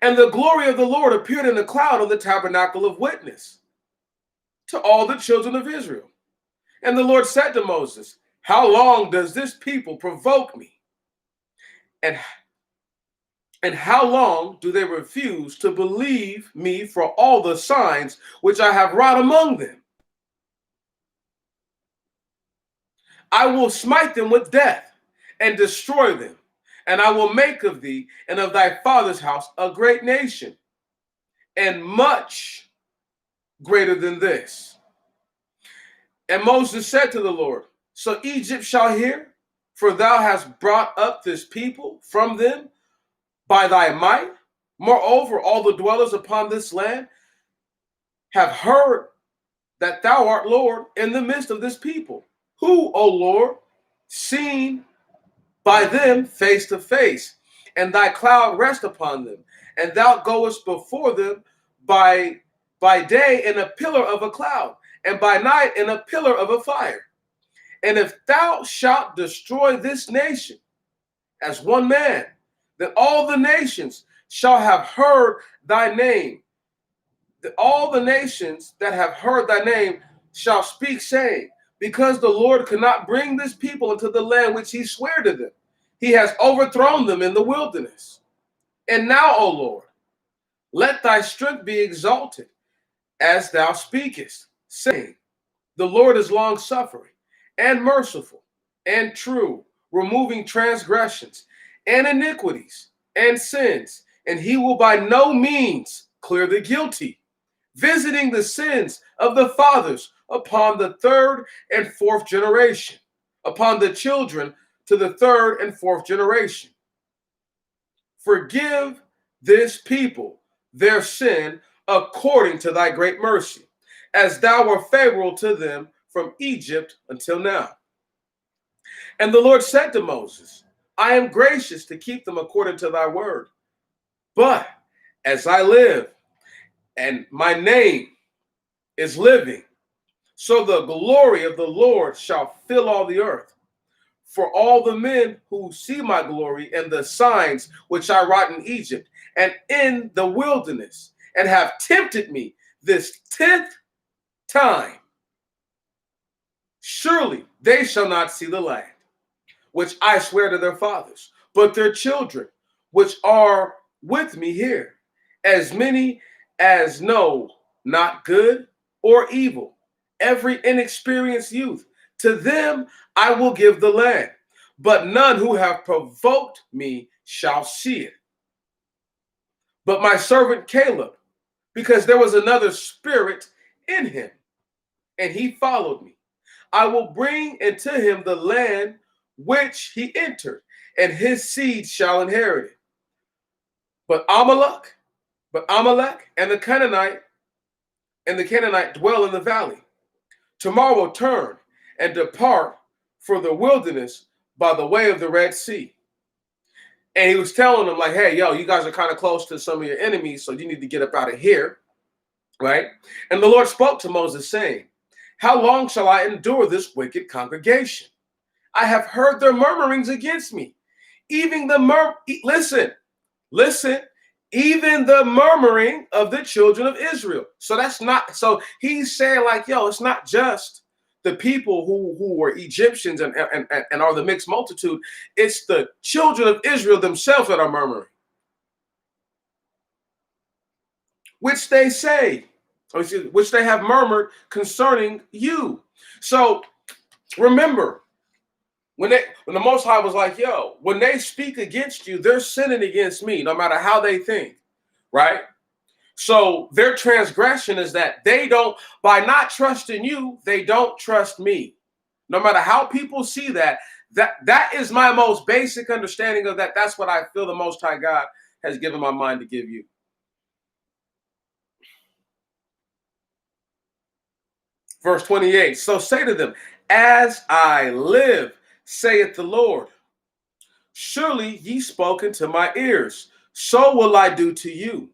And the glory of the Lord appeared in the cloud of the tabernacle of witness to all the children of Israel. And the Lord said to Moses, how long does this people provoke me? And how long do they refuse to believe me for all the signs which I have wrought among them? I will smite them with death and destroy them, and I will make of thee and of thy father's house a great nation, and much greater than this. And Moses said to the Lord, so Egypt shall hear, for thou hast brought up this people from them by thy might. Moreover, all the dwellers upon this land have heard that thou art Lord in the midst of this people. Who, O Lord, seen by them face to face, and thy cloud rest upon them, and thou goest before them by day in a pillar of a cloud, and by night in a pillar of a fire. And if thou shalt destroy this nation as one man, then all the nations shall have heard thy name. All the nations that have heard thy name shall speak, saying, because the Lord could not bring this people into the land which he sware to them, he has overthrown them in the wilderness. And now, O Lord, let thy strength be exalted as thou speakest, saying, the Lord is long suffering and merciful and true, removing transgressions and iniquities and sins, and he will by no means clear the guilty, visiting the sins of the fathers upon the third and fourth generation, upon the children to the third and fourth generation. Forgive this people their sin according to thy great mercy, as thou wert favorable to them from Egypt until now. And the Lord said to Moses, I am gracious to keep them according to thy word. But as I live, and my name is living, so the glory of the Lord shall fill all the earth. For all the men who see my glory and the signs which I wrought in Egypt and in the wilderness, and have tempted me this 10th time, surely they shall not see the land, which I swear to their fathers, but their children, which are with me here, as many as know not good or evil, every inexperienced youth, to them I will give the land, but none who have provoked me shall see it. But my servant Caleb, because there was another spirit in him, and he followed me, I will bring into him the land which he entered, and his seed shall inherit it. But Amalek and the Canaanite dwell in the valley. Tomorrow turn and depart for the wilderness by the way of the Red Sea. And he was telling them, like, hey, yo, you guys are kind of close to some of your enemies, so you need to get up out of here, right? And the Lord spoke to Moses, saying, how long shall I endure this wicked congregation? I have heard their murmurings against me. Even the even the murmuring of the children of Israel. So he's saying, like, yo, it's not just the people who were Egyptians and are the mixed multitude. It's the children of Israel themselves that are murmuring, which they have murmured concerning you. So remember, when the Most High was like, yo, when they speak against you, they're sinning against me, no matter how they think, right? So their transgression is that they don't, by not trusting you, they don't trust me. No matter how people see that is my most basic understanding of that. That's what I feel the Most High God has given my mind to give you. Verse 28, so say to them, as I live, saith the Lord, surely ye spoken to my ears, so will I do to you.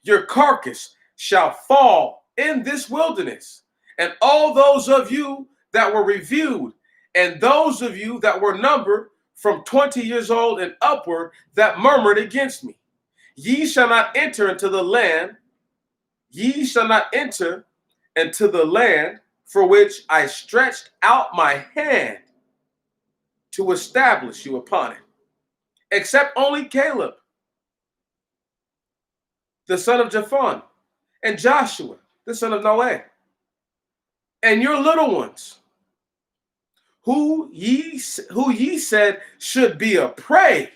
Your carcass shall fall in this wilderness, and all those of you that were reviewed, and those of you that were numbered from 20 years old and upward that murmured against me. Ye shall not enter into the land, for which I stretched out my hand to establish you upon it, except only Caleb, the son of Jephon, and Joshua, the son of Noah, and your little ones, who ye said should be a prey,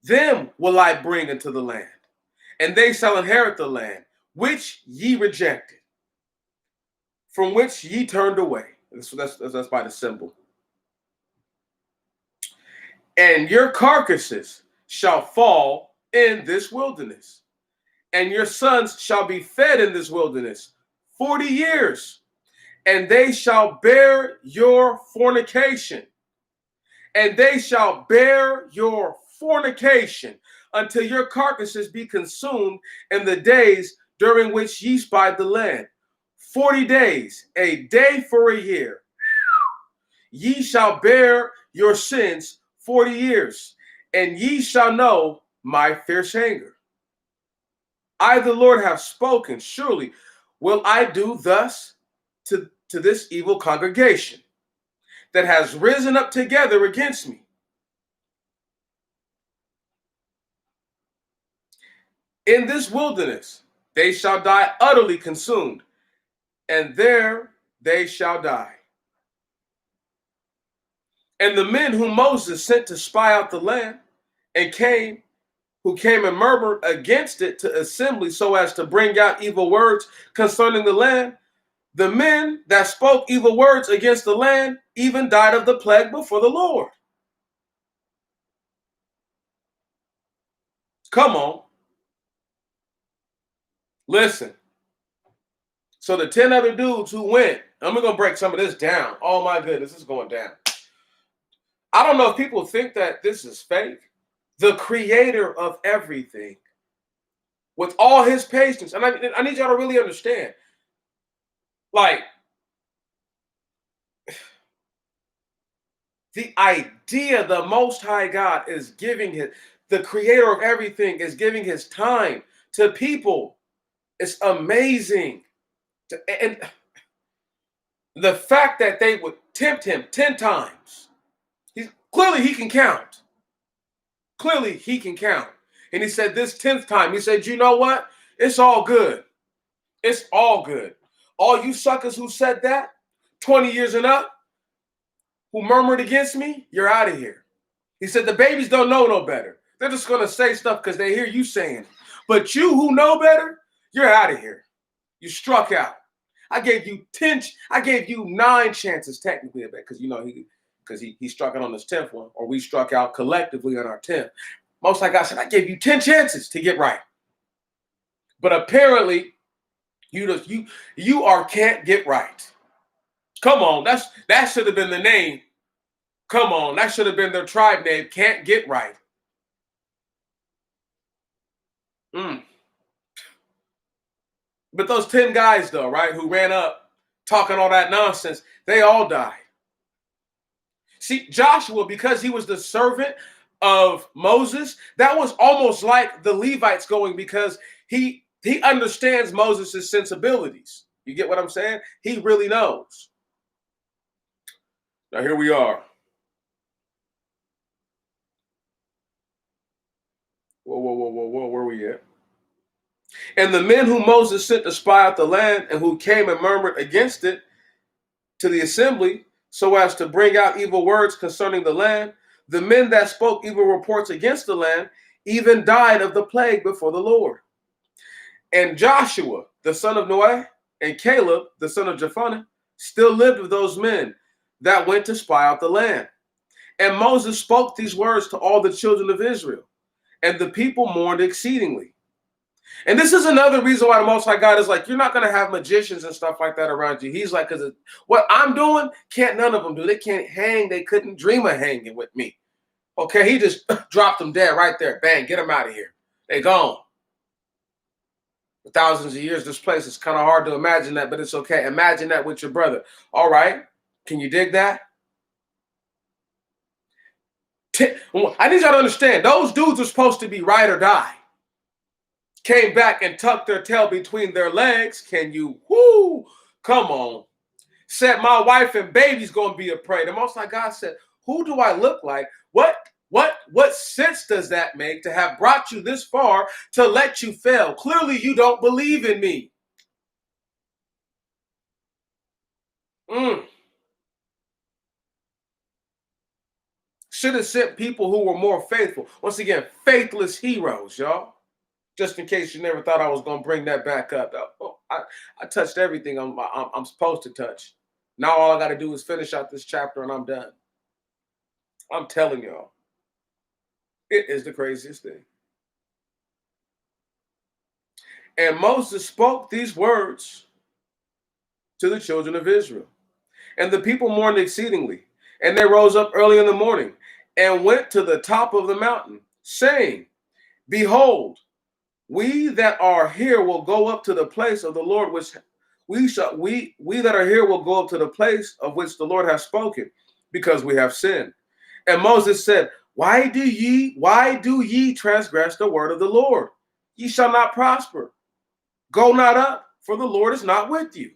them will I bring into the land, and they shall inherit the land which ye rejected, from which ye turned away. That's by the symbol. And your carcasses shall fall in this wilderness, and your sons shall be fed in this wilderness 40 years, and they shall bear your fornication and they shall bear your fornication until your carcasses be consumed in the days during which ye spied the land. 40 days, a day for a year. Ye shall bear your sins 40 years, and ye shall know my fierce anger. I, the Lord, have spoken. Surely will I do thus to this evil congregation that has risen up together against me. In this wilderness they shall die utterly consumed, and there they shall die. And the men whom Moses sent to spy out the land, and who came and murmured against it to assembly so as to bring out evil words concerning the land, the men that spoke evil words against the land even died of the plague before the Lord. Come on. Listen. So the 10 other dudes who went, I'm going to break some of this down. Oh my goodness, this is going down. I don't know if people think that this is fake. The creator of everything, with all his patience, and I need y'all to really understand, like, the idea the Most High God is giving the creator of everything is giving his time to people. It's amazing. And the fact that they would tempt him 10 times, clearly he can count. Clearly he can count. And he said this 10th time, he said, you know what? It's all good. It's all good. All you suckers who said that, 20 years and up, who murmured against me, you're out of here. He said the babies don't know no better. They're just going to say stuff because they hear you saying it. But you who know better, you're out of here. You struck out. I gave you 9 chances technically, because he struck out on his 10th one, or we struck out collectively on our 10th. Most like I said, I gave you 10 chances to get right. But apparently, you can't get right. Come on, that should have been the name. Come on, that should have been their tribe name. Can't get right. But those 10 guys, though, right, who ran up talking all that nonsense, they all died. See, Joshua, because he was the servant of Moses, that was almost like the Levites going, because he understands Moses' sensibilities. You get what I'm saying? He really knows. Now, here we are. Whoa, where are we at? And the men whom Moses sent to spy out the land, and who came and murmured against it to the assembly, so as to bring out evil words concerning the land, the men that spoke evil reports against the land even died of the plague before the Lord. And Joshua, the son of Noah, and Caleb, the son of Jephunneh, still lived with those men that went to spy out the land. And Moses spoke these words to all the children of Israel, and the people mourned exceedingly. And this is another reason why the Most High God is like, you're not going to have magicians and stuff like that around you. He's like, because what I'm doing, can't none of them do. They can't hang. They couldn't dream of hanging with me. Okay, he just dropped them dead right there. Bang, get them out of here. They gone. For thousands of years, this place is kind of hard to imagine that, but it's okay. Imagine that with your brother. All right, can you dig that? I need y'all to understand, those dudes are supposed to be ride or die. Came back and tucked their tail between their legs. Can you, come on. Said my wife and baby's going to be a prey. The Most High God said, who do I look like? What sense does that make to have brought you this far to let you fail? Clearly you don't believe in me. Should have sent people who were more faithful. Once again, faithless heroes, y'all. Just in case you never thought I was going to bring that back up. I touched everything I'm supposed to touch. Now all I got to do is finish out this chapter and I'm done. I'm telling y'all, it is the craziest thing. And Moses spoke these words to the children of Israel. And the people mourned exceedingly. And they rose up early in the morning and went to the top of the mountain, saying, Behold, we that are here will go up to the place of the Lord, which we that are here will go up to the place of which the Lord has spoken, because we have sinned. And Moses said, Why do ye transgress the word of the Lord? Ye shall not prosper. Go not up, for the Lord is not with you.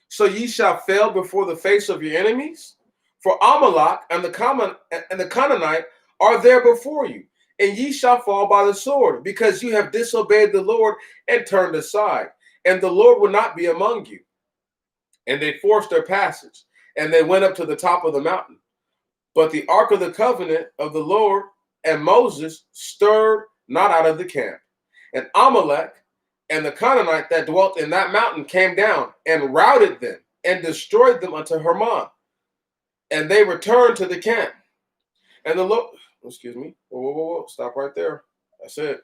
So ye shall fail before the face of your enemies. For Amalek and the Canaanite are there before you, and ye shall fall by the sword, because you have disobeyed the Lord and turned aside, and the Lord will not be among you. And they forced their passage, and they went up to the top of the mountain. But the ark of the covenant of the Lord and Moses stirred not out of the camp. And Amalek and the Canaanite that dwelt in that mountain came down and routed them and destroyed them unto Hermon. And they returned to the camp. And the Lord, excuse me, whoa, stop right there. That's it.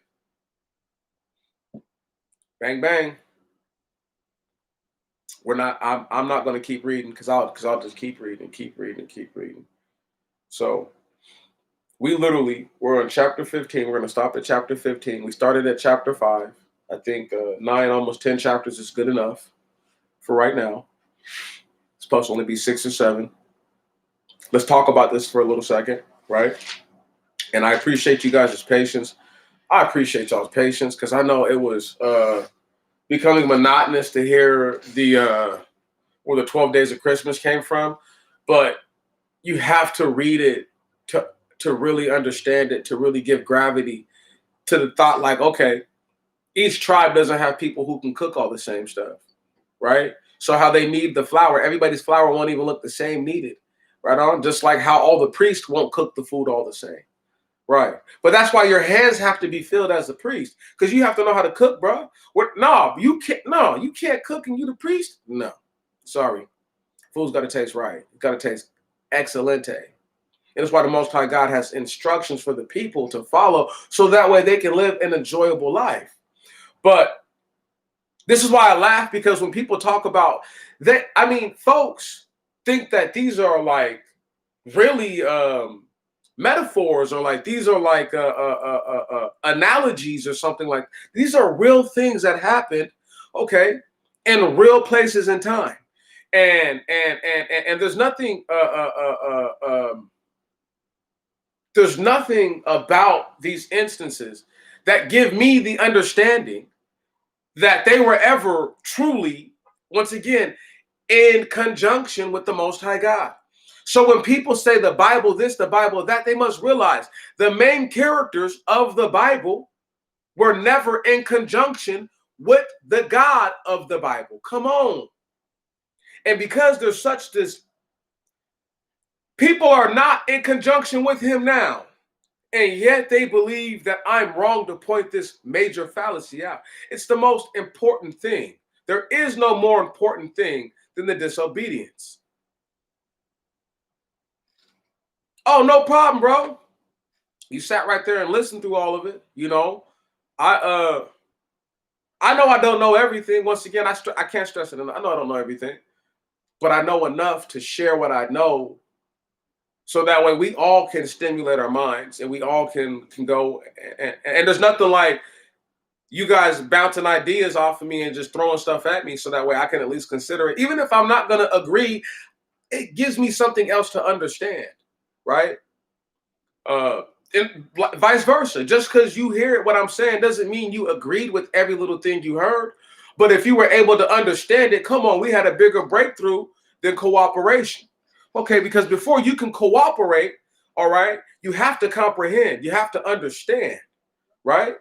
Bang, bang. I'm not going to keep reading because I'll just keep reading. So we literally we're on chapter 15. We're going to stop at chapter 15. We started at chapter 5. I think 9, almost 10 chapters is good enough for right now. It's supposed to only be 6 or 7. Let's talk about this for a little second, right? And I appreciate you guys' patience. I appreciate y'all's patience because I know it was becoming monotonous to hear where the 12 days of Christmas came from, but you have to read it to really understand it, to really give gravity to the thought like, okay, each tribe doesn't have people who can cook all the same stuff, right? So how they knead the flour, everybody's flour won't even look the same kneaded, right on? Just like how all the priests won't cook the food all the same, right? But that's why your hands have to be filled as a priest, because you have to know how to cook, bro. You can't cook and you the priest? No, sorry. Food's got to taste right. It's got to taste excelente. And that's why the Most High God has instructions for the people to follow so that way they can live an enjoyable life. But this is why I laugh, because when people talk about that, I mean, folks think that these are like really metaphors, or like these are like analogies or something. Like these are real things that happened, okay, in real places and time. And there's nothing there's nothing about these instances that give me the understanding that they were ever truly, once again, in conjunction with the Most High God. So when people say the Bible this, the Bible that, they must realize the main characters of the Bible were never in conjunction with the God of the Bible. Come on. And because there's such this, people are not in conjunction with him now. And yet they believe that I'm wrong to point this major fallacy out. It's the most important thing. There is no more important thing than the disobedience. Oh, no problem, bro. You sat right there and listened through all of it. You know, I know I don't know everything. Once again, I can't stress it enough. I know I don't know everything, but I know enough to share what I know, so that way we all can stimulate our minds and we all can go. And there's nothing like you guys bouncing ideas off of me and just throwing stuff at me, so that way I can at least consider it. Even if I'm not going to agree, it gives me something else to understand, right? And vice versa. Just because you hear what I'm saying doesn't mean you agreed with every little thing you heard. But if you were able to understand it, come on, we had a bigger breakthrough than cooperation. Okay, because before you can cooperate, all right, you have to comprehend, you have to understand, right?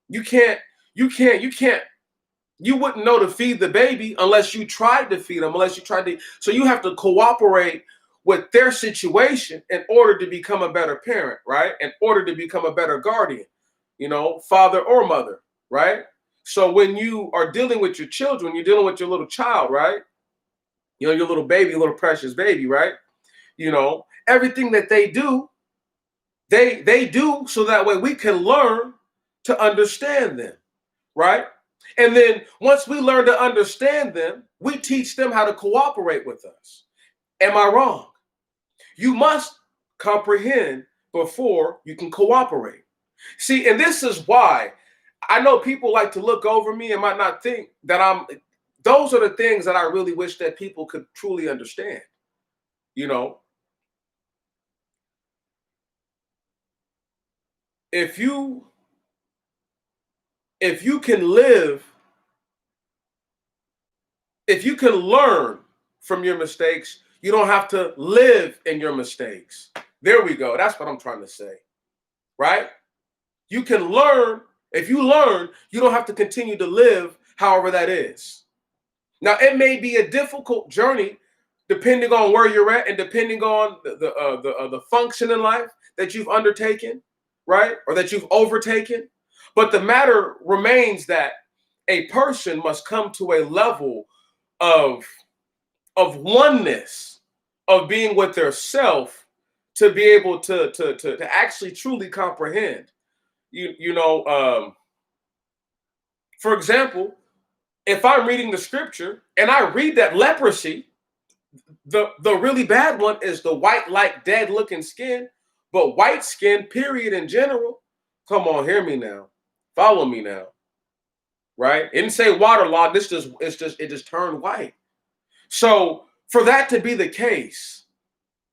You wouldn't know to feed the baby unless you tried to feed them, so you have to cooperate with their situation in order to become a better parent, right? In order to become a better guardian, father or mother, right? So when you are dealing with your children, you're dealing with your little child, right? Your little baby, little precious baby, right? Everything that they do, they do so that way we can learn to understand them, right? And then once we learn to understand them, we teach them how to cooperate with us. Am I wrong? You must comprehend before you can cooperate. See, and this is why I know people like to look over me and might not think that those are the things that I really wish that people could truly understand. You know, if you if you can live, if you can learn from your mistakes, you don't have to live in your mistakes. There we go. That's what I'm trying to say. Right? You can learn. If you learn, you don't have to continue to live however that is. Now, it may be a difficult journey depending on where you're at and depending on the function in life that you've undertaken, right? Or that you've overtaken. But the matter remains that a person must come to a level of, of oneness, of being with their self to be able to actually truly comprehend. For example, if I'm reading the scripture and I read that leprosy, the really bad one is the white, like dead looking skin, but white skin, period, in general. Come on, hear me now. Follow me now. Right? It didn't say waterlogged. It just turned white. So for that to be the case,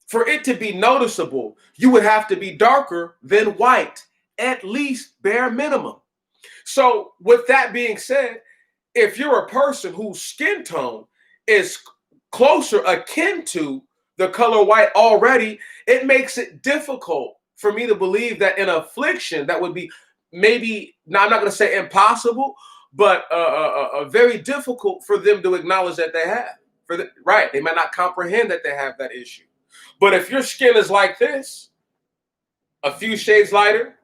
for it to be noticeable, you would have to be darker than white, at least bare minimum. So with that being said, if you're a person whose skin tone is closer akin to the color white already, it makes it difficult for me to believe that in affliction that would be maybe, now I'm not going to say impossible, but very difficult for them to acknowledge that they have. Right, they might not comprehend that they have that issue. But if your skin is like this, a few shades lighter,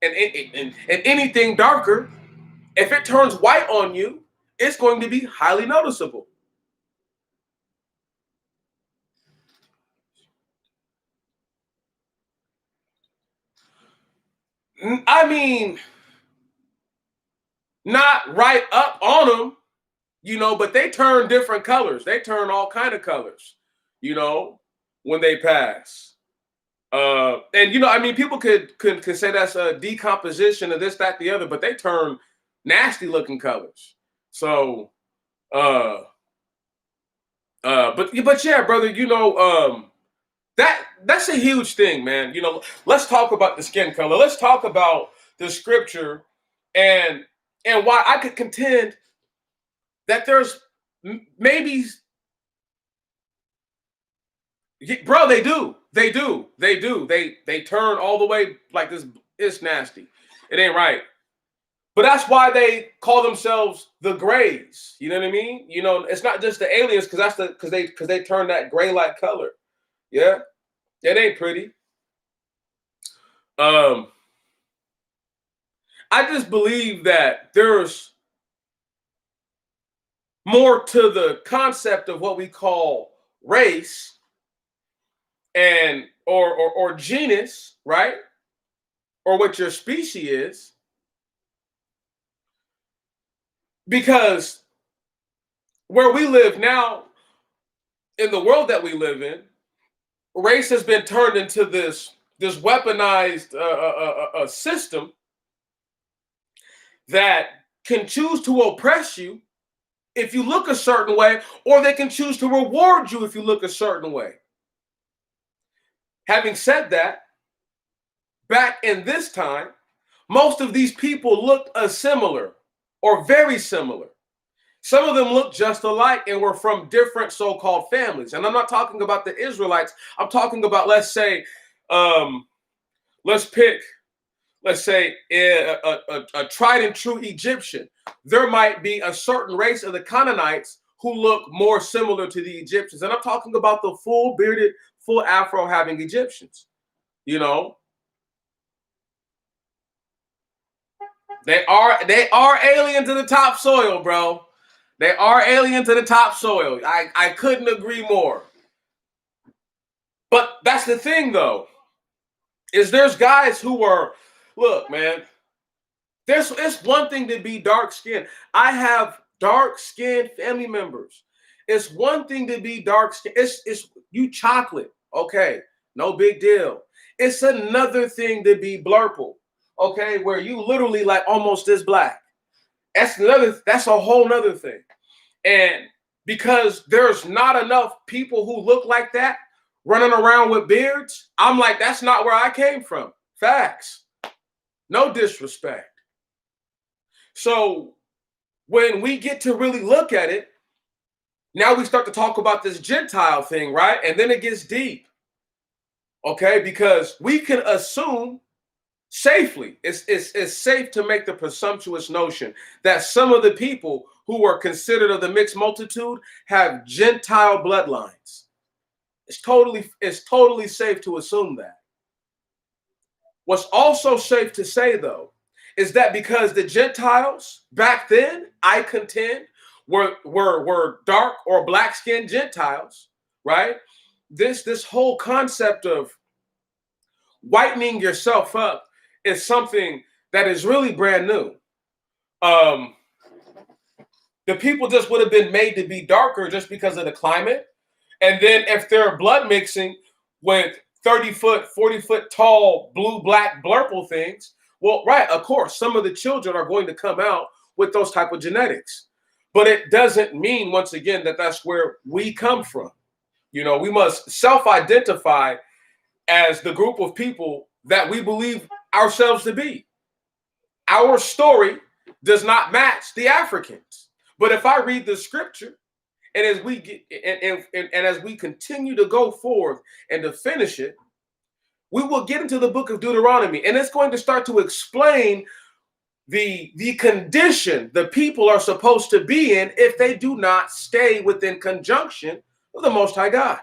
and anything darker, if it turns white on you, it's going to be highly noticeable. I mean, not right up on them, but they turn different colors. They turn all kind of colors, when they pass. And I mean, people could say that's a decomposition of this, that, the other, but they turn nasty looking colors. So, but yeah, brother, that's a huge thing, man. Let's talk about the skin color. Let's talk about the scripture and why I could contend that there's maybe, bro, they do. They turn all the way like this. It's nasty. It ain't right. But that's why they call themselves the grays. You know what I mean? It's not just the aliens because they turn that gray like color. Yeah, it ain't pretty. I just believe that there's more to the concept of what we call race and or genus, right? Or what your species is. Because where we live now, in the world that we live in, race has been turned into this weaponized system that can choose to oppress you if you look a certain way, or they can choose to reward you if you look a certain way. Having said that, back in this time, most of these people looked similar or very similar. Some of them looked just alike and were from different so-called families. And I'm not talking about the Israelites. I'm talking about, let's say, let's say a tried and true Egyptian. There might be a certain race of the Canaanites who look more similar to the Egyptians. And I'm talking about the full bearded, full afro having Egyptians. They are alien to the top soil, bro. They are alien to the top soil. I couldn't agree more. But that's the thing, though, is there's guys who are, look, man, it's one thing to be dark skinned. I have dark skinned family members. It's one thing to be dark skinned. It's you chocolate. Okay, no big deal. It's another thing to be blurple, okay, where you literally like almost this black. That's a whole nother thing. And because there's not enough people who look like that running around with beards, I'm like, that's not where I came from. Facts. No disrespect. So when we get to really look at it, now we start to talk about this Gentile thing, right? And then it gets deep. Okay, because we can assume safely, it's safe to make the presumptuous notion that some of the people who are considered of the mixed multitude have Gentile bloodlines. It's totally safe to assume that. What's also safe to say, though, is that because the Gentiles back then, I contend, were dark or black-skinned Gentiles, right? This whole concept of whitening yourself up is something that is really brand new. The people just would have been made to be darker just because of the climate. And then if they're blood mixing with 30-foot, 40-foot tall, blue-black blurple things, well, right, of course, some of the children are going to come out with those type of genetics. But it doesn't mean, once again, that that's where we come from. You know, we must self-identify as the group of people that we believe ourselves to be. Our story does not match the Africans. But if I read the scripture, and as we get and as we continue to go forth and to finish it, we will get into the book of Deuteronomy, and it's going to start to explain the condition the people are supposed to be in if they do not stay within conjunction with the Most High God.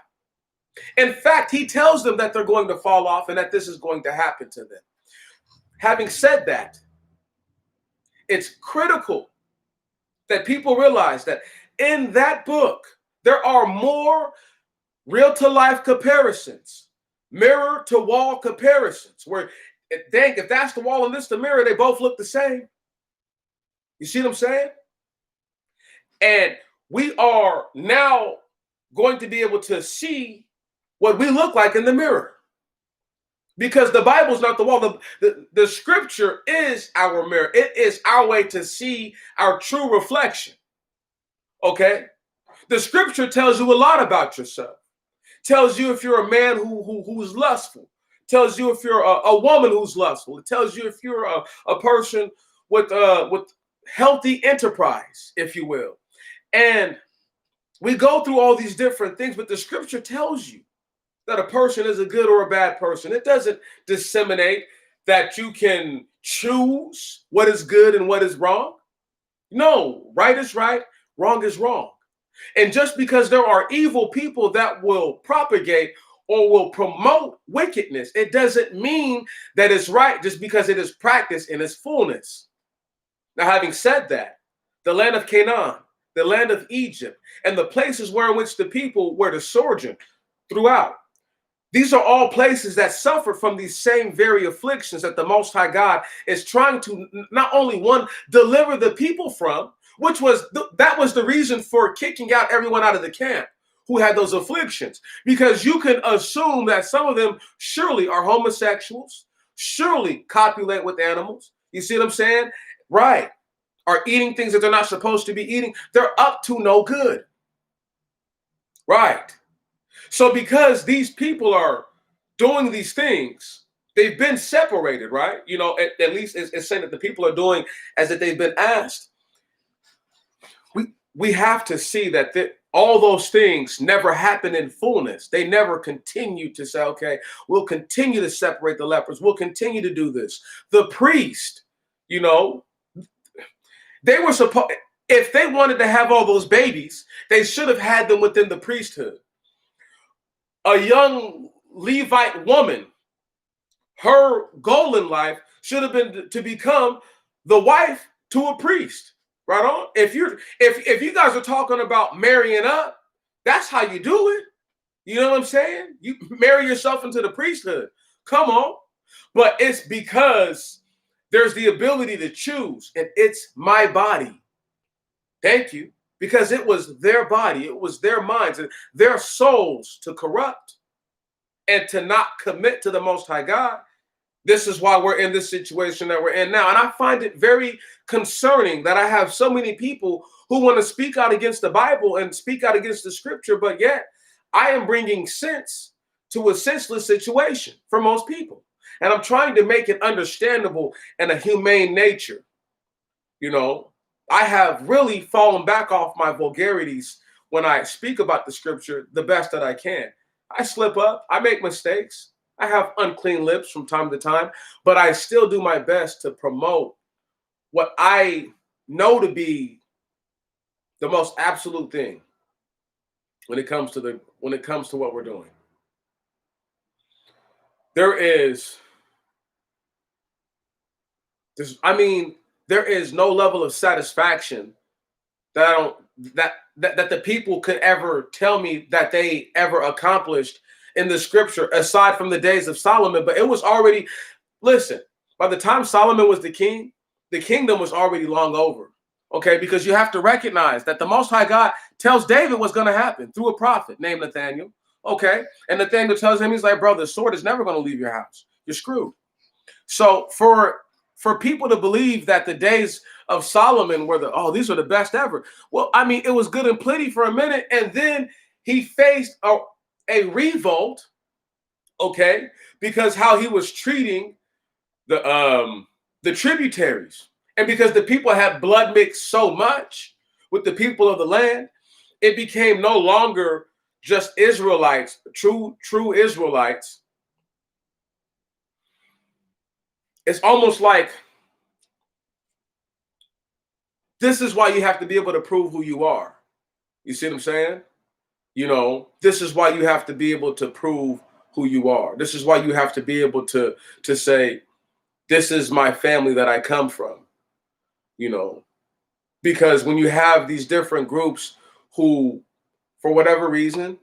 In fact, he tells them that they're going to fall off and that this is going to happen to them. Having said that, it's critical that people realize that in that book, there are more real-to-life comparisons, mirror-to-wall comparisons, where, dang, if that's the wall and this the mirror, they both look the same. You see what I'm saying? And we are now going to be able to see what we look like in the mirror. Because the Bible's not the wall. The scripture is our mirror. It is our way to see our true reflection. Okay? The scripture tells you a lot about yourself. Tells you if you're a man who's lustful. Tells you if you're a woman who's lustful. It tells you if you're a person with healthy enterprise, if you will. And we go through all these different things, but the scripture tells you that a person is a good or a bad person. It doesn't disseminate that you can choose what is good and what is wrong. No, right is right, wrong is wrong. And just because there are evil people that will propagate or will promote wickedness, it doesn't mean that it's right just because it is practiced in its fullness. Now, having said that, the land of Canaan, the land of Egypt, and the places where in which the people were to sojourn throughout, these are all places that suffer from these same very afflictions that the Most High God is trying to not only one, deliver the people from, which was that was the reason for kicking out everyone out of the camp who had those afflictions. Because you can assume that some of them surely are homosexuals, surely copulate with animals. You see what I'm saying? Right. Are eating things that they're not supposed to be eating. They're up to no good. Right. So because these people are doing these things, they've been separated, right? You know, at least it's saying that the people are doing as that they've been asked. We have to see that all those things never happen in fullness. They never continue to say, okay, we'll continue to separate the lepers. We'll continue to do this. The priest, you know, they were supposed, if they wanted to have all those babies, they should have had them within the priesthood. A young Levite woman, her goal in life should have been to become the wife to a priest. Right on. If you guys are talking about marrying up, that's how you do it. You know what I'm saying? You marry yourself into the priesthood. Come on. But it's because there's the ability to choose, and it's my body. Thank you. Because it was their body, it was their minds and their souls to corrupt. and to not commit to the Most High God. This is why we're in this situation that we're in now. And I find it very concerning that I have so many people who want to speak out against the Bible and speak out against the scripture, but yet I am bringing sense to a senseless situation for most people. And I'm trying to make it understandable and a humane nature. You know, I have really fallen back off my vulgarities when I speak about the scripture the best that I can. I slip up, I make mistakes. I have unclean lips from time to time, but I still do my best to promote what I know to be the most absolute thing when it comes to what we're doing. There is this, I mean, there is no level of satisfaction that I don't that the people could ever tell me that they ever accomplished in the scripture aside from the days of Solomon. But it was already, listen, by the time Solomon was the king, the kingdom was already long over. Okay, because you have to recognize that the Most High God tells David what's going to happen through a prophet named Nathaniel. Okay, and Nathaniel tells him, he's like, bro, the sword is never going to leave your house. You're screwed. So for people to believe that the days of Solomon were these are the best ever. Well, I mean, it was good and plenty for a minute, and then he faced a revolt, okay, because how he was treating the tributaries, and because the people had blood mixed so much with the people of the land, it became no longer just Israelites, true Israelites. It's almost like this is why you have to be able to prove who you are. You see what I'm saying? You know, this is why you have to be able to prove who you are. This is why you have to be able to say, this is my family that I come from, you know, because when you have these different groups who, for whatever reason,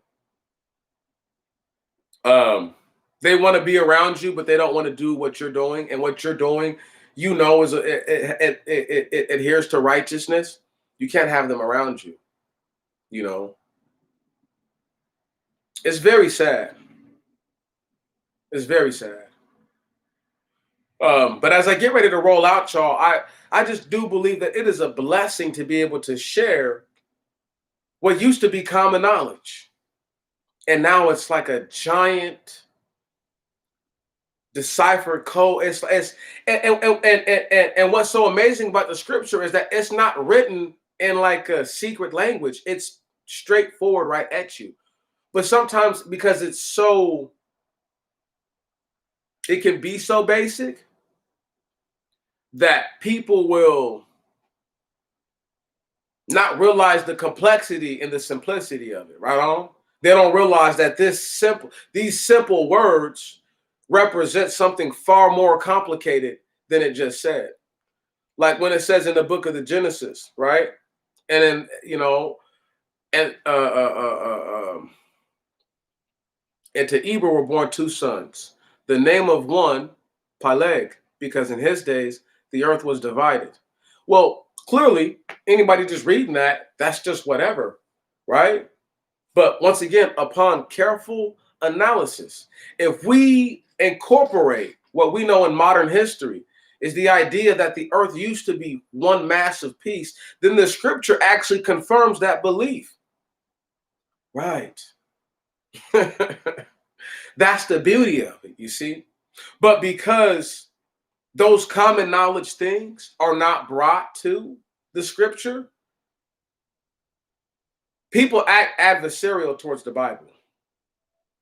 they want to be around you, but they don't want to do what you're doing. And what you're doing, you know, is it adheres to righteousness. You can't have them around you. You know, it's very sad. It's very sad. But as I get ready to roll out, y'all, I just do believe that it is a blessing to be able to share what used to be common knowledge. And now it's like a giant deciphered code. And what's so amazing about the scripture is that it's not written in like a secret language. It's straightforward right at you. But sometimes because it can be so basic that people will not realize the complexity and the simplicity of it, right on? They don't realize that these simple words represent something far more complicated than it just said. Like when it says in the book of the Genesis, right? And then, you know, and to Eber were born two sons. The name of one, Peleg, because in his days, the earth was divided. Well, clearly, anybody just reading that, that's just whatever, right? But once again, upon careful analysis, if we incorporate what we know in modern history is the idea that the earth used to be one massive piece, then the scripture actually confirms that belief. Right. That's the beauty of it, you see? But because those common knowledge things are not brought to the scripture, people act adversarial towards the Bible.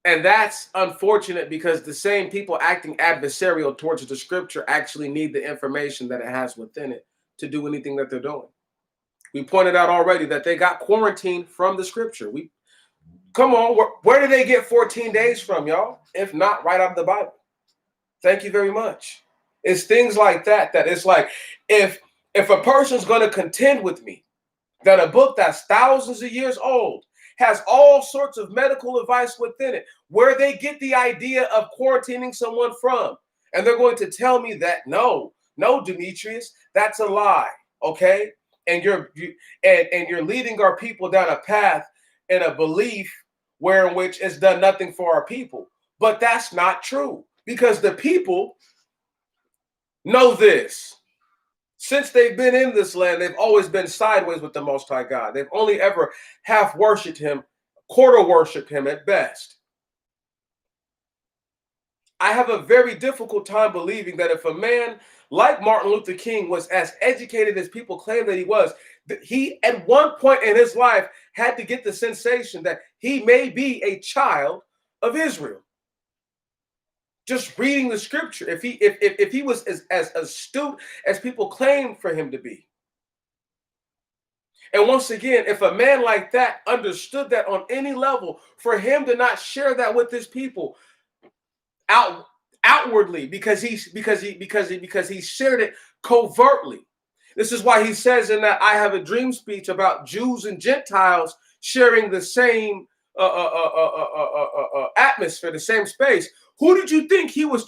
And that's unfortunate because the same people acting adversarial towards the scripture actually need the information that it has within it to do anything that they're doing. We pointed out already that they got quarantined from the scripture. Come on, where did they get 14 days from, y'all? If not right out of the Bible. Thank you very much. It's things like that it's like, if a person's going to contend with me that a book that's thousands of years old has all sorts of medical advice within it, where they get the idea of quarantining someone from, and they're going to tell me that no, Demetrius, that's a lie, okay? And you're leading our people down a path and a belief in which it's done nothing for our people. But that's not true, because the people know this. Since they've been in this land, they've always been sideways with the Most High God. They've only ever half worshiped him, quarter worshiped him at best. I have a very difficult time believing that if a man like Martin Luther King was as educated as people claim that he was, that he at one point in his life had to get the sensation that he may be a child of Israel. Just reading the scripture, if he was as astute as people claim for him to be. And once again, if a man like that understood that on any level, for him to not share that with his people outwardly, because he shared it covertly. This is why he says in that "I Have a Dream" speech about Jews and Gentiles sharing the same atmosphere, the same space. Who did you think he was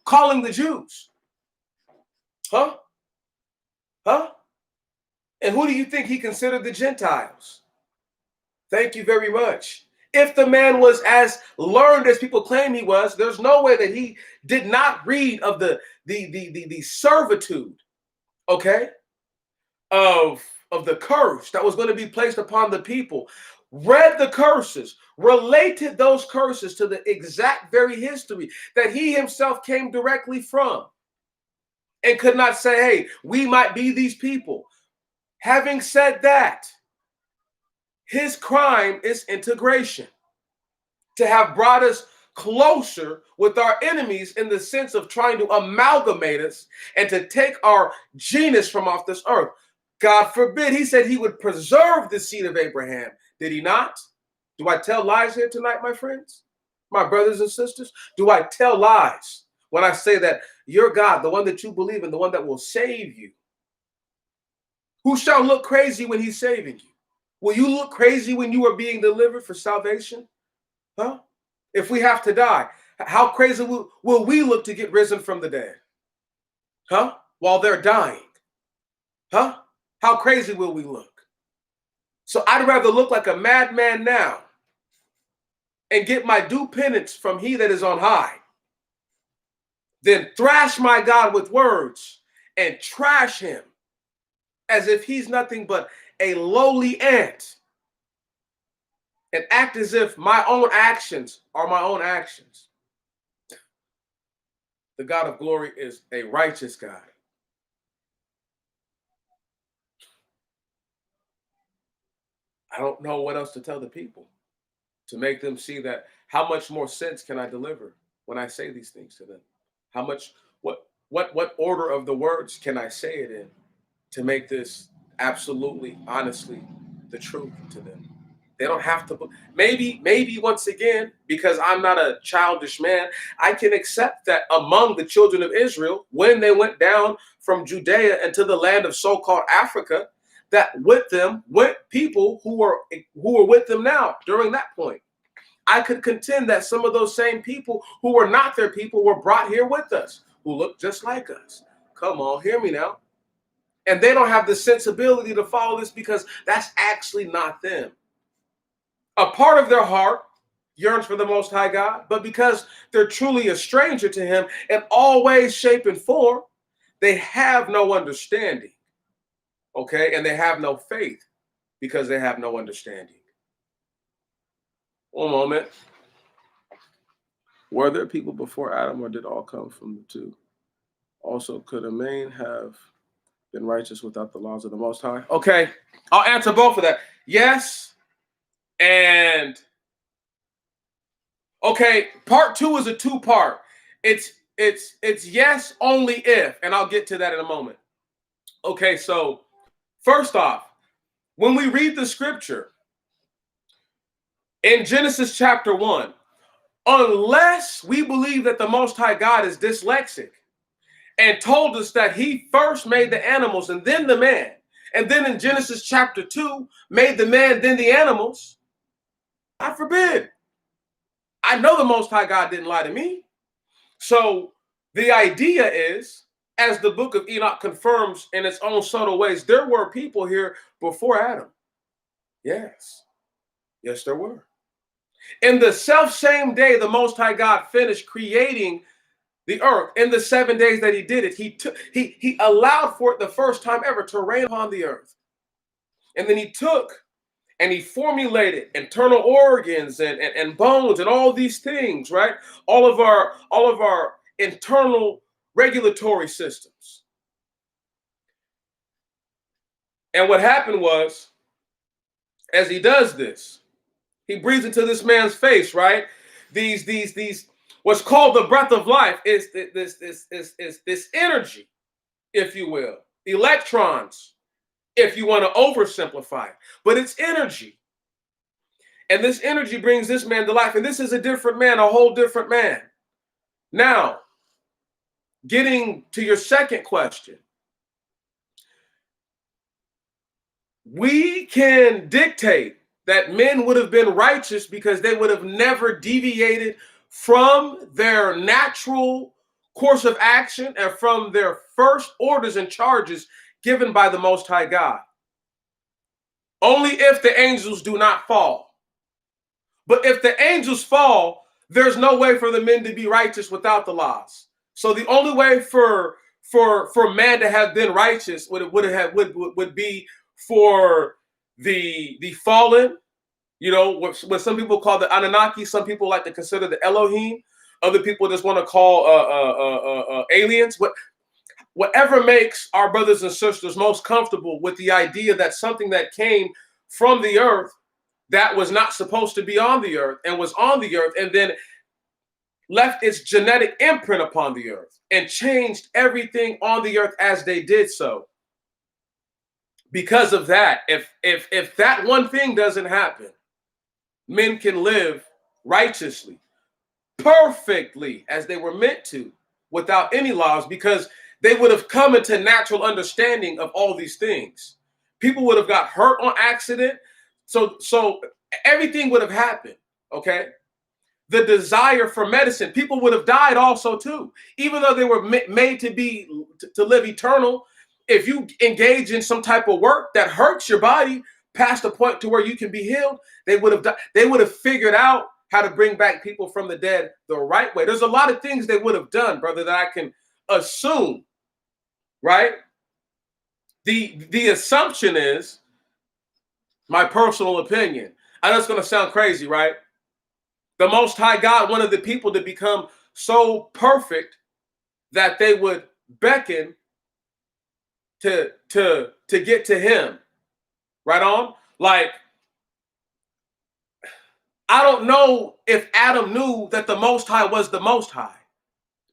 calling the Jews? Huh? Huh? And who do you think he considered the Gentiles? Thank you very much. If the man was as learned as people claim he was, there's no way that he did not read of the servitude, okay, of the curse that was going to be placed upon the people, read the curses, related those curses to the exact very history that he himself came directly from, and could not say, hey, we might be these people. Having said that, his crime is integration, to have brought us closer with our enemies in the sense of trying to amalgamate us and to take our genus from off this earth. God forbid. He said he would preserve the seed of Abraham. Did he not? Do I tell lies here tonight, my friends, my brothers and sisters? Do I tell lies when I say that your God, the one that you believe in, the one that will save you, who shall look crazy when he's saving you? Will you look crazy when you are being delivered for salvation? Huh? If we have to die, how crazy will we look to get risen from the dead? Huh? While they're dying? Huh? How crazy will we look? So I'd rather look like a madman now and get my due penance from he that is on high than thrash my God with words and trash him as if he's nothing but a lowly ant, and act as if my own actions are my own actions. The God of glory is a righteous God. I don't know what else to tell the people to make them see that how much more sense can I deliver when I say these things to them? How much, what order of the words can I say it in to make this absolutely, honestly, the truth to them? They don't have to. Maybe once again, because I'm not a childish man, I can accept that among the children of Israel, when they went down from Judea into the land of so-called Africa, that with them went people who were with them now during that point. I could contend that some of those same people who were not their people were brought here with us, who look just like us. Come on, hear me now. And they don't have the sensibility to follow this because that's actually not them. A part of their heart yearns for the Most High God, but because they're truly a stranger to him in all ways, shape, and form, they have no understanding, okay? And they have no faith because they have no understanding. One moment. Were there people before Adam, or did all come from the two? Also, could a man have been righteous without the laws of the Most High? Okay, I'll answer both of that. Yes, and okay, part two is a two-part. It's yes only if, and I'll get to that in a moment. Okay, so first off, when we read the scripture in Genesis chapter 1, unless we believe that the Most High God is dyslexic and told us that he first made the animals and then the man, and then in Genesis chapter 2 made the man, then the animals, God forbid. I know the Most High God didn't lie to me. So the idea is, as the book of Enoch confirms in its own subtle ways, there were people here before Adam. Yes. Yes, there were. In the self-same day the Most High God finished creating the earth, in the 7 days that he did it, he allowed for it the first time ever to rain upon the earth. And then he took and he formulated internal organs and bones and all these things, right? All of our internal regulatory systems. And what happened was, as he does this, he breathes into this man's face, right? These what's called the breath of life is this energy, if you will, electrons, if you want to oversimplify it, but it's energy. And this energy brings this man to life. And this is a different man, a whole different man. Now, getting to your second question, we can dictate that men would have been righteous because they would have never deviated from their natural course of action and from their first orders and charges given by the Most High God. Only if the angels do not fall. But if the angels fall, there's no way for the men to be righteous without the laws. So the only way for man to have been righteous would be for the fallen, you know, what some people call the Anunnaki, some people like to consider the Elohim, other people just want to call aliens. Whatever makes our brothers and sisters most comfortable with the idea that something that came from the earth that was not supposed to be on the earth and was on the earth and then left its genetic imprint upon the earth and changed everything on the earth as they did so. Because of that, if that one thing doesn't happen, men can live righteously, perfectly as they were meant to, without any laws, because they would have come into natural understanding of all these things. People would have got hurt on accident. So everything would have happened, okay? The desire for medicine, people would have died also too. Even though they were made to live eternal, if you engage in some type of work that hurts your body past the point to where you can be healed, they would have figured out how to bring back people from the dead the right way. There's a lot of things they would have done, brother, that I can assume, right? The assumption is, my personal opinion, I know it's going to sound crazy, right? The Most High God wanted the people to become so perfect that they would beckon to get to him. Right on? Like, I don't know if Adam knew that the Most High was the Most High.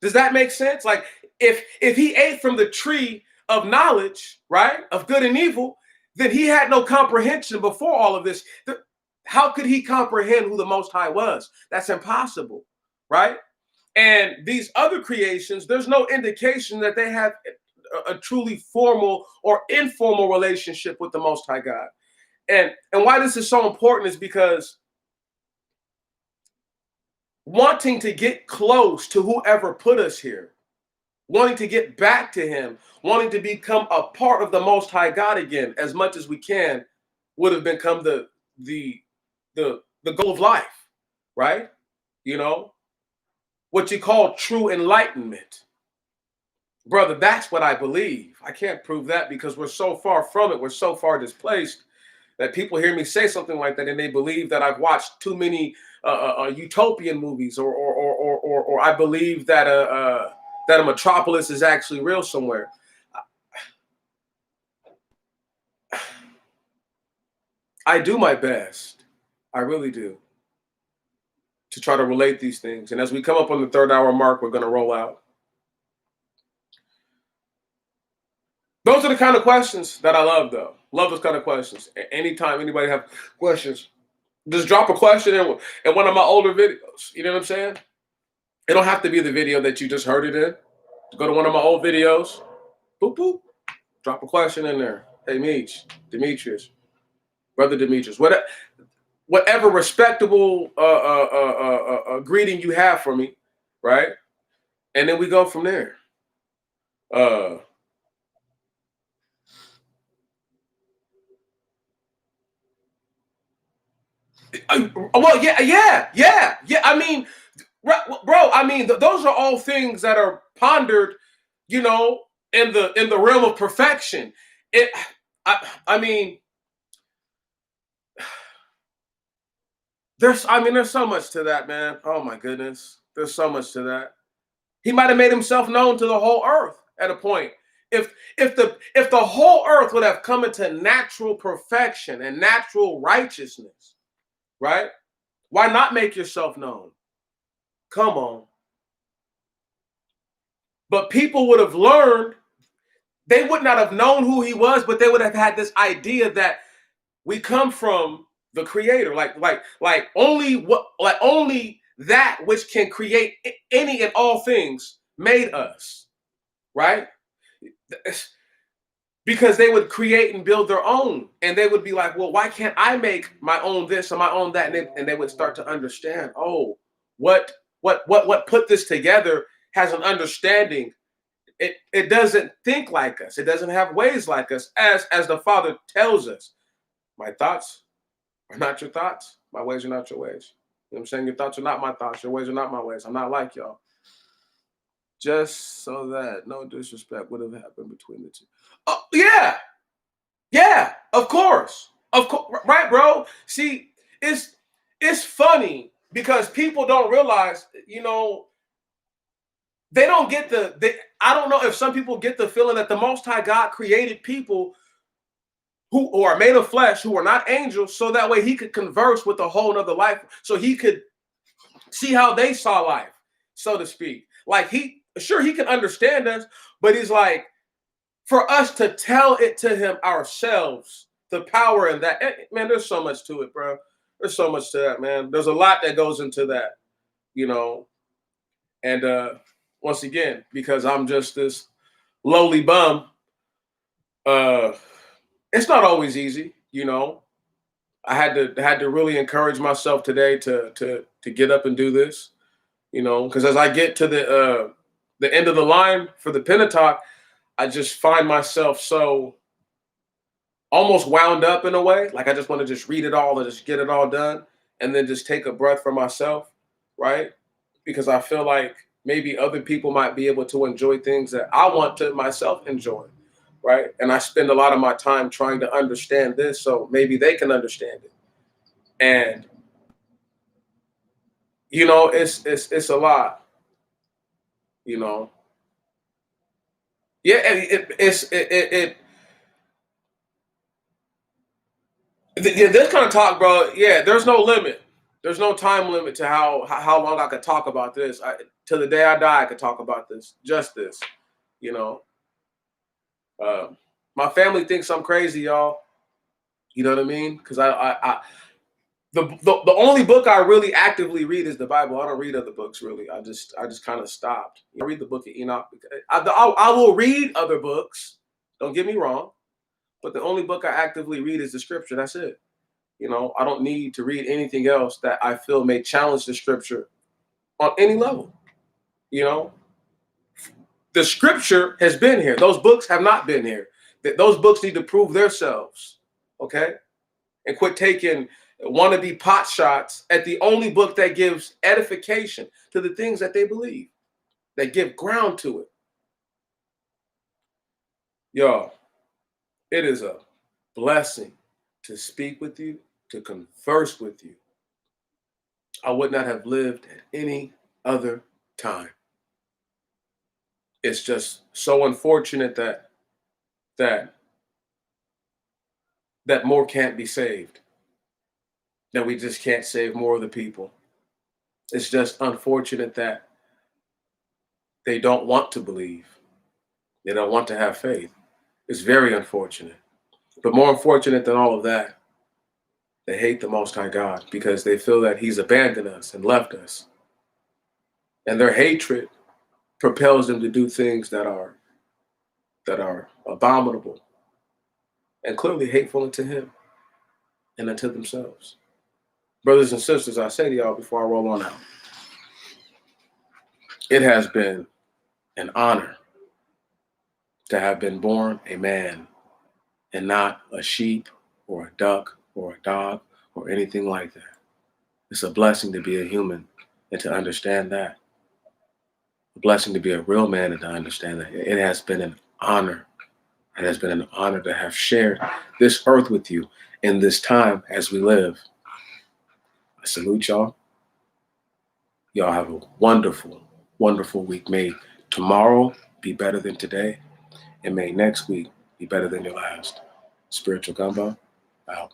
Does that make sense? Like, if he ate from the tree of knowledge, right, of good and evil, then he had no comprehension before all of this. How could he comprehend who the Most High was? That's impossible, right? And these other creations, there's no indication that they have a truly formal or informal relationship with the Most High God. And why this is so important is because wanting to get close to whoever put us here, wanting to get back to him, wanting to become a part of the Most High God again as much as we can, would have become the goal of life, right? You know, what you call true enlightenment. Brother, that's what I believe. I can't prove that because we're so far from it. We're so far displaced that people hear me say something like that and they believe that I've watched too many utopian movies, or I believe that a metropolis is actually real somewhere. I do my best. I really do, to try to relate these things. And as we come up on the 3rd hour mark, we're going to roll out. Those are the kind of questions that I love, though. Love those kind of questions. Anytime anybody have questions, just drop a question in one of my older videos. You know what I'm saying? It don't have to be the video that you just heard it in. Go to one of my old videos. Boop, boop. Drop a question in there. Hey, Demetrius, Brother Demetrius. Whatever respectable greeting you have for me, right? And then we go from there. Well, yeah. I mean, bro. I mean, those are all things that are pondered, you know, in the realm of perfection. It. I mean, there's so much to that, man. Oh my goodness, there's so much to that. He might have made himself known to the whole earth at a point. If the whole earth would have come into natural perfection and natural righteousness, right? Why not make yourself known? Come on. But people would have learned, they would not have known who he was, but they would have had this idea that we come from the creator, like only that which can create any and all things made us, right? Because they would create and build their own, and they would be like, well, why can't I make my own this or my own that? And they would start to understand, oh, what put this together has an understanding. It doesn't think like us, it doesn't have ways like us, as the Father tells us. My thoughts are not your thoughts, my ways are not your ways. You know what I'm saying? Your thoughts are not my thoughts, your ways are not my ways. I'm not like y'all. Just so that no disrespect would have happened between the two. Oh, yeah. Yeah, of course. Of course, right, bro? See, it's funny because people don't realize, they don't get I don't know if some people get the feeling that the Most High God created people who are made of flesh, who are not angels, so that way he could converse with a whole nother life, so he could see how they saw life, so to speak. Like he can understand us, but he's like, for us to tell it to him ourselves, the power in that. Man, there's so much to it, bro. There's so much to that, man. There's a lot that goes into that, you know. And once again, because I'm just this lowly bum, uh, it's not always easy, you know. I had to really encourage myself today to get up and do this, because as I get to the end of the line for the Pentateuch, I just find myself so almost wound up in a way. Like I just want to just read it all and just get it all done and then just take a breath for myself, right? Because I feel like maybe other people might be able to enjoy things that I want to myself enjoy, right? And I spend a lot of my time trying to understand this so maybe they can understand it. And it's a lot, you know. Yeah, and yeah, this kind of talk, bro. Yeah, there's no limit. There's no time limit to how long I could talk about this. Till the day I die, I could talk about this. Just this, you know. My family thinks I'm crazy, y'all. You know what I mean? Because the only book I really actively read is the Bible. I don't read other books really. I just kind of stopped. I read the book of Enoch. I will read other books. Don't get me wrong, but the only book I actively read is the Scripture. That's it. I don't need to read anything else that I feel may challenge the Scripture on any level. You know, the Scripture has been here. Those books have not been here. Those books need to prove themselves. Okay, and quit taking wannabe pot shots at the only book that gives edification to the things that they believe, that give ground to it. Y'all, it is a blessing to speak with you, to converse with you. I would not have lived at any other time. It's just so unfortunate that that more can't be saved. That we just can't save more of the people. It's just unfortunate that they don't want to believe. They don't want to have faith. It's very unfortunate. But more unfortunate than all of that, they hate the Most High God because they feel that He's abandoned us and left us. And their hatred propels them to do things that are abominable and clearly hateful unto Him and unto themselves. Brothers and sisters, I say to y'all before I roll on out, it has been an honor to have been born a man and not a sheep or a duck or a dog or anything like that. It's a blessing to be a human and to understand that. A blessing to be a real man and to understand that. It has been an honor. It has been an honor to have shared this earth with you in this time as we live. I salute y'all. Y'all have a wonderful, wonderful week. May tomorrow be better than today, and may next week be better than your last. Spiritual Gumbo, out.